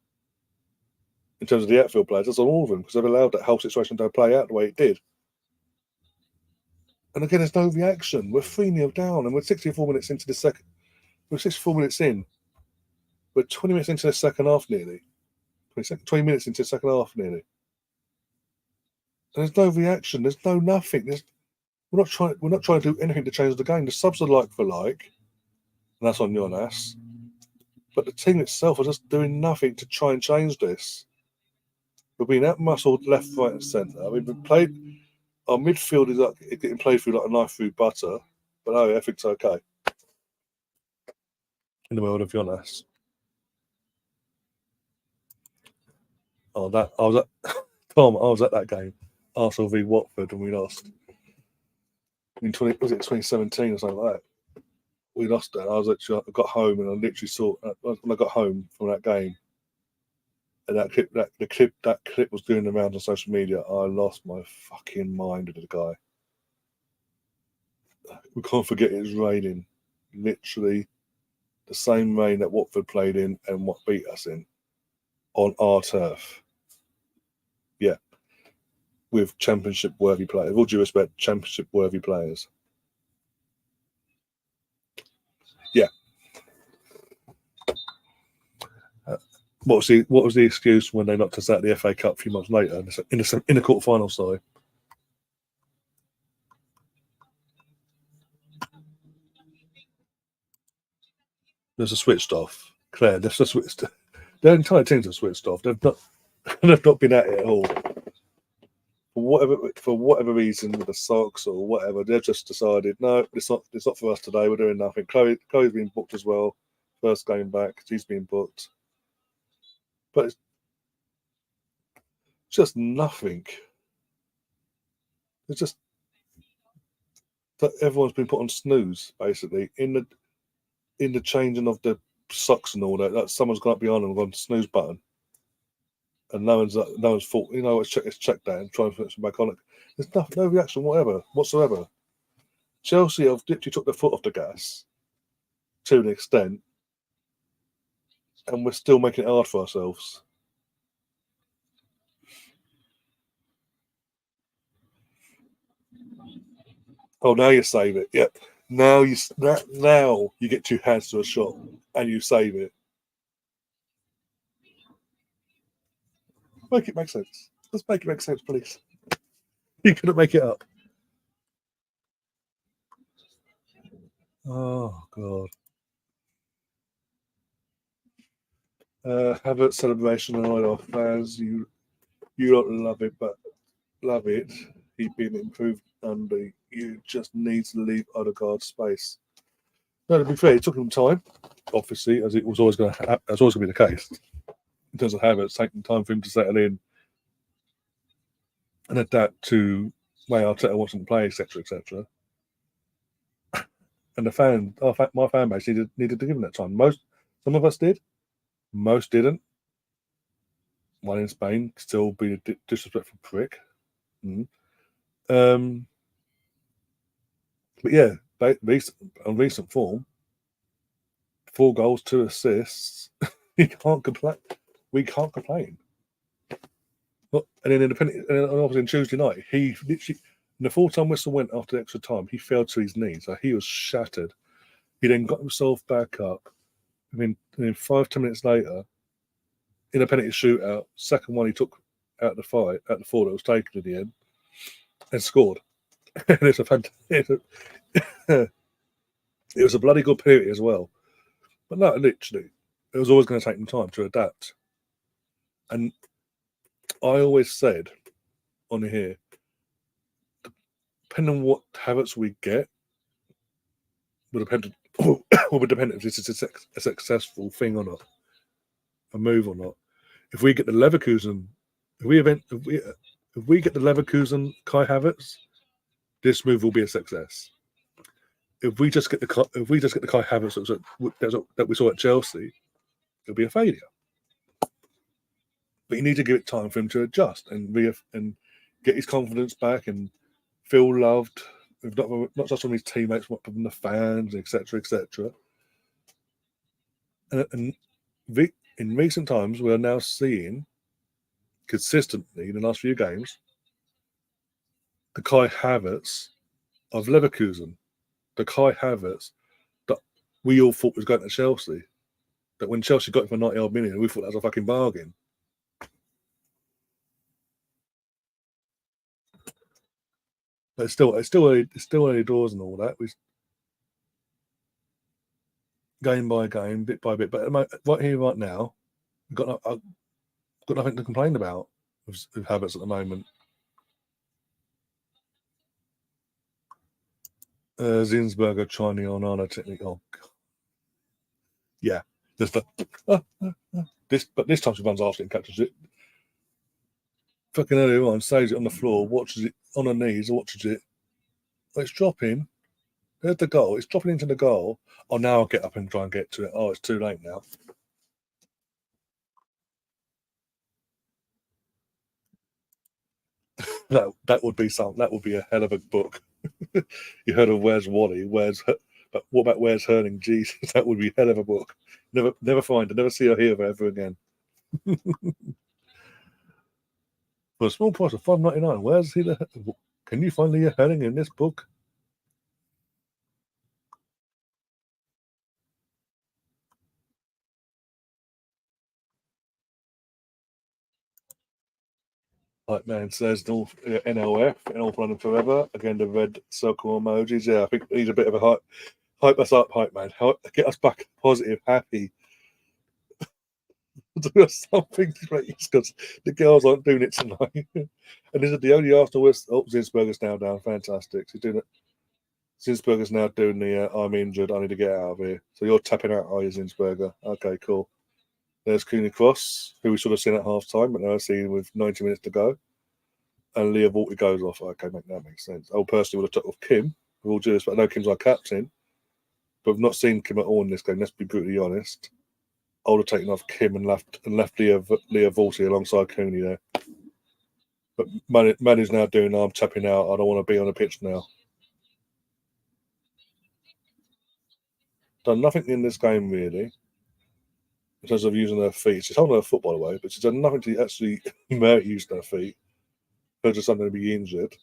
[SPEAKER 1] In terms of the outfield players, that's on all of them because they've allowed that whole situation to play out the way it did. And again, there's no reaction. We're 3-0 down and we're 64 minutes into the second. We're 64 minutes in. We're 20 minutes into the second half nearly. 20 minutes into the second half nearly. And there's no reaction. There's no nothing. We're not trying to do anything to change the game. The subs are like for like, and that's on Jonas. But the team itself are just doing nothing to try and change this. We're being out-muscled left, right, and centre. I mean, our midfield is like getting played through like a knife through butter, but no, everything's okay. In the world of Jonas. Oh, Tom, I was at that game, Arsenal v Watford, and we lost. Was it 2017 or something like that? We lost it. I got home and I literally saw when I got home from that game, and that clip was doing the rounds on social media. I lost my fucking mind with the guy. We can't forget it was raining, literally the same rain that Watford played in and what beat us in on our turf. Yeah, with championship-worthy players. With all due respect, championship-worthy players. Yeah. What was the excuse when they knocked us out of the FA Cup a few months later in the quarterfinal? Sorry. There's a switched off. Claire, there's a switched. their entire teams have switched off. They've not been at it at all. For whatever reason, with the socks or whatever, they've just decided, no, it's not for us today. We're doing nothing. Chloe's been booked as well. First game back, she's been booked. But it's just nothing. It's just that everyone's been put on snooze, basically, in the changing of the socks and all that. That someone's gone up behind them and gone snooze button. And no one's thought, let's check that and try and put some back on it. There's no reaction whatsoever. Chelsea have literally took their foot off the gas to an extent, and we're still making it hard for ourselves. Oh, now you save it. Yep. Now you get 2 hands to a shot and you save it. Make it make sense. Let's make it make sense, please. You couldn't make it up. Oh God. Have a celebration and all our fans. You don't love it, but love it. He's been improved, and you just need to leave Odegaard space. No, to be fair, it took him time, obviously, as it was always going to be the case. In terms of Havertz, taking time for him to settle in and adapt to way Arteta wants him to play, etc., etc. And my fan base needed to give him that time. Some of us did, most didn't. One in Spain, still being a disrespectful prick. But yeah, on recent form, 4 goals, 2 assists. You can't complain. We can't complain. And then obviously on Tuesday night, he literally, the 4-time whistle went after extra time. He fell to his knees. So he was shattered. He then got himself back up. I mean, 5-10 minutes later, in a penalty shootout, second one he took out the 4 that was taken in the end, and scored. And it was a bloody good penalty as well. But no, literally, it was always going to take them time to adapt. And I always said on here, depending on what Havertz we get, will depend if this is a successful thing or not, a move or not. If we get the Leverkusen, if we get the Leverkusen Kai Havertz, this move will be a success. If we just get the Kai Havertz that we saw at Chelsea, it'll be a failure. But you need to give it time for him to adjust and get his confidence back and feel loved, not just from his teammates, but from the fans, etc., etc. And in recent times, we are now seeing consistently in the last few games the Kai Havertz of Leverkusen, the Kai Havertz that we all thought was going to Chelsea. That when Chelsea got him for 90 odd million, we thought that was a fucking bargain. But it's still early doors and all that. We game by game, bit by bit. But right here, right now, we've got nothing to complain about with Havertz at the moment. Zinsberger trying the Onana technique. Oh, God. Yeah, just but this time she runs after it and catches it. Fucking everyone saves it on the floor, watches it on her knees, watches it. It's dropping. There's the goal. It's dropping into the goal. Oh, now I'll get up and try and get to it. Oh, it's too late now. that would be something. That would be a hell of a book. You heard of Where's Wally? But what about Where's Hurling? Jesus, that would be a hell of a book. Never find her, never see or hear of her ever again. For a small price of $5.99, where's he? Can you find Leah Hurling in this book? Like man says, NLF, NL running forever. Again, the red circle emojis. Yeah, I think he's a bit of a hype us up, hype man. Get us back positive, happy. do something because the girls aren't doing it tonight. And this is the only Arsenal West. Oh, Zinsberger's now down. Fantastic. He's doing it. Zinsberger's now doing the I'm injured. I need to get out of here. So you're tapping out, are you, Zinsberger? Okay, cool. There's Cooney Cross, who we should have seen at half time, but now I've seen with 90 minutes to go. And Leah Walter goes off. Okay, that makes sense. I personally would have took off Kim, with all due respect. I know Kim's our captain, but I've not seen Kim at all in this game. Let's be brutally honest. I would have taken off Kim and left Leah Walter alongside Cooney there. But Manu's now doing, I'm tapping out. I don't want to be on the pitch now. Done nothing in this game, really, in terms of using her feet. She's holding her foot, by the way, but she's done nothing to actually merit using her feet. Her just something to be injured.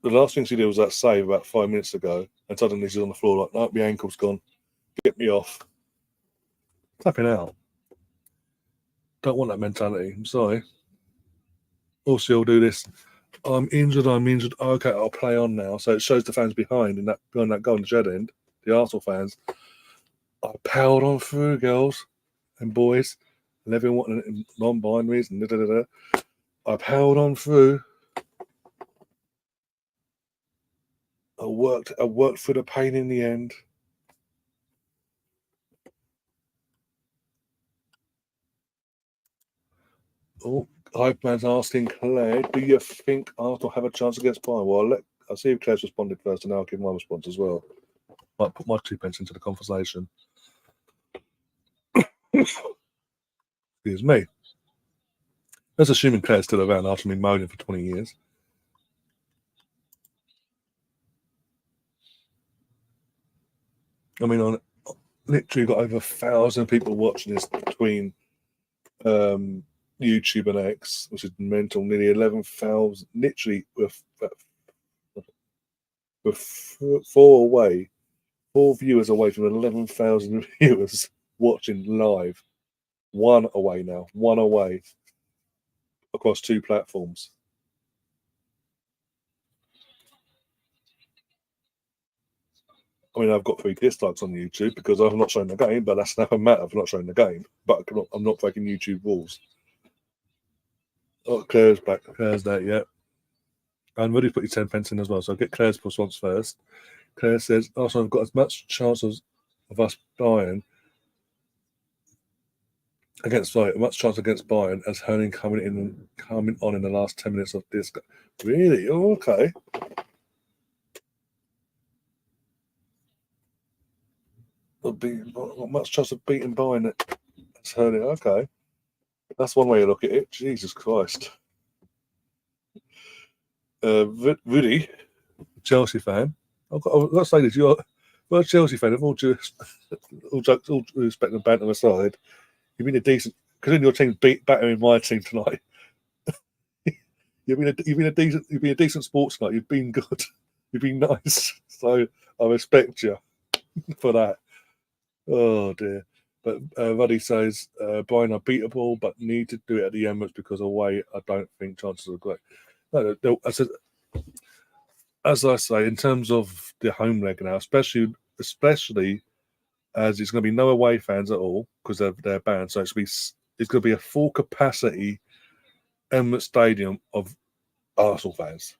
[SPEAKER 1] The last thing she did was that save about 5 minutes ago, and suddenly she's on the floor like, no, my ankle's gone. Get me off. Tapping out. Don't want that mentality. I'm sorry. Or she'll do this. I'm injured. Okay, I'll play on now. So it shows the fans behind that goal in the shed end, the Arsenal fans. I powered on through, girls and boys, and everyone and non-binaries and da da da. I powered on through. I worked through the pain in the end. Oh, Hype Man's asking Claire, do you think Arsenal have a chance against Bayern? Well, I'll see if Claire's responded first, and I'll give my response as well. Might put my 2 pence into the conversation. Excuse me. Let's assuming Claire's still around after me moaning for 20 years. I mean, on literally got over 1,000 people watching this between YouTube and X, which is mental. Nearly 11,000. Literally, we're 4 viewers away from 11,000 viewers watching live. One away across 2 platforms. I mean, I've got 3 dislikes on YouTube because I've not shown the game, but that's never matter for not showing the game. But I'm not breaking YouTube rules. Oh, Claire's back. Claire's there, yeah. And Woody put your 10 pence in as well, so I'll get Claire's response first. Claire says, Arsenal have got as much chance of us Bayern against Bayern as Herning coming on in the last 10 minutes of this. Really? Oh, okay. Much chance of beating Bayern as Herning. Okay. That's one way to look at it. Jesus Christ. Rudy, Chelsea fan. I've got to say this. You're a Chelsea fan. Of all respect and banter aside, you've been a decent. Because your team's battering my team tonight. You've been a decent sports night. You've been good. You've been nice. So I respect you for that. Oh dear. But Ruddy says Bayern are beatable, but need to do it at the Emirates because away I don't think chances are great. No, as I say, in terms of the home leg now, especially as it's going to be no away fans at all because they're banned. So it's going to be a full capacity Emirates Stadium of Arsenal fans.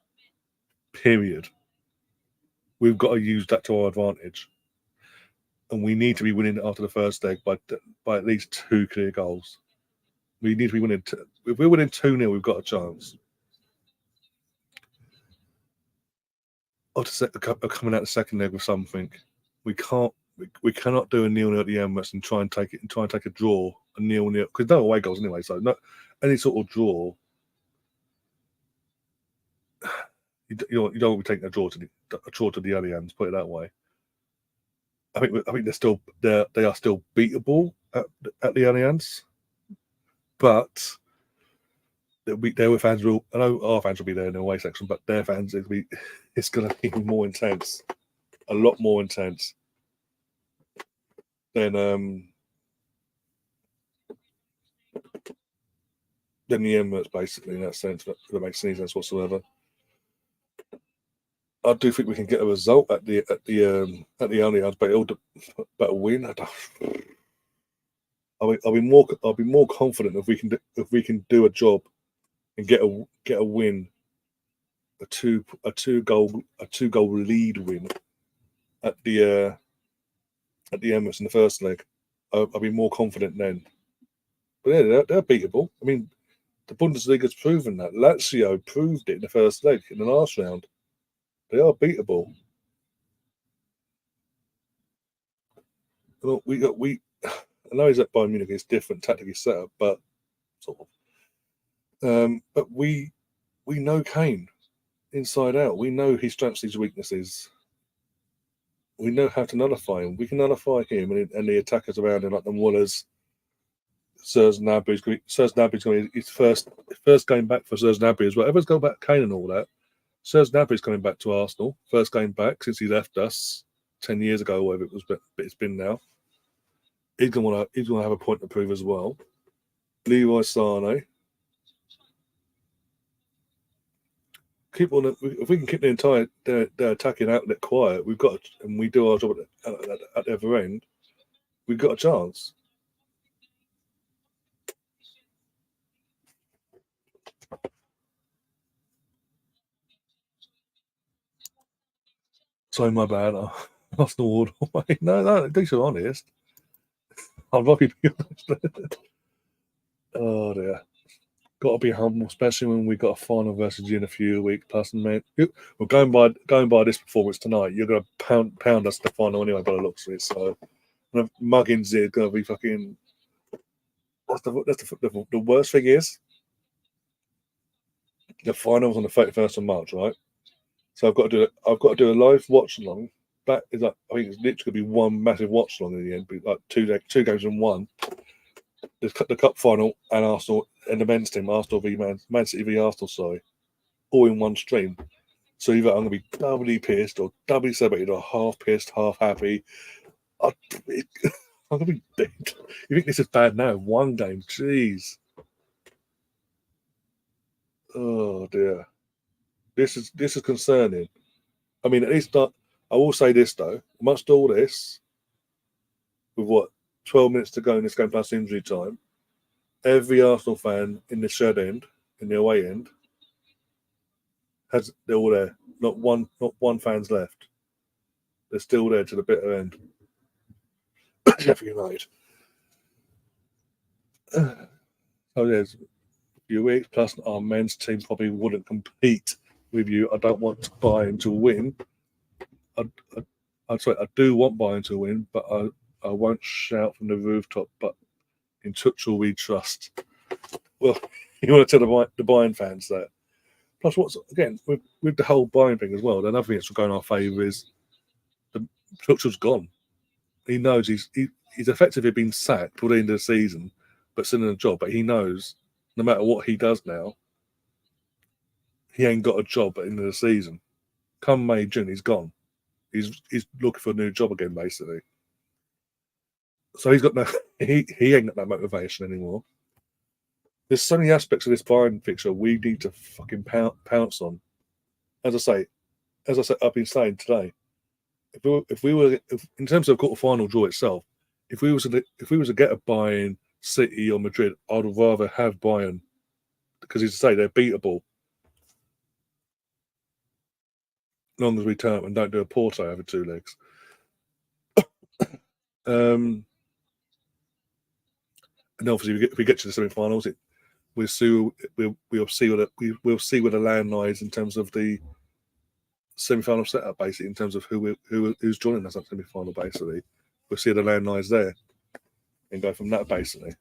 [SPEAKER 1] Period. We've got to use that to our advantage, and we need to be winning after the first leg by at least 2 clear goals. We need to be winning. If we're winning 2-0, we've got a chance. Coming out the second leg with something, we can't. We cannot do a 0-0 at the Emirates and try and take a draw, a 0-0 because no away goals anyway. So no, any sort of draw. You don't want to be taking a draw to the Allianz. Put it that way. I think they are still beatable at the Allianz, but their fans will. I know our fans will be there in the away section, but their fans it's going to be more intense, a lot more intense than the Emirates, basically in that sense. That makes any sense whatsoever.
[SPEAKER 2] I do think we can get a result at the Allianz, but a win. I'll be more confident if we can do a job and get a win, a two goal lead win at the Emirates in the first leg. I'll be more confident then. But yeah, they're beatable. I mean, the Bundesliga's proven that. Lazio proved it in the first leg in the last round. They are beatable. Well, I know he's at Bayern Munich. It's different tactically set up, but sort of. But we know Kane inside out. We know his strengths, his weaknesses. We know how to nullify him. We can nullify him and the attackers around him, like the Mullers. Serge Gnabry's going to be his first game back for Serge Gnabry as well. Everyone's going back Kane and all that. Serge Gnabry's coming back to Arsenal. First game back since he left us 10 years ago, or whatever it was, but it's been now. He's going to have a point to prove as well. Leroy Sané. If we can keep the entire their attacking outlet quiet, and we do our job at the other end, we've got a chance. Sorry, my bad. I lost the word. No, these are honest. I'd rather be honest. Oh dear. Got to be humble, especially when we got a final versus you in a few weeks. Plus, mate, we're going by this performance tonight. You're going to pound us the final anyway, by the looks of it. So, Muggins is going to be fucking. That's the worst thing is the finals on the 31st of March, right? So I've got to do a live watch along. That is like, I think it's literally going to be one massive watch along in the end, like two games in one. The cup final and Arsenal and the men's team, Arsenal v Man City v Arsenal, sorry, all in one stream. So either I'm going to be doubly pissed or doubly celebrated or half pissed, half happy. I'm going to be dead. You think this is bad now? One game, jeez. Oh dear. This is concerning. I mean, at least I will say this though. Amongst all this, with 12 minutes to go in this game plus injury time, every Arsenal fan in the shed end, in the away end, they're all there. Not one fan's left. They're still there to the bitter end. Sheffield United. So there's a few weeks, plus our men's team probably wouldn't compete with you. I don't want Bayern to win. I do want Bayern to win, but I won't shout from the rooftop. But in Tuchel we trust. Well, you want to tell the Bayern fans that. Plus, again with the whole Bayern thing as well. Another thing that's going in our favour is the Tuchel's gone. He knows he's effectively been sacked for the end of the season, but still in a job. But he knows no matter what he does now, he ain't got a job at the end of the season. Come May, June, he's gone. He's looking for a new job again, basically. So he's got he ain't got that motivation anymore. There's so many aspects of this Bayern fixture we need to fucking pounce on. As I say, I've been saying today, if we were in terms of quarter-final draw itself, if we was to get a Bayern, City or Madrid, I'd rather have Bayern because, as I say, they're beatable. As long as we turn up and don't do a Porto over 2 legs. And obviously, if we get to the semi-finals, we'll see where the land lies in terms of the semi-final setup, basically, in terms of who's joining us at semi-final. Basically, we'll see the land lies there and go from that, basically.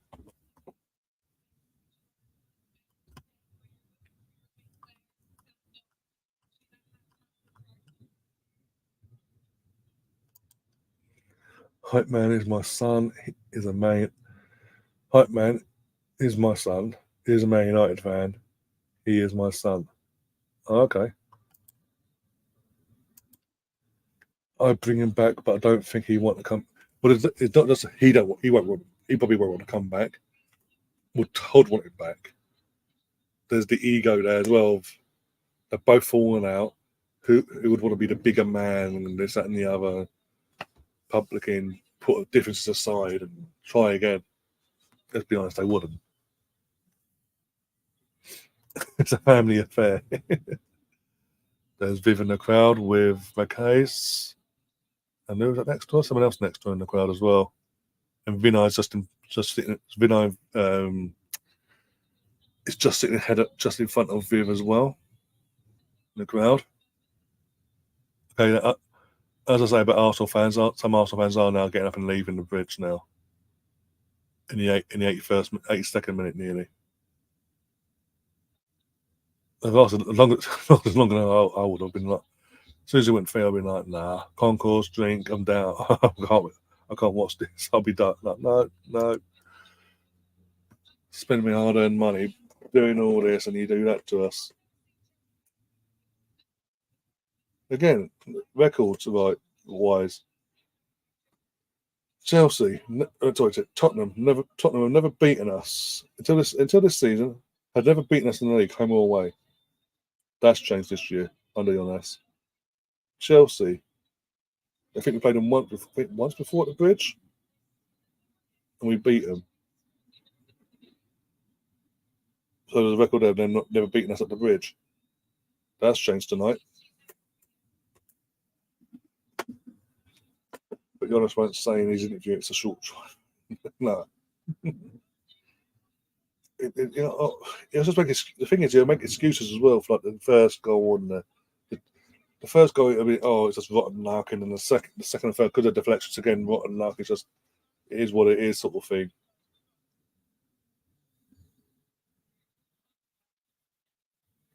[SPEAKER 2] Hype man is my son. He is a man. Hype man is my son. He is a Man United fan. He is my son. Oh, okay. I bring him back, but I don't think he want to come. But it's not just he don't. He won't. He probably won't want to come back. Well, Todd want him back. There's the ego there as well. They're both falling out. who would want to be the bigger man and this, that, and the other. Public in, put differences aside and try again. Let's be honest, they wouldn't. It's a family affair. There's Viv in the crowd with McCase. And who was that next to us? Someone else next to her in the crowd as well. And Vinay's just sitting. Vinay is just sitting head up, just in front of Viv as well in the crowd. Okay, as I say about Arsenal fans, some Arsenal fans are now getting up and leaving the bridge now. In the 82nd minute nearly. As long as I would have been like, as soon as it went fair, I'd been like, nah, concourse, drink, I'm down. I can't watch this. I'll be done. Like, no. Spending my hard-earned money doing all this, and you do that to us. Again, records wise. Chelsea, Tottenham have never beaten us until this season. Had never beaten us in the league, home or away. That's changed this year under Jonas. Chelsea, I think we played them once before at the bridge, and we beat them. So there's a record there of them never beating us at the bridge. That's changed tonight. But Jonas won't say in his interview it's a short drive. No. The thing is, he'll make excuses as well for like the first goal and the first goal. I mean, it's just rotten Larkin, and the second and third, because of deflections again, rotten Larkin. It is what it is, sort of thing.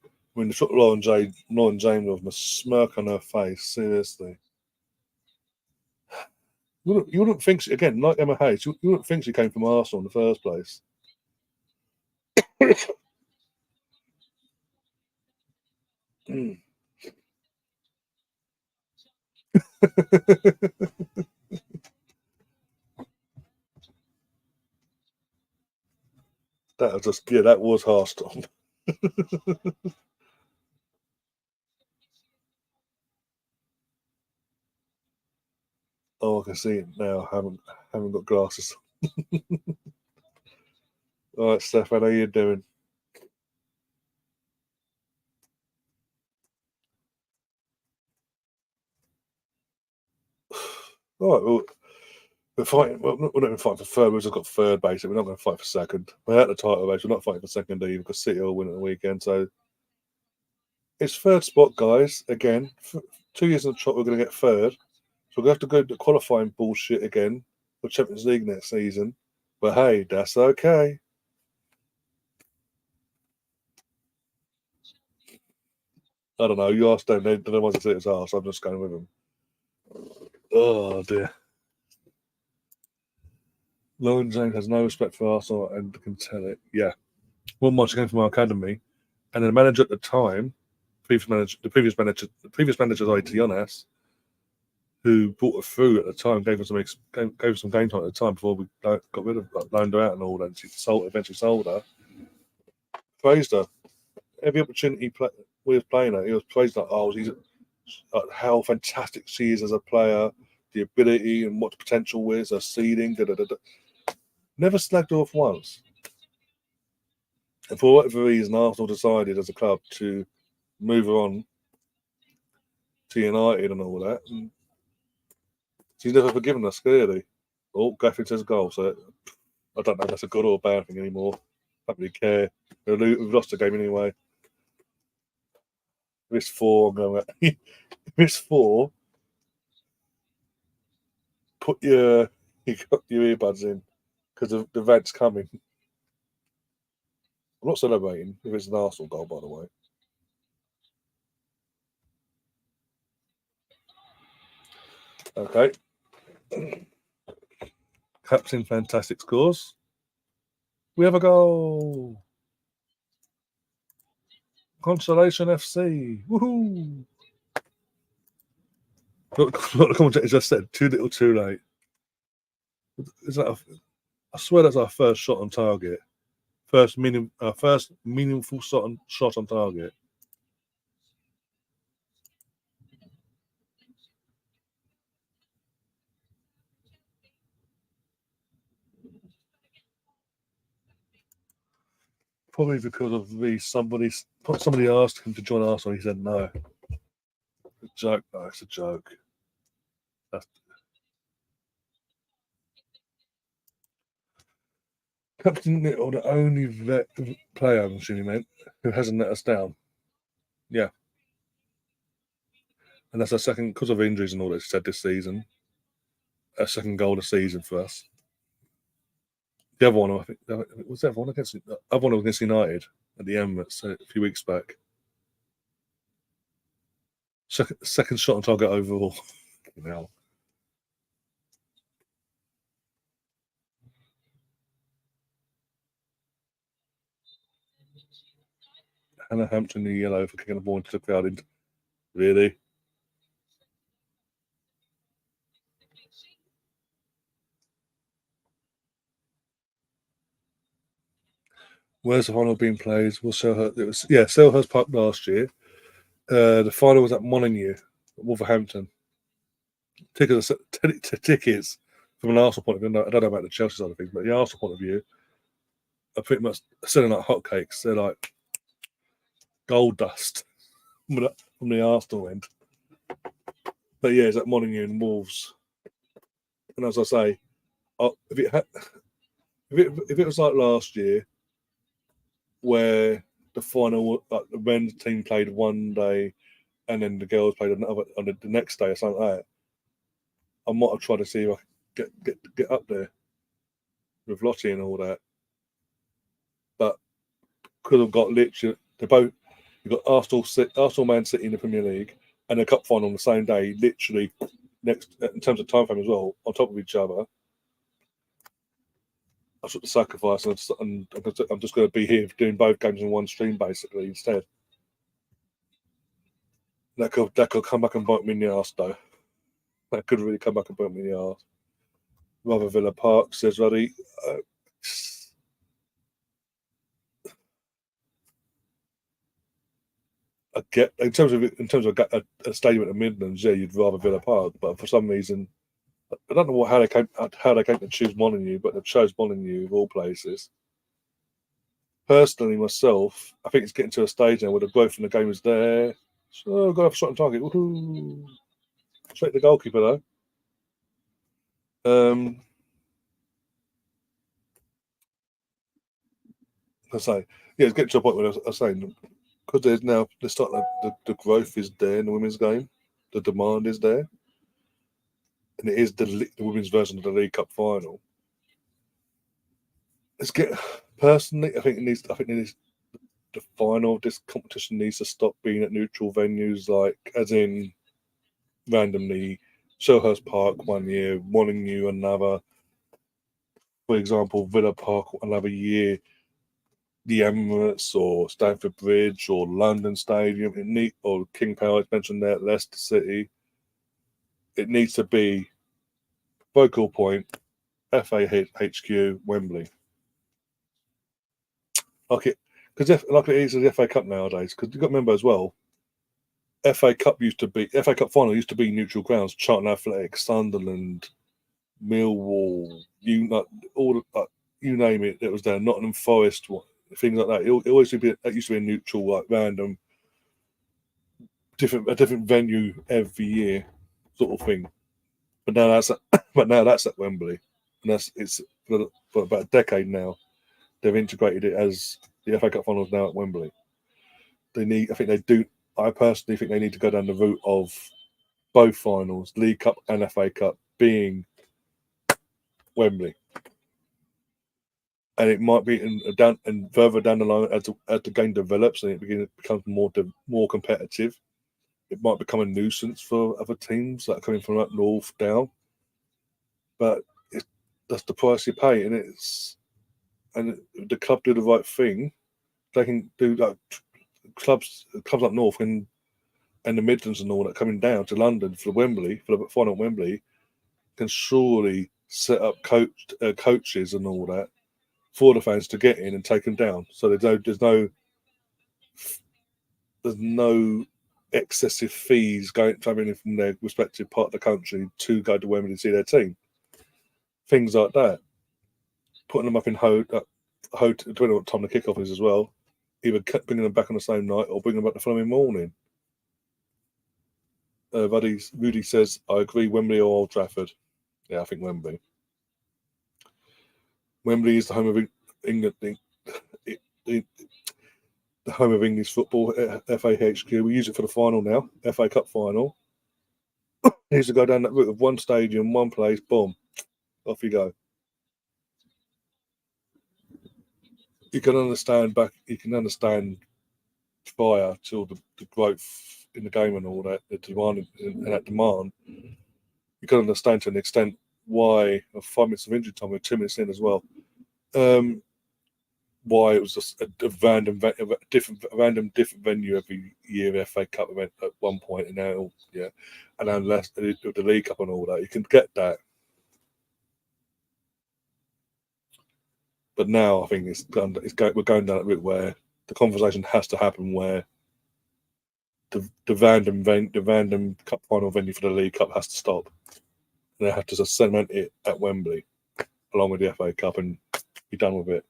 [SPEAKER 2] I mean, the shot Lauren James with a smirk on her face. Seriously, you wouldn't think again, like Emma Hayes. You wouldn't think she came from Arsenal in the first place. That was harsh, Tom. Oh, I can see it now. I haven't got glasses. All right, Stefan, how you doing? All right, well, we're fighting. Well, we're not even fighting for third. We've just got third, basically. We're not going to fight for second. We're at the title race. We're not fighting for second either because City will win at the weekend. So it's third spot, guys. Again, 2 years in the trot, we're going to get third. So we're going to have to go to qualifying bullshit again for Champions League next season. But hey, that's okay. I don't know. You asked them. They're the ones that say it's arse. I'm just going with them. Oh, dear. Lauren James has no respect for Arsenal and can tell it. Yeah. One much came from our academy. And the manager at the time, the previous manager, Tionas, who brought her through at the time, gave her some game time at the time before we got rid of loaned her out and all that. And she eventually sold her. Praised her. Every opportunity we was playing her, he was praised how fantastic she is as a player, the ability and what the potential is, her seeding. Never slagged her off once. And for whatever reason, Arsenal decided as a club to move her on to United and all that. And she's never forgiven us, clearly. Oh, Gaffin says goal. So I don't know if that's a good or a bad thing anymore. I don't really care. We've lost the game anyway. Risk 4, I'm going at. Risk 4. Put your earbuds in because the event's coming. I'm not celebrating if it's an Arsenal goal, by the way. Okay. Captain Fantastic scores. We have a goal. Consolation FC. Woohoo! Look, the commentator just said, too little, too late. I swear that's our first shot on target. First meaningful shot on target. Probably because of somebody asked him to join Arsenal. He said no. A joke. No, it's a joke. Captain Little, the only player, I'm assuming, meant, who hasn't let us down. Yeah. And that's our second, because of injuries and all that, he said this season, a second goal of the season for us. The other one, I think, was the other one against United at the Emirates a few weeks back. Second shot on target overall. Now. Hannah Hampton in yellow for kicking the ball into the crowd. Really? Where's the final being played? We'll show her. It was Selhurst Park last year. The final was at Molineux, Wolverhampton. Tickets from an Arsenal point of view. I don't know about the Chelsea side of things, but the Arsenal point of view are pretty much selling like hotcakes. They're like gold dust from the Arsenal end. But yeah, it's at Molineux and Wolves. And as I say, if it was like last year, where the final, like the men's team played one day, and then the girls played another on the next day or something like that, I might have tried to see if I could get up there with Lottie and all that. But could have got literally you've got Arsenal, Man City in the Premier League, and a cup final on the same day, literally next in terms of time frame as well, on top of each other. I sort of sacrifice, and I'm just going to be here doing both games in one stream basically instead. That could come back and bite me in the arse though. That could really come back and bite me in the arse. Rather Villa Park says Ruddy. I get in terms of a stadium at the Midlands, yeah, you'd rather Villa Park, but for some reason, I don't know how they came to choose Molineux, but they chose Molineux of all places. Personally, myself, I think it's getting to a stage now where the growth in the game is there. So I've got a shot on target. Woohoo! Straight the goalkeeper though. I say, yeah, it's getting to a point where I was saying, because the growth is there in the women's game, the demand is there, and it is the women's version of the League Cup final. Personally, I think the final of this competition needs to stop being at neutral venues, like as in randomly Selhurst Park one year, Molineux another. For example, Villa Park another year, the Emirates or Stamford Bridge or London Stadium, or King Power, mentioned there, Leicester City. It needs to be focal point, FA HQ, Wembley. Like it is the FA Cup nowadays. Because you've got to remember as well, FA Cup final used to be neutral grounds. Charlton Athletic, Sunderland, Millwall, you name it. It was there. Nottingham Forest, things like that. It always used to be a neutral, like random, a different venue every year, sort of thing. But now that's at Wembley, and it's for about a decade now. They've integrated it as the FA Cup finals now at Wembley. I personally think they need to go down the route of both finals, League Cup and FA Cup, being Wembley. And it might be further down the line as the game develops and it becomes more competitive. It might become a nuisance for other teams that are coming from up north down. But that's the price you pay, and the club do the right thing. They can do like clubs up north and the Midlands and all that coming down to London for the final at Wembley can surely set up coaches and all that for the fans to get in and take them down. So there's no excessive fees traveling from their respective part of the country to go to Wembley to see their team. Things like that. Putting them up in depending on what time the kickoff is as well, either bringing them back on the same night or bringing them back the following morning. Rudy says, I agree, Wembley or Old Trafford. Yeah, I think Wembley. Wembley is the home of England, the home of English football, FAHQ. We use it for the final now, FA Cup final. Needs to go down that route of one stadium, one place, boom, off you go. You can understand prior to the growth in the game and all that, the demand and that demand. You can understand to an extent why 5 minutes of injury time with 2 minutes in as well. Why it was just a random different venue every year, FA Cup event at one point, and now and then less the League Cup and all that. You can get that, but now I think we're going down that route where the conversation has to happen where the random cup final venue for the League Cup has to stop, and they have to just cement it at Wembley along with the FA Cup and be done with it.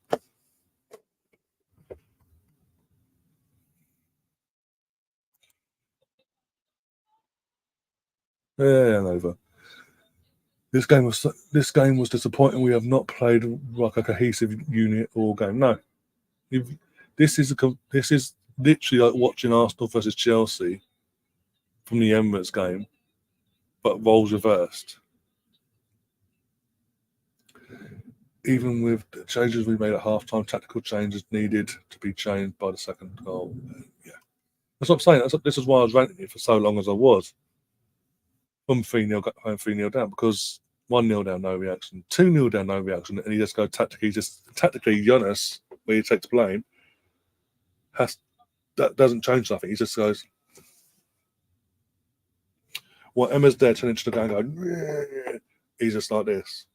[SPEAKER 2] Yeah, over. This game was disappointing. We have not played like a cohesive unit all game. No, this is literally like watching Arsenal versus Chelsea from the Emirates game, but roles reversed. Even with the changes we made at halftime, tactical changes needed to be changed by the second goal. Yeah, that's what I'm saying. This is why I was ranting it for so long as I was. From 3-0 down, because 1-0 down, no reaction. 2-0 down, no reaction, and he just goes tactically. Jonas, where he takes blame, that doesn't change nothing. He just goes. Well, Emma's there turning to the guy and going, he's just like this.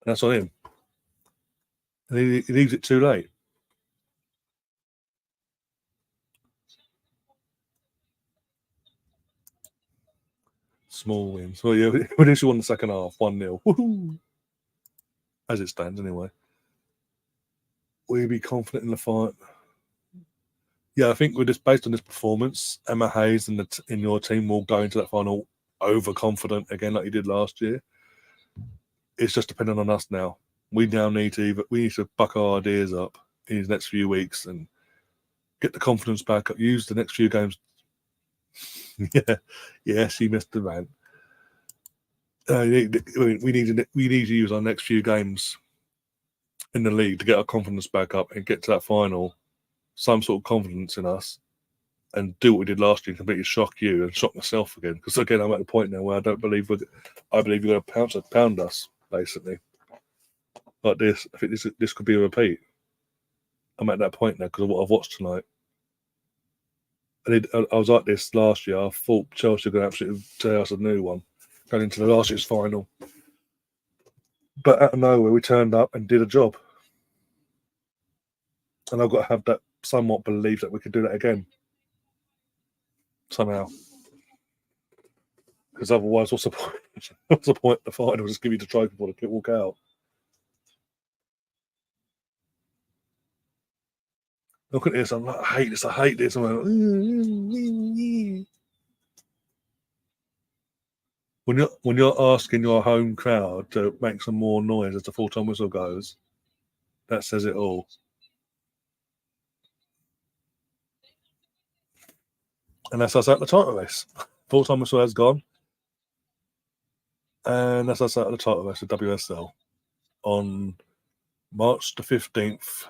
[SPEAKER 2] And that's on him. And he leaves it too late. Small wins. Well, yeah, we literally won the second half, 1-0. Woohoo! As it stands, anyway. Will you be confident in the fight? Yeah, I think based on this performance, Emma Hayes in your team will go into that final overconfident again, like you did last year. It's just dependent on us now. We now need to buck our ideas up in these next few weeks and get the confidence back up. Use the next few games. Yeah, she missed the rant. We need to use our next few games in the league to get our confidence back up and get to that final, some sort of confidence in us, and do what we did last year and completely shock you and shock myself again. Because again, I'm at the point now where I believe you're going to pound us basically like this. I think this could be a repeat. I'm at that point now because of what I've watched tonight. I was like this last year. I thought Chelsea were going to absolutely tear us a new one going into the last year's final. But out of nowhere, we turned up and did a job. And I've got to have that somewhat belief that we could do that again. Somehow. Because otherwise, what's the point? What's the point of the final? Just give you the trophy before the kid walk out. Look at this. I'm like, I hate this. I'm like, when you're asking your home crowd to make some more noise as the full-time whistle goes, that says it all. And that's us out the title race. Full-time whistle has gone. And that's us out of the title race of WSL on March the 15th,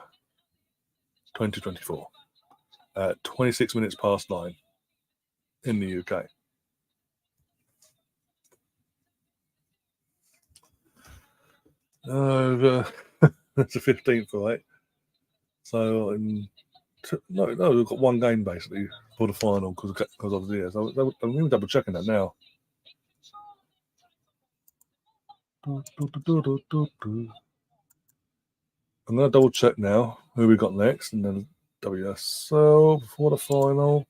[SPEAKER 2] 2024 at 26 minutes past 9 in the UK. That's the 15th, right? So, we've got one game basically for the final because of the year. So I'm even double checking that now. I'm going to double check now who we got next and then WSL before the final.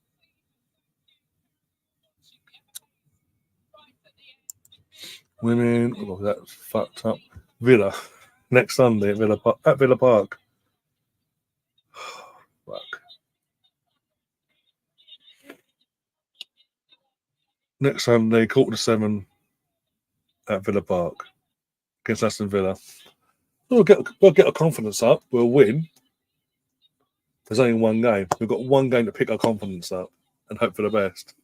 [SPEAKER 2] Women, that's fucked up. Villa. next Sunday at Villa Park. Fuck. Next Sunday, 7:15 at Villa Park against Aston Villa. We'll get our confidence up. We'll win. There's only one game. We've got one game to pick our confidence up and hope for the best.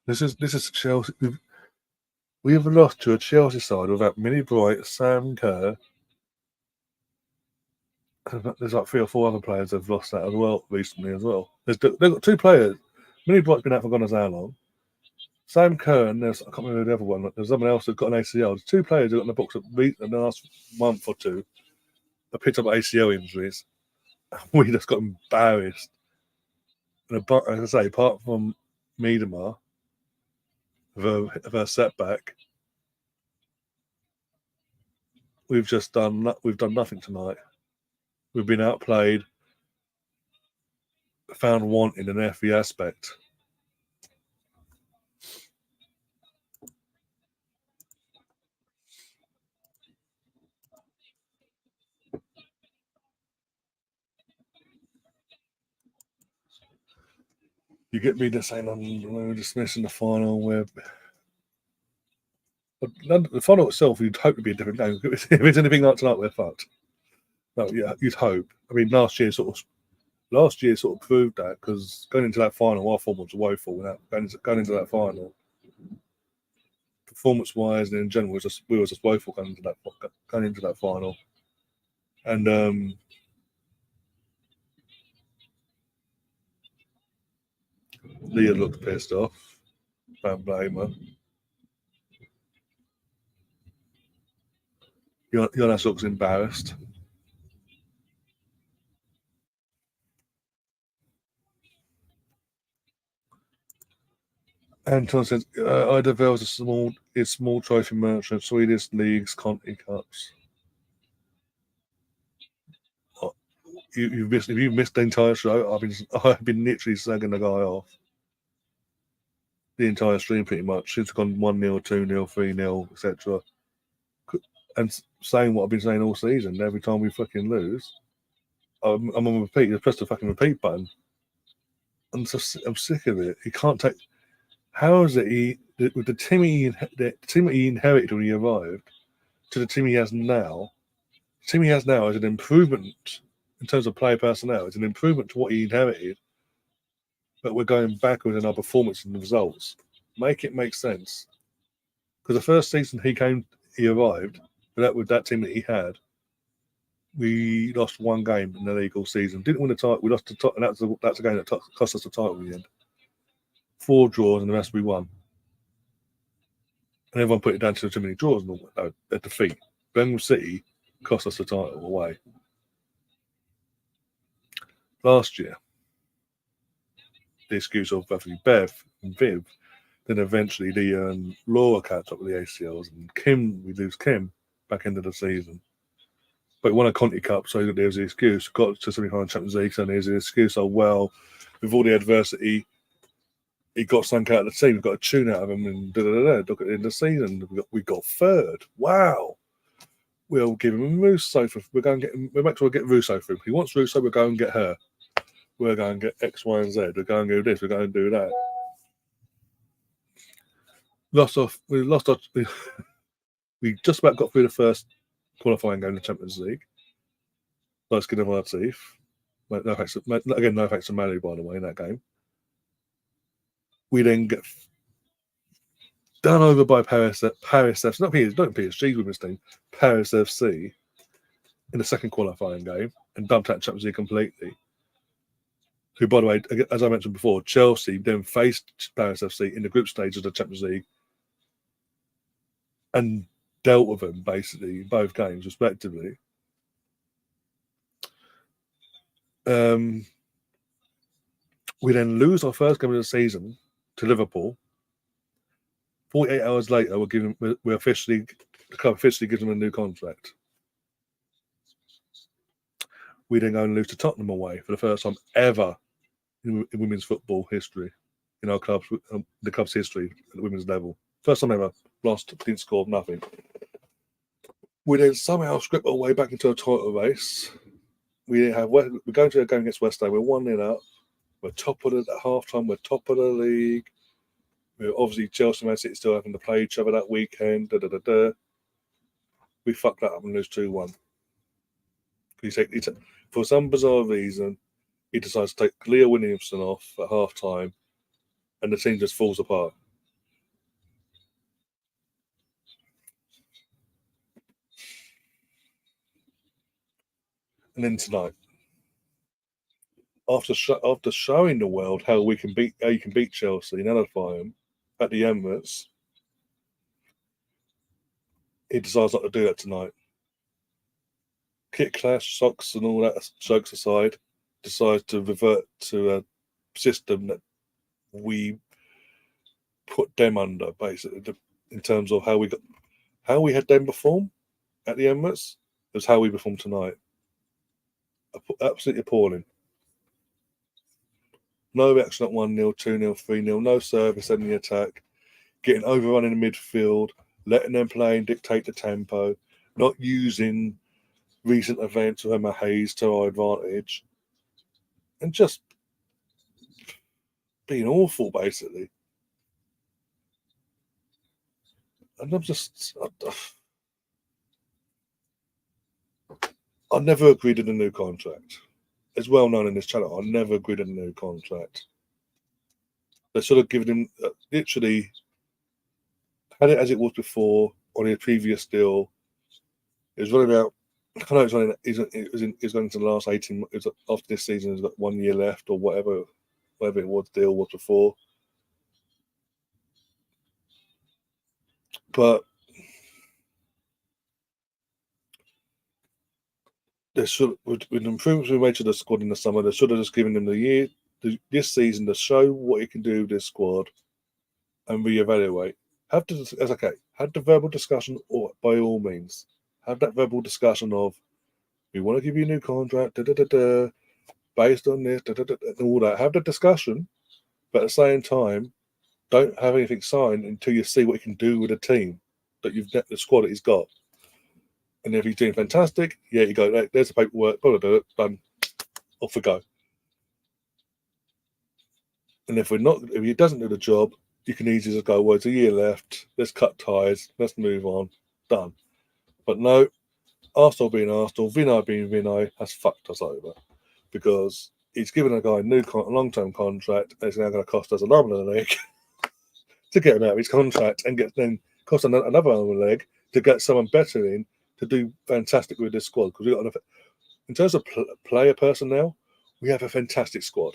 [SPEAKER 2] This is Chelsea. We have lost to a Chelsea side without Millie Bright, Sam Kerr. There's like 3 or 4 other players that have lost that as well recently as well. They've got 2 players. Millie Bright's been out for God knows how long. Sam Kerr and I can't remember the other one. There's someone else that's got an ACL. There's 2 players who got in the books in the last month or 2 that picked up ACL injuries. We just got embarrassed. And as I say, apart from Miedema, of her setback, we've done nothing tonight. We've been outplayed, found wanting in every aspect. You get me just saying I'm dismissing the final where the final itself you'd hope to be a different game. If it's anything like tonight, we're fucked. No, yeah, you'd hope. I mean, last year sort of proved that, because going into that final, our form was woeful without going into that final. Performance-wise and in general, we were just woeful going into that final. And Leah looked pissed off. Don't blame her. Jonas looks embarrassed. Anton says, Eidevall is small trophy merchant, Swedish leagues, Conti Cups. If you missed the entire show, I've been literally slagging the guy off the entire stream pretty much. Since gone 1-0, 2-0, 3-0, etc. And saying what I've been saying all season. Every time we fucking lose, I'm on repeat. Just press the fucking repeat button. I'm sick of it. He can't take. How is it with the team he inherited when he arrived to the team he has now? The team he has now is an improvement in terms of player personnel. It's an improvement to what he inherited, but we're going backwards in our performance and the results. Make it make sense. Because the first season he arrived with that team that he had, we lost 1 game in the league all season. Didn't win the title. We lost the title, and that's a game that cost us the title in the end. 4 draws and the rest we won. And everyone put it down to too many draws and a defeat. Birmingham City cost us the title away. Last year, the excuse of Bev and Viv, then eventually Leah and Laura catch up with the ACLs, and we lose Kim back into the season. But we won a Conti Cup, so there was the excuse. Got to semi-final Champions League, so there's the excuse. Oh, well, with all the adversity, he got sunk out of the team. We got a tune out of him, and look at the end of the season. We got 3rd. Wow. We'll give him a Russo. We're going to get. We're back to get Russo for him. If he wants Russo, we're going to get her. We're going to get X, Y, and Z. We're going to do this. We're going to do that. We just about got through the first qualifying game in the Champions League. Nice skin of our teeth. No thanks to Manu, by the way, in that game. We then get done over by Paris FC, not PSG women's team, Paris FC in the second qualifying game, and dumped out Champions League completely. Who, by the way, as I mentioned before, Chelsea then faced Paris FC in the group stage of the Champions League and dealt with them basically in both games, respectively. We then lose our first game of the season to Liverpool. 48 hours later, the club officially gives them a new contract. We then go and lose to Tottenham away for the first time ever in women's football history, in our club's the club's history at the women's level. First time ever. Lost, didn't score, nothing. We then somehow script our way back into a title race. We're going to a game against West Ham. We're 1-0 up. We're top of at half time. We're top of the league. We're obviously Chelsea and Man City still having to play each other that weekend. We fucked that up and lose 2-1. For some bizarre reason, he decides to take Leah Williamson off at half time, and the team just falls apart. And then tonight, after showing the world how you can beat Chelsea and nullify them at the Emirates, he decides not to do that tonight. Kit clash, socks, and all that jokes aside, decides to revert to a system that we put them under, basically, in terms of how we had them perform at the Emirates. Is how we perform tonight. Absolutely appalling. No reaction at 1-0, 2-0, 3-0, no service in the attack, getting overrun in the midfield, letting them play and dictate the tempo, not using recent events of Emma Hayes to our advantage, and just being awful, basically. And I never agreed to the new contract. It's well known in this channel, I never agreed to the new contract. They should have given him literally had it as it was before on his previous deal. It was running out. I know it's going to the last 18 months. After this season, he's got 1 year left or whatever it was. The deal was before. But with the improvements we made to the squad in the summer, they should have just given him this season to show what he can do with this squad and reevaluate. Have the verbal discussion, or by all means, have that verbal discussion of we want to give you a new contract, based on this, and all that. Have the discussion, but at the same time, don't have anything signed until you see what you can do with the team the squad that he's got. And if he's doing fantastic, yeah, you go, there's the paperwork, done, off we go. And if he doesn't do the job, you can easily just go, well, it's a year left, let's cut ties, let's move on, done. But no, Arsenal being Arsenal, Vinay being Vinay, has fucked us over because he's given a guy a long-term contract, and it's now going to cost us an arm and a leg to get him out of his contract, and then cost another arm and a leg to get someone better in to do fantastic with this squad. Because we've got enough. In terms of player personnel, we have a fantastic squad.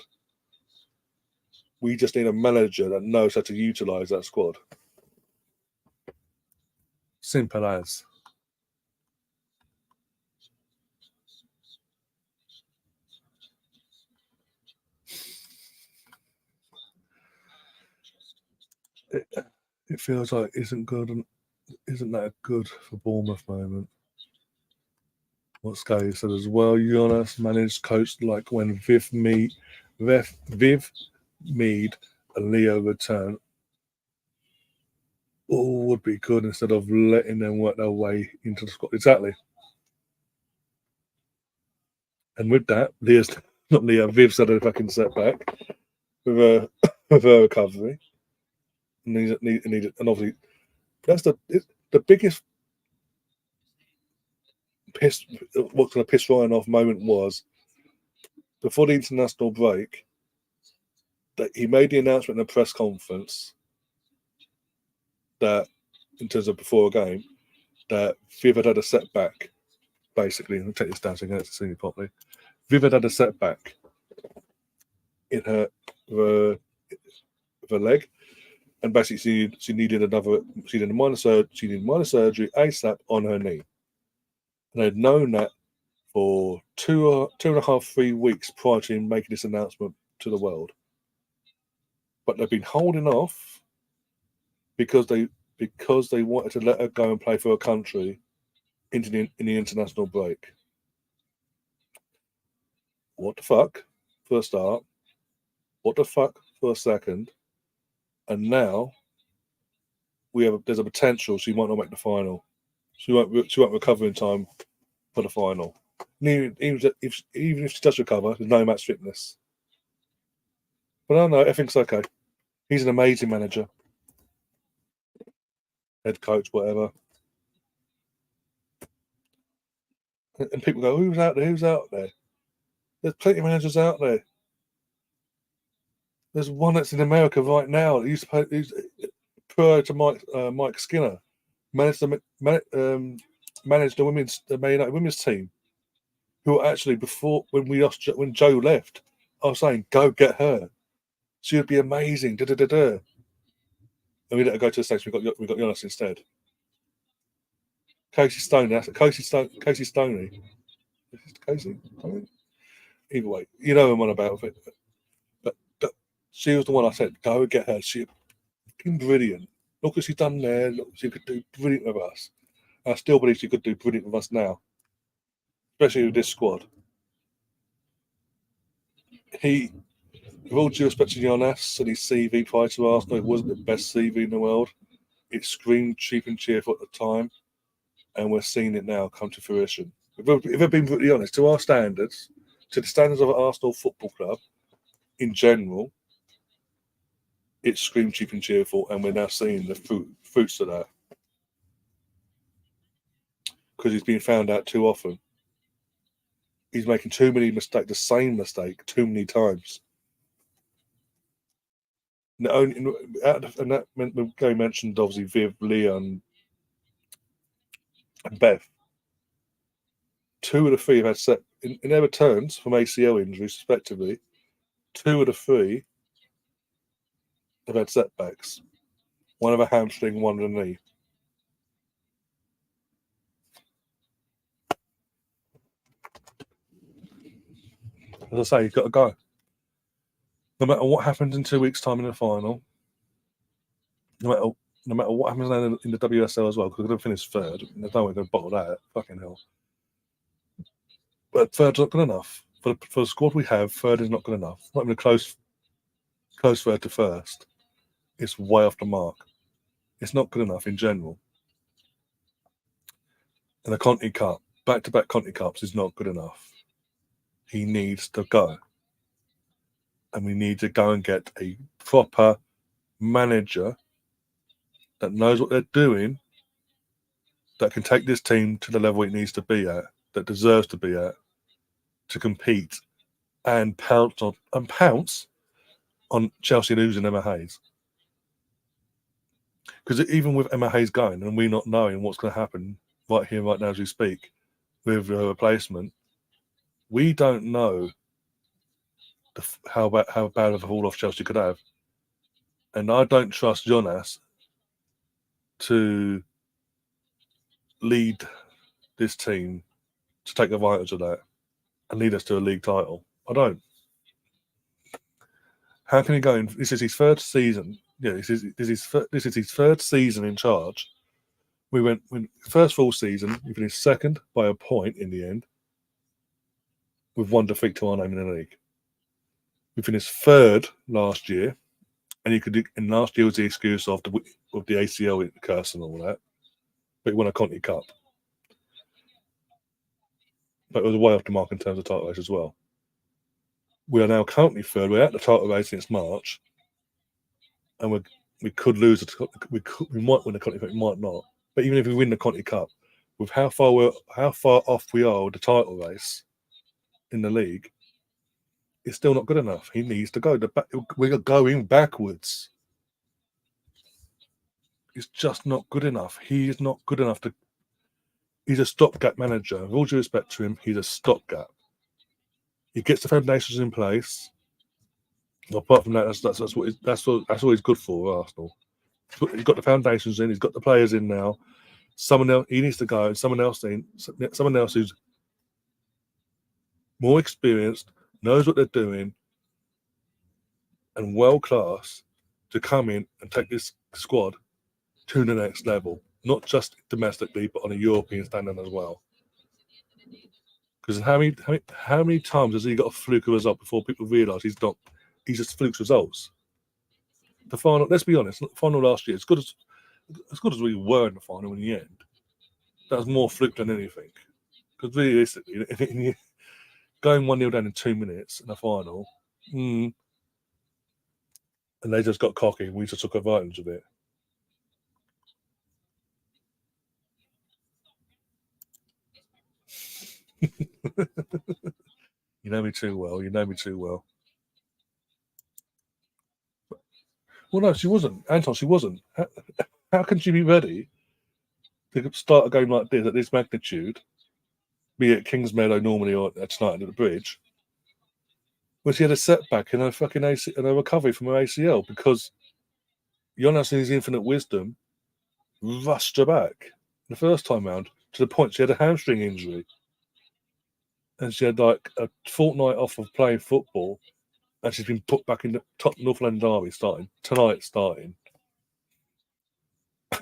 [SPEAKER 2] We just need a manager that knows how to utilise that squad. Simple as. It feels like isn't that good for Bournemouth moment. What Sky said as well, Jonas managed coach like when Viv Mead and Leo return. All would be good instead of letting them work their way into the squad. Exactly. And with that, Viv's had a fucking setback with her recovery. And obviously that's the biggest what's going to piss Ryan off moment was before the international break that he made the announcement in a press conference that in terms of before a game that Viv had a setback. Basically, I'll take this down so I can get to see me properly. Viv had a setback in her leg, and basically she needed minor surgery ASAP on her knee. And they'd known that for 2.5-3 weeks prior to him making this announcement to the world. But they've been holding off because they wanted to let her go and play for her country in the international break. what the fuck for a start, what the fuck for a second, and now there's a potential she might not make the final. She won't recover in time for the final. Even if she does recover, there's no match fitness. But I don't know, I think it's okay. He's an amazing manager. Head coach, whatever. And people go, who's out there? Who's out there? There's plenty of managers out there. There's one that's in America right now. He's prior to Mike Skinner, managed the Man United women's team, who actually before when Joe left, I was saying go get her. She would be amazing. Da, da, da, da. And we didn't go to the States. We got Jonas instead. Casey Stoney. Casey Stoney. Casey. Either way, you know I'm on about it. But she was the one I said, go get her. She's brilliant. Look what she's done there. Look, she could do brilliant with us. I still believe she could do brilliant with us now, especially with this squad. With all due respect to Jonas and his CV prior to Arsenal, it wasn't the best CV in the world. It screamed cheap and cheerful at the time, and we're seeing it now come to fruition. If I've been brutally honest, to our standards, to the standards of Arsenal Football Club in general, it screamed cheap and cheerful, and we're now seeing the fruits of that. Because he's been found out too often. He's making too many mistakes, the same mistake, too many times. And that Gary mentioned obviously Viv, Leon, and Beth. Two of the three have had set in their returns from ACL injuries, respectively. Two of the three have had setbacks. One of a hamstring, one of a knee. As I say, you've got to go. No matter what happens in 2 weeks' time in the final, no matter what happens now in the WSL as well, because we're going to finish third. There's no way to bottle that. Fucking hell. But third's not good enough. For the squad we have, third is not good enough. Not even a close third to first. It's way off the mark. It's not good enough in general. And the Conti Cup, back-to-back Conti Cups, is not good enough. He needs to go. And we need to go and get a proper manager that knows what they're doing, that can take this team to the level it needs to be at, that deserves to be at, to compete and pounce on Chelsea losing Emma Hayes. Because even with Emma Hayes going and we not knowing what's going to happen right here, right now as we speak, with her replacement, we don't know how bad of a fall off Chelsea could have. And I don't trust Jonas to lead this team to take advantage of that and lead us to a league title. I don't. How can he go in? This is his third season. Yeah, this is his third season in charge. When first full season, we finished second by a point in the end, with one defeat to our name in the league. We finished third last year, and last year was the excuse of the ACL curse and all that. But we won a Conti Cup. But it was way off the mark in terms of title race as well. We are now currently third. We're at the title race since March, and we could lose. We might win the Conti Cup, we might not. But even if we win the Conti Cup, with how far off we are with the title race in the league, it's still not good enough. He needs to go. We're going backwards. It's just not good enough. He is not good enough to. He's a stopgap manager. With all due respect to him, he's a stopgap. He gets the foundations in place. Apart from that, that's what he's good for, Arsenal. He's got the foundations in. He's got the players in now. Someone else, he needs to go. Someone else who's more experienced, knows what they're doing, and world class to come in and take this squad to the next level, not just domestically, but on a European standard as well. Because how many times has he got a fluke result before people realise he's just flukes results? The final, let's be honest, the final last year, as good as we were in the final in the end, that was more fluke than anything. Because realistically, going 1-0 down in 2 minutes in the final, and they just got cocky and we just took advantage of it. You know me too well. Well, no, she wasn't. Anton, she wasn't. How can she be ready to start a game like this at this magnitude, be it Kings Meadow normally or tonight at the Bridge, when she had a setback in her fucking in her recovery from her ACL because Jonas in his infinite wisdom rushed her back the first time round to the point she had a hamstring injury. And she had like a fortnight off of playing football, and she's been put back in the top Northland Derby starting.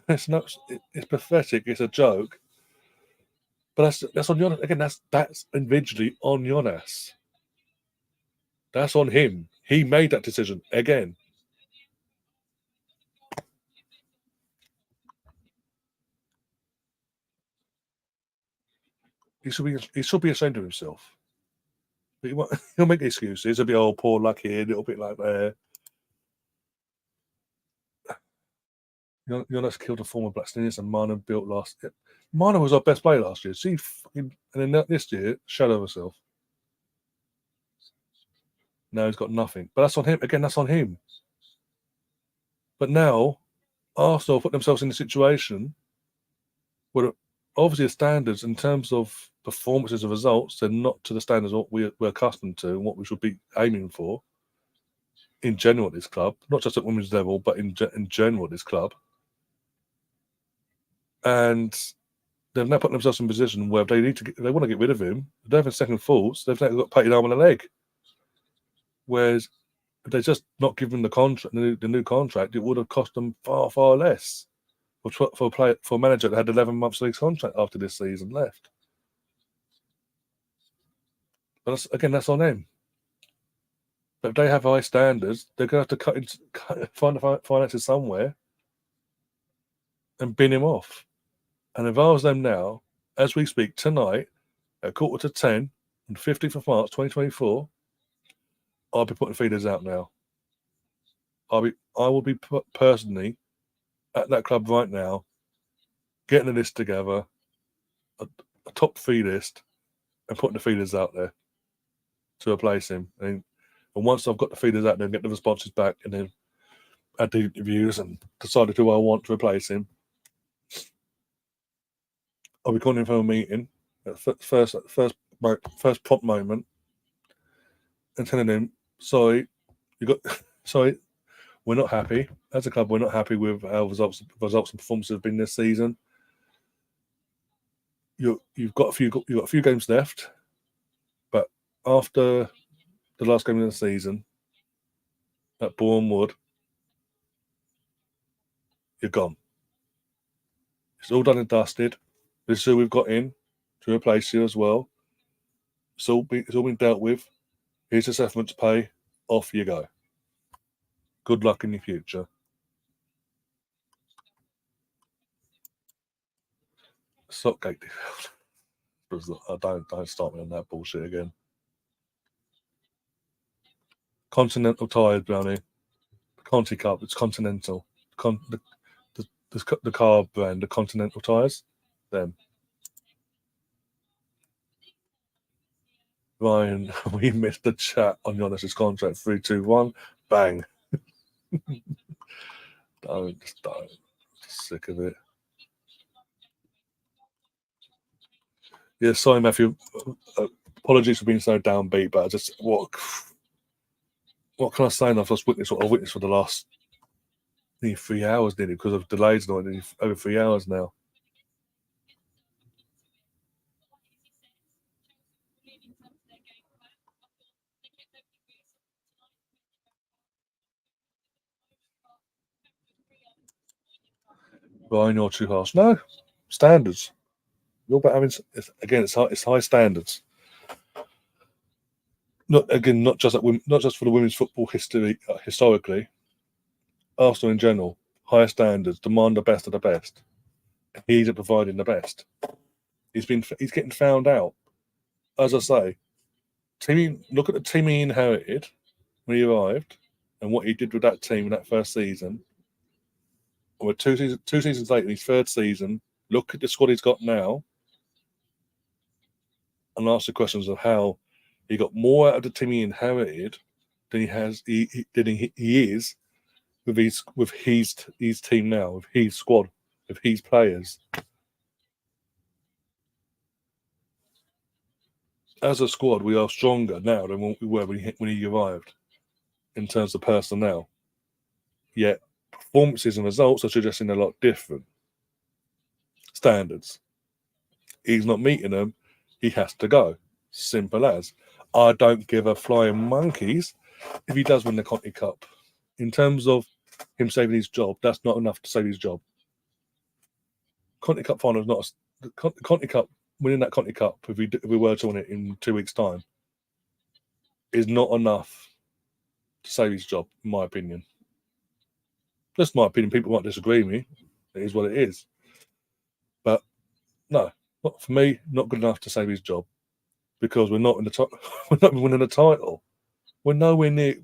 [SPEAKER 2] It's nuts. It's pathetic. It's a joke. But that's on Jonas. Again, that's individually on Jonas. That's on him. He made that decision again. He should be ashamed of himself. But he'll make excuses. He'll be poor luck here, a little bit like there. Jonas killed a former Blackstonians and Mana built last year. Mana was our best player last year. And then this year, shadow herself. Now he's got nothing. But that's on him. Again, that's on him. But now, Arsenal put themselves in a situation where obviously the standards in terms of performances and results, they're not to the standards what we're accustomed to and what we should be aiming for in general at this club. Not just at women's level, but in general at this club. And they've now put themselves in a position where they want to get rid of him. They don't have second thoughts. They've now got painted arm and a leg. Whereas if they just not given the contract, the new contract, it would have cost them far, far less for a manager that had 11 months league contract after this season left. But that's on them. But if they have high standards, they're going to have to find the finances somewhere and bin him off. And if I was them now, as we speak tonight at 9:45 on the 15th of March 2024, I'll be putting feeders out now. I will be personally at that club right now, getting a list together, a top 3 list, and putting the feeders out there to replace him. And once I've got the feeders out there and get the responses back, and then add the interviews and decided who I want to replace him, I'll be calling him for a meeting at first prompt moment and telling him, sorry, we're not happy. As a club, we're not happy with how results and performances have been this season. You've got a few games left, but after the last game of the season at Bournemouth, you're gone. It's all done and dusted. This is who we've got in to replace you as well. It's all been dealt with. Here's the settlement to pay. Off you go. Good luck in your future. Sockgate. Don't start me on that bullshit again. Continental tyres, Brownie. Conti Cup. It's Continental. The car brand, the Continental tyres. Them. Ryan, we missed the chat on Jonas's contract. 3, 2, 1. Bang. Don't. Sick of it. Yeah, sorry, Matthew. Apologies for being so downbeat, but I just what can I say? I've just witnessed what I've witnessed for the last 3 hours nearly because of delays now. Over 3 hours now. Ryan, you're too harsh. No, standards. You're about having it's high standards. not just for the women's football history historically. Arsenal in general, higher standards, demand the best of the best. He's providing the best. He's getting found out. As I say, look at the team he inherited when he arrived, and what he did with that team in that first season. And we're two seasons later, in his third season. Look at the squad he's got now, and ask the questions of how he got more out of the team he inherited than he is with his team now, with his squad, with his players. As a squad, we are stronger now than what we were when he arrived in terms of personnel. Yet performances and results are suggesting a lot different standards. He's not meeting them. He has to go. Simple as. I don't give a flying monkeys if he does win the Conti Cup. In terms of him saving his job, that's not enough to save his job. Conti Cup final is not Conti Cup. Winning that Conti Cup, if we were to win it in 2 weeks' time, is not enough to save his job, in my opinion. That's my opinion. People might disagree with me. It is what it is. But no, not for me. Not good enough to save his job because we're not in the top. We're not winning the title. We're nowhere near.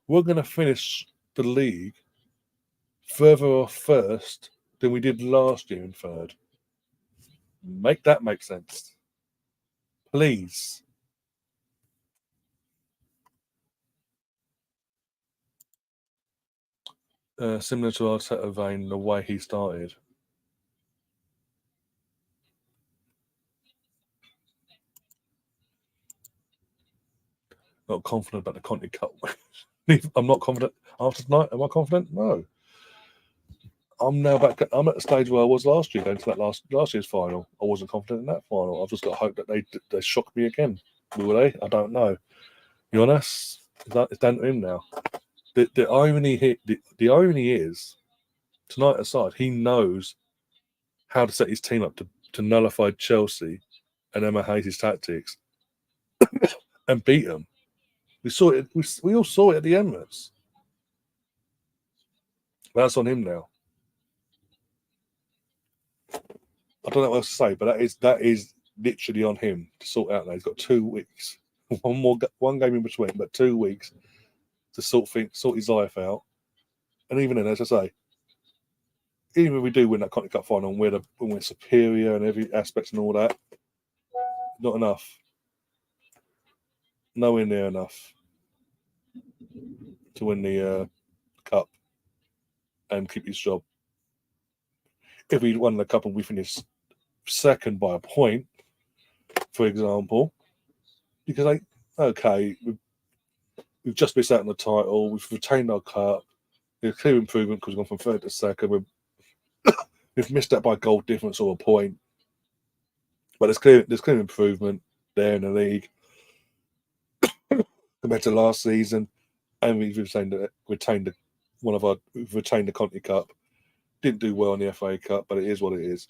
[SPEAKER 2] We're going to finish the league further off first than we did last year in third. Make that make sense, please. Similar to Arteta vein, the way he started. Not confident about the Conti Cup. I'm not confident after tonight. Am I confident? No. I'm now back. I'm at the stage where I was last year, going to that last year's final. I wasn't confident in that final. I've just got to hope that they shock me again. Will they? I don't know. You honest? It's down to him now. The irony here, the irony is, tonight aside, he knows how to set his team up to nullify Chelsea and Emma Hayes' tactics and beat them. We saw it. We all saw it at the Emirates. That's on him now. I don't know what else to say, but that is literally on him to sort out now. He's got 2 weeks, one game in between, but 2 weeks to sort his life out. And even then, as I say, even if we do win that Conti Cup final and we're superior in every aspect and all that, not enough. Nowhere near enough to win the cup and keep his job. If we won the cup and we finished second by a point, for example, because we've just missed out on the title, we've retained our cup, there's a clear improvement because we've gone from third to second. We've missed out by goal difference or a point, but there's clear improvement there in the league compared to last season, and we've retained the Conti Cup. Didn't do well in the FA Cup, but it is what it is.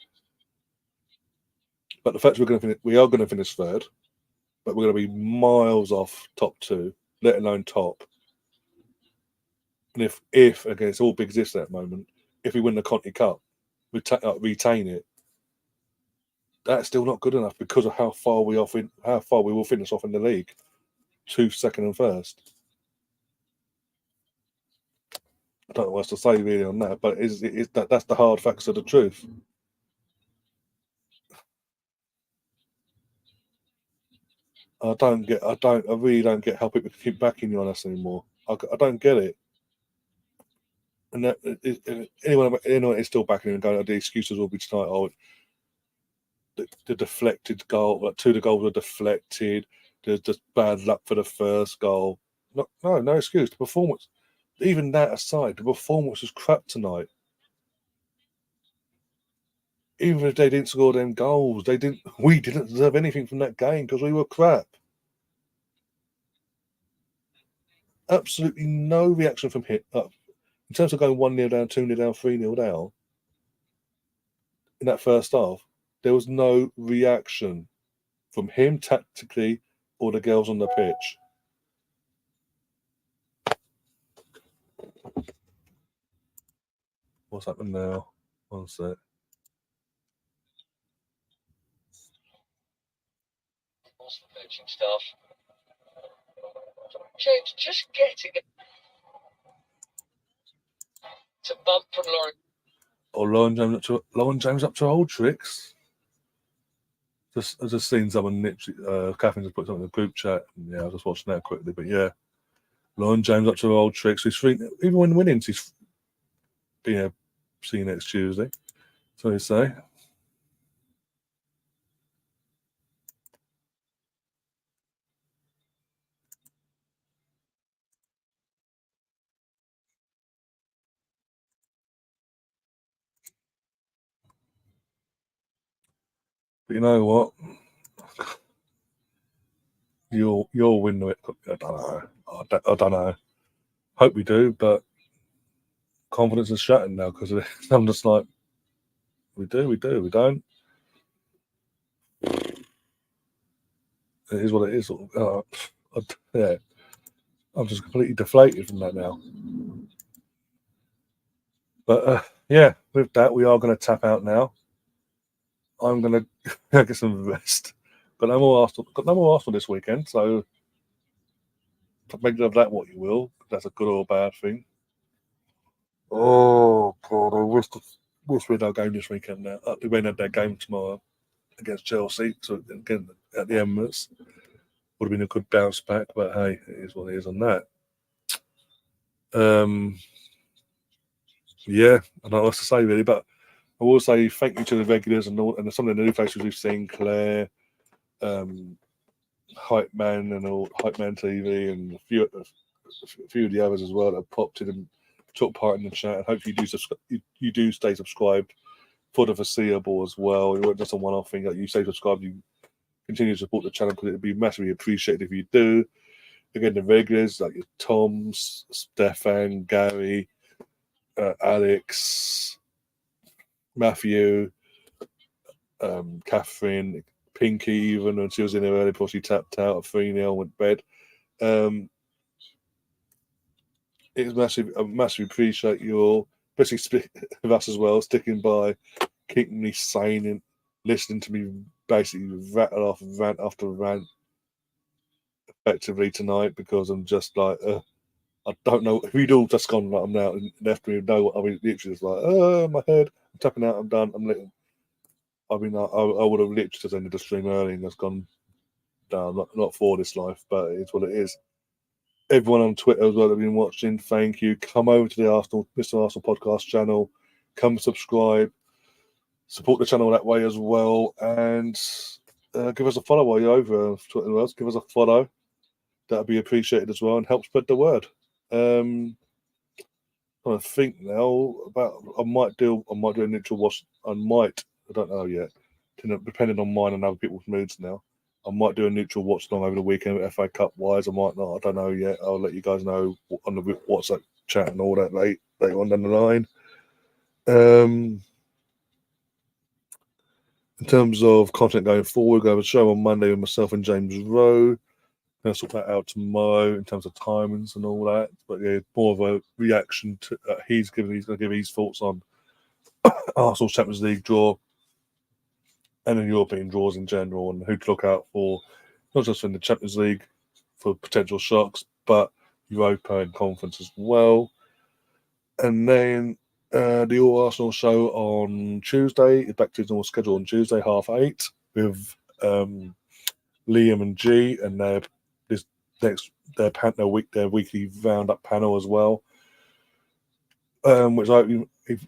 [SPEAKER 2] But the fact we are going to finish third, but we're going to be miles off top two, let alone top. And if again, it's all big ifs at that moment. If we win the Conti Cup, we retain it. That's still not good enough because of how far we will finish off in the league, second and first. I don't know what else to say really on that, but that's the hard facts of the truth. I really don't get how people keep backing you on us anymore. I don't get it. And anyone is still backing him and going, the excuses will be tonight. Oh, the deflected goal, like 2 of the goals were deflected. There's just bad luck for the first goal. No excuse. The performance, even that aside, the performance was crap tonight. Even if they didn't score them goals, we didn't deserve anything from that game because we were crap. Absolutely no reaction from him. In terms of going 1-0 down, 2-0 down, 3-0 down in that first half, there was no reaction from him tactically or the girls on the pitch. what's happening now. One sec.
[SPEAKER 3] Coaching staff. James just getting it to bump from Lauren.
[SPEAKER 2] Or Lauren James up to old tricks. I just seen someone literally, Catherine just put something in the group chat. And, I was just watching that quickly. But yeah, Lauren James up to old tricks. Even when winning, he's see you next Tuesday. So you say. But you know what? You'll win it. I don't know. I don't know. Hope we do, but confidence is shattered now because I'm just like, we do, we don't. It is what it is. Yeah, I'm just completely deflated from that now. But yeah, with that, we are going to tap out now. I'm going to get some rest. Got no more Arsenal this weekend, so make of that what you will. That's a good or bad thing. Oh God, I wish we had our game this weekend now. We may have that game tomorrow against Chelsea, so again at the Emirates would have been a good bounce back. But hey, it is what it is on that. Yeah, I don't know what to say really, but I will say thank you to the regulars and some of the new faces we've seen, Claire, Hype Man and all Hype Man TV, and a few of the others as well that have popped in and took part in the chat. And hopefully you do stay subscribed for the foreseeable as well. It wasn't just a one-off thing. Like you stay subscribed, you continue to support the channel because it'd be massively appreciated if you do. Again, the regulars like your Toms, Stefan, Gary, Alex, Matthew, Catherine, Pinky, even when she was in there early before she tapped out at 3-0 went to bed. It's massive. I massively appreciate your, especially with us as well, sticking by, keeping me sane and listening to me basically rattle off rant after rant effectively tonight because I'm just like, I don't know. If you'd all just gone like I'm now and left me know what I mean, literally just like, my head, I'm tapping out, I'm done, I'm little. I mean, I would have literally just ended the stream early and just gone down. Not for this life, but it's what it is. Everyone on Twitter as well that have been watching, thank you. Come over to the Mr. Arsenal podcast channel. Come subscribe. Support the channel that way as well. And give us a follow while you're over Twitter. Give us a follow. That'd be appreciated as well and help spread the word. I think now about I might do a neutral watch. I don't know yet. Depending on mine and other people's moods now. I might do a neutral watch along over the weekend, FA Cup wise. I might not. I don't know yet. I'll let you guys know on the WhatsApp chat and all that later on down the line. In terms of content going forward, we're going to have a show on Monday with myself and James Rowe. I'll sort that out tomorrow in terms of timings and all that. But yeah, more of a reaction to he's going to give his thoughts on Arsenal's Champions League draw and the European draws in general and who to look out for, not just in the Champions League for potential shocks, but Europa and Conference as well. And then the All Arsenal show on Tuesday is back to its normal schedule on Tuesday, 8:30, with Liam and G and their weekly roundup panel as well, which is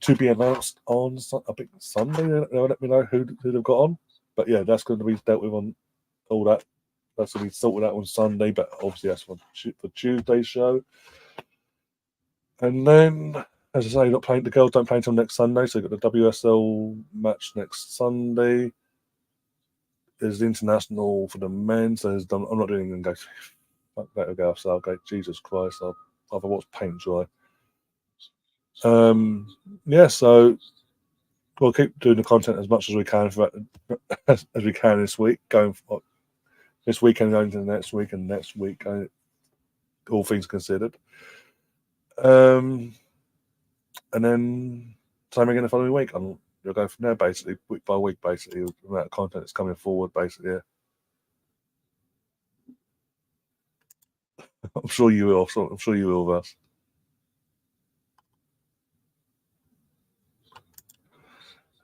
[SPEAKER 2] to be announced on I think Sunday. They'll let me know who they've got on, but yeah, that's going to be dealt with on all that. That's going to be sorted out on Sunday, but obviously that's for Tuesday's show. And then, as I say, the girls don't play until next Sunday, so you've got the WSL match next Sunday. There's the international for the men, so I'm not doing anything. Fuck that go off Southgate. Jesus Christ, I've watched paint dry. Yeah, so we'll keep doing the content as much as we can as we can this week. This weekend going to the next week, and next week, all things considered. And then same again the following week. You'll go from there, basically, week by week, basically, with the amount of content that's coming forward, basically, yeah. I'm sure you will. I'm sure you will, Russ.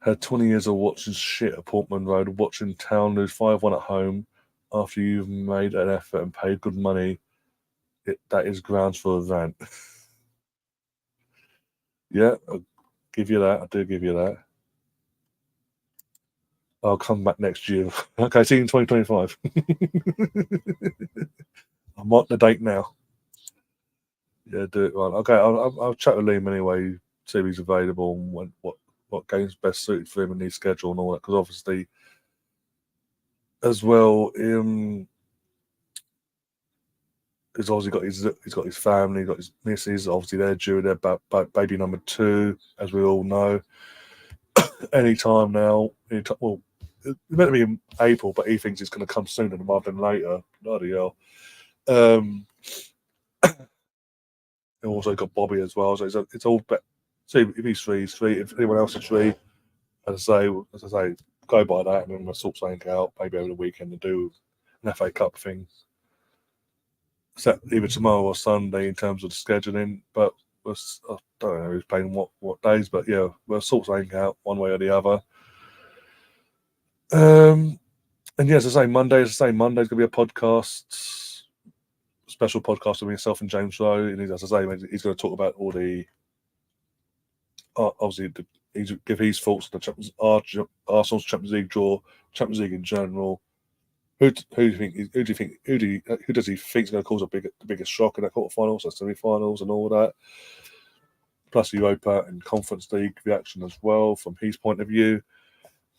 [SPEAKER 2] Had 20 years of watching shit at Portman Road, watching Town lose 5-1 at home after you've made an effort and paid good money. That is grounds for a rant. Yeah, I'll give you that. I do give you that. I'll come back next year. Okay, see you in 2025. I'll mark the date now. Yeah, do it right. Okay, I'll chat with Liam anyway, see if he's available and what game's best suited for him and his schedule and all that. Because obviously, as well, he's obviously got his family, got his missus. Obviously, they're due their baby number 2, as we all know. Anytime now. Well, it's meant to be in April, but he thinks it's going to come sooner rather than later. Bloody hell. And also got Bobby as well. So it's all. See if he's free, he's free. If anyone else is free, as I say, go by that, and then we'll sort something out. Maybe over the weekend to do an FA Cup thing. Set either tomorrow or Sunday in terms of the scheduling. But I don't know who's playing what days. But yeah, we'll sort something out one way or the other. And yes, as I say, Monday's going to be a podcast, special podcast with myself and James Rowe. And as I say, he's going to talk about all the obviously give his thoughts on the Arsenal's Champions League draw, Champions League in general. Who does he think is going to cause the biggest shock in the quarterfinals and semi-finals and all that? Plus Europa and Conference League reaction as well from his point of view.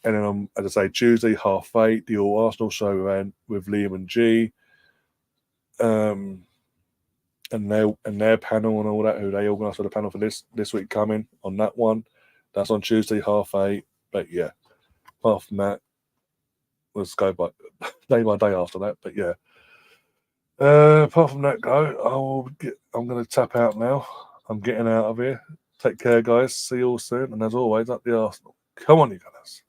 [SPEAKER 2] And then as I say, Tuesday 8:30, the All Arsenal show ran with Liam and G, and their panel and all that. Who they organised for the panel for this week coming on that one. That's on Tuesday 8:30. But yeah, apart from that, let's go by day after that. But yeah, apart from that, I'm going to tap out now. I'm getting out of here. Take care, guys. See you all soon. And as always, up the Arsenal. Come on, you guys.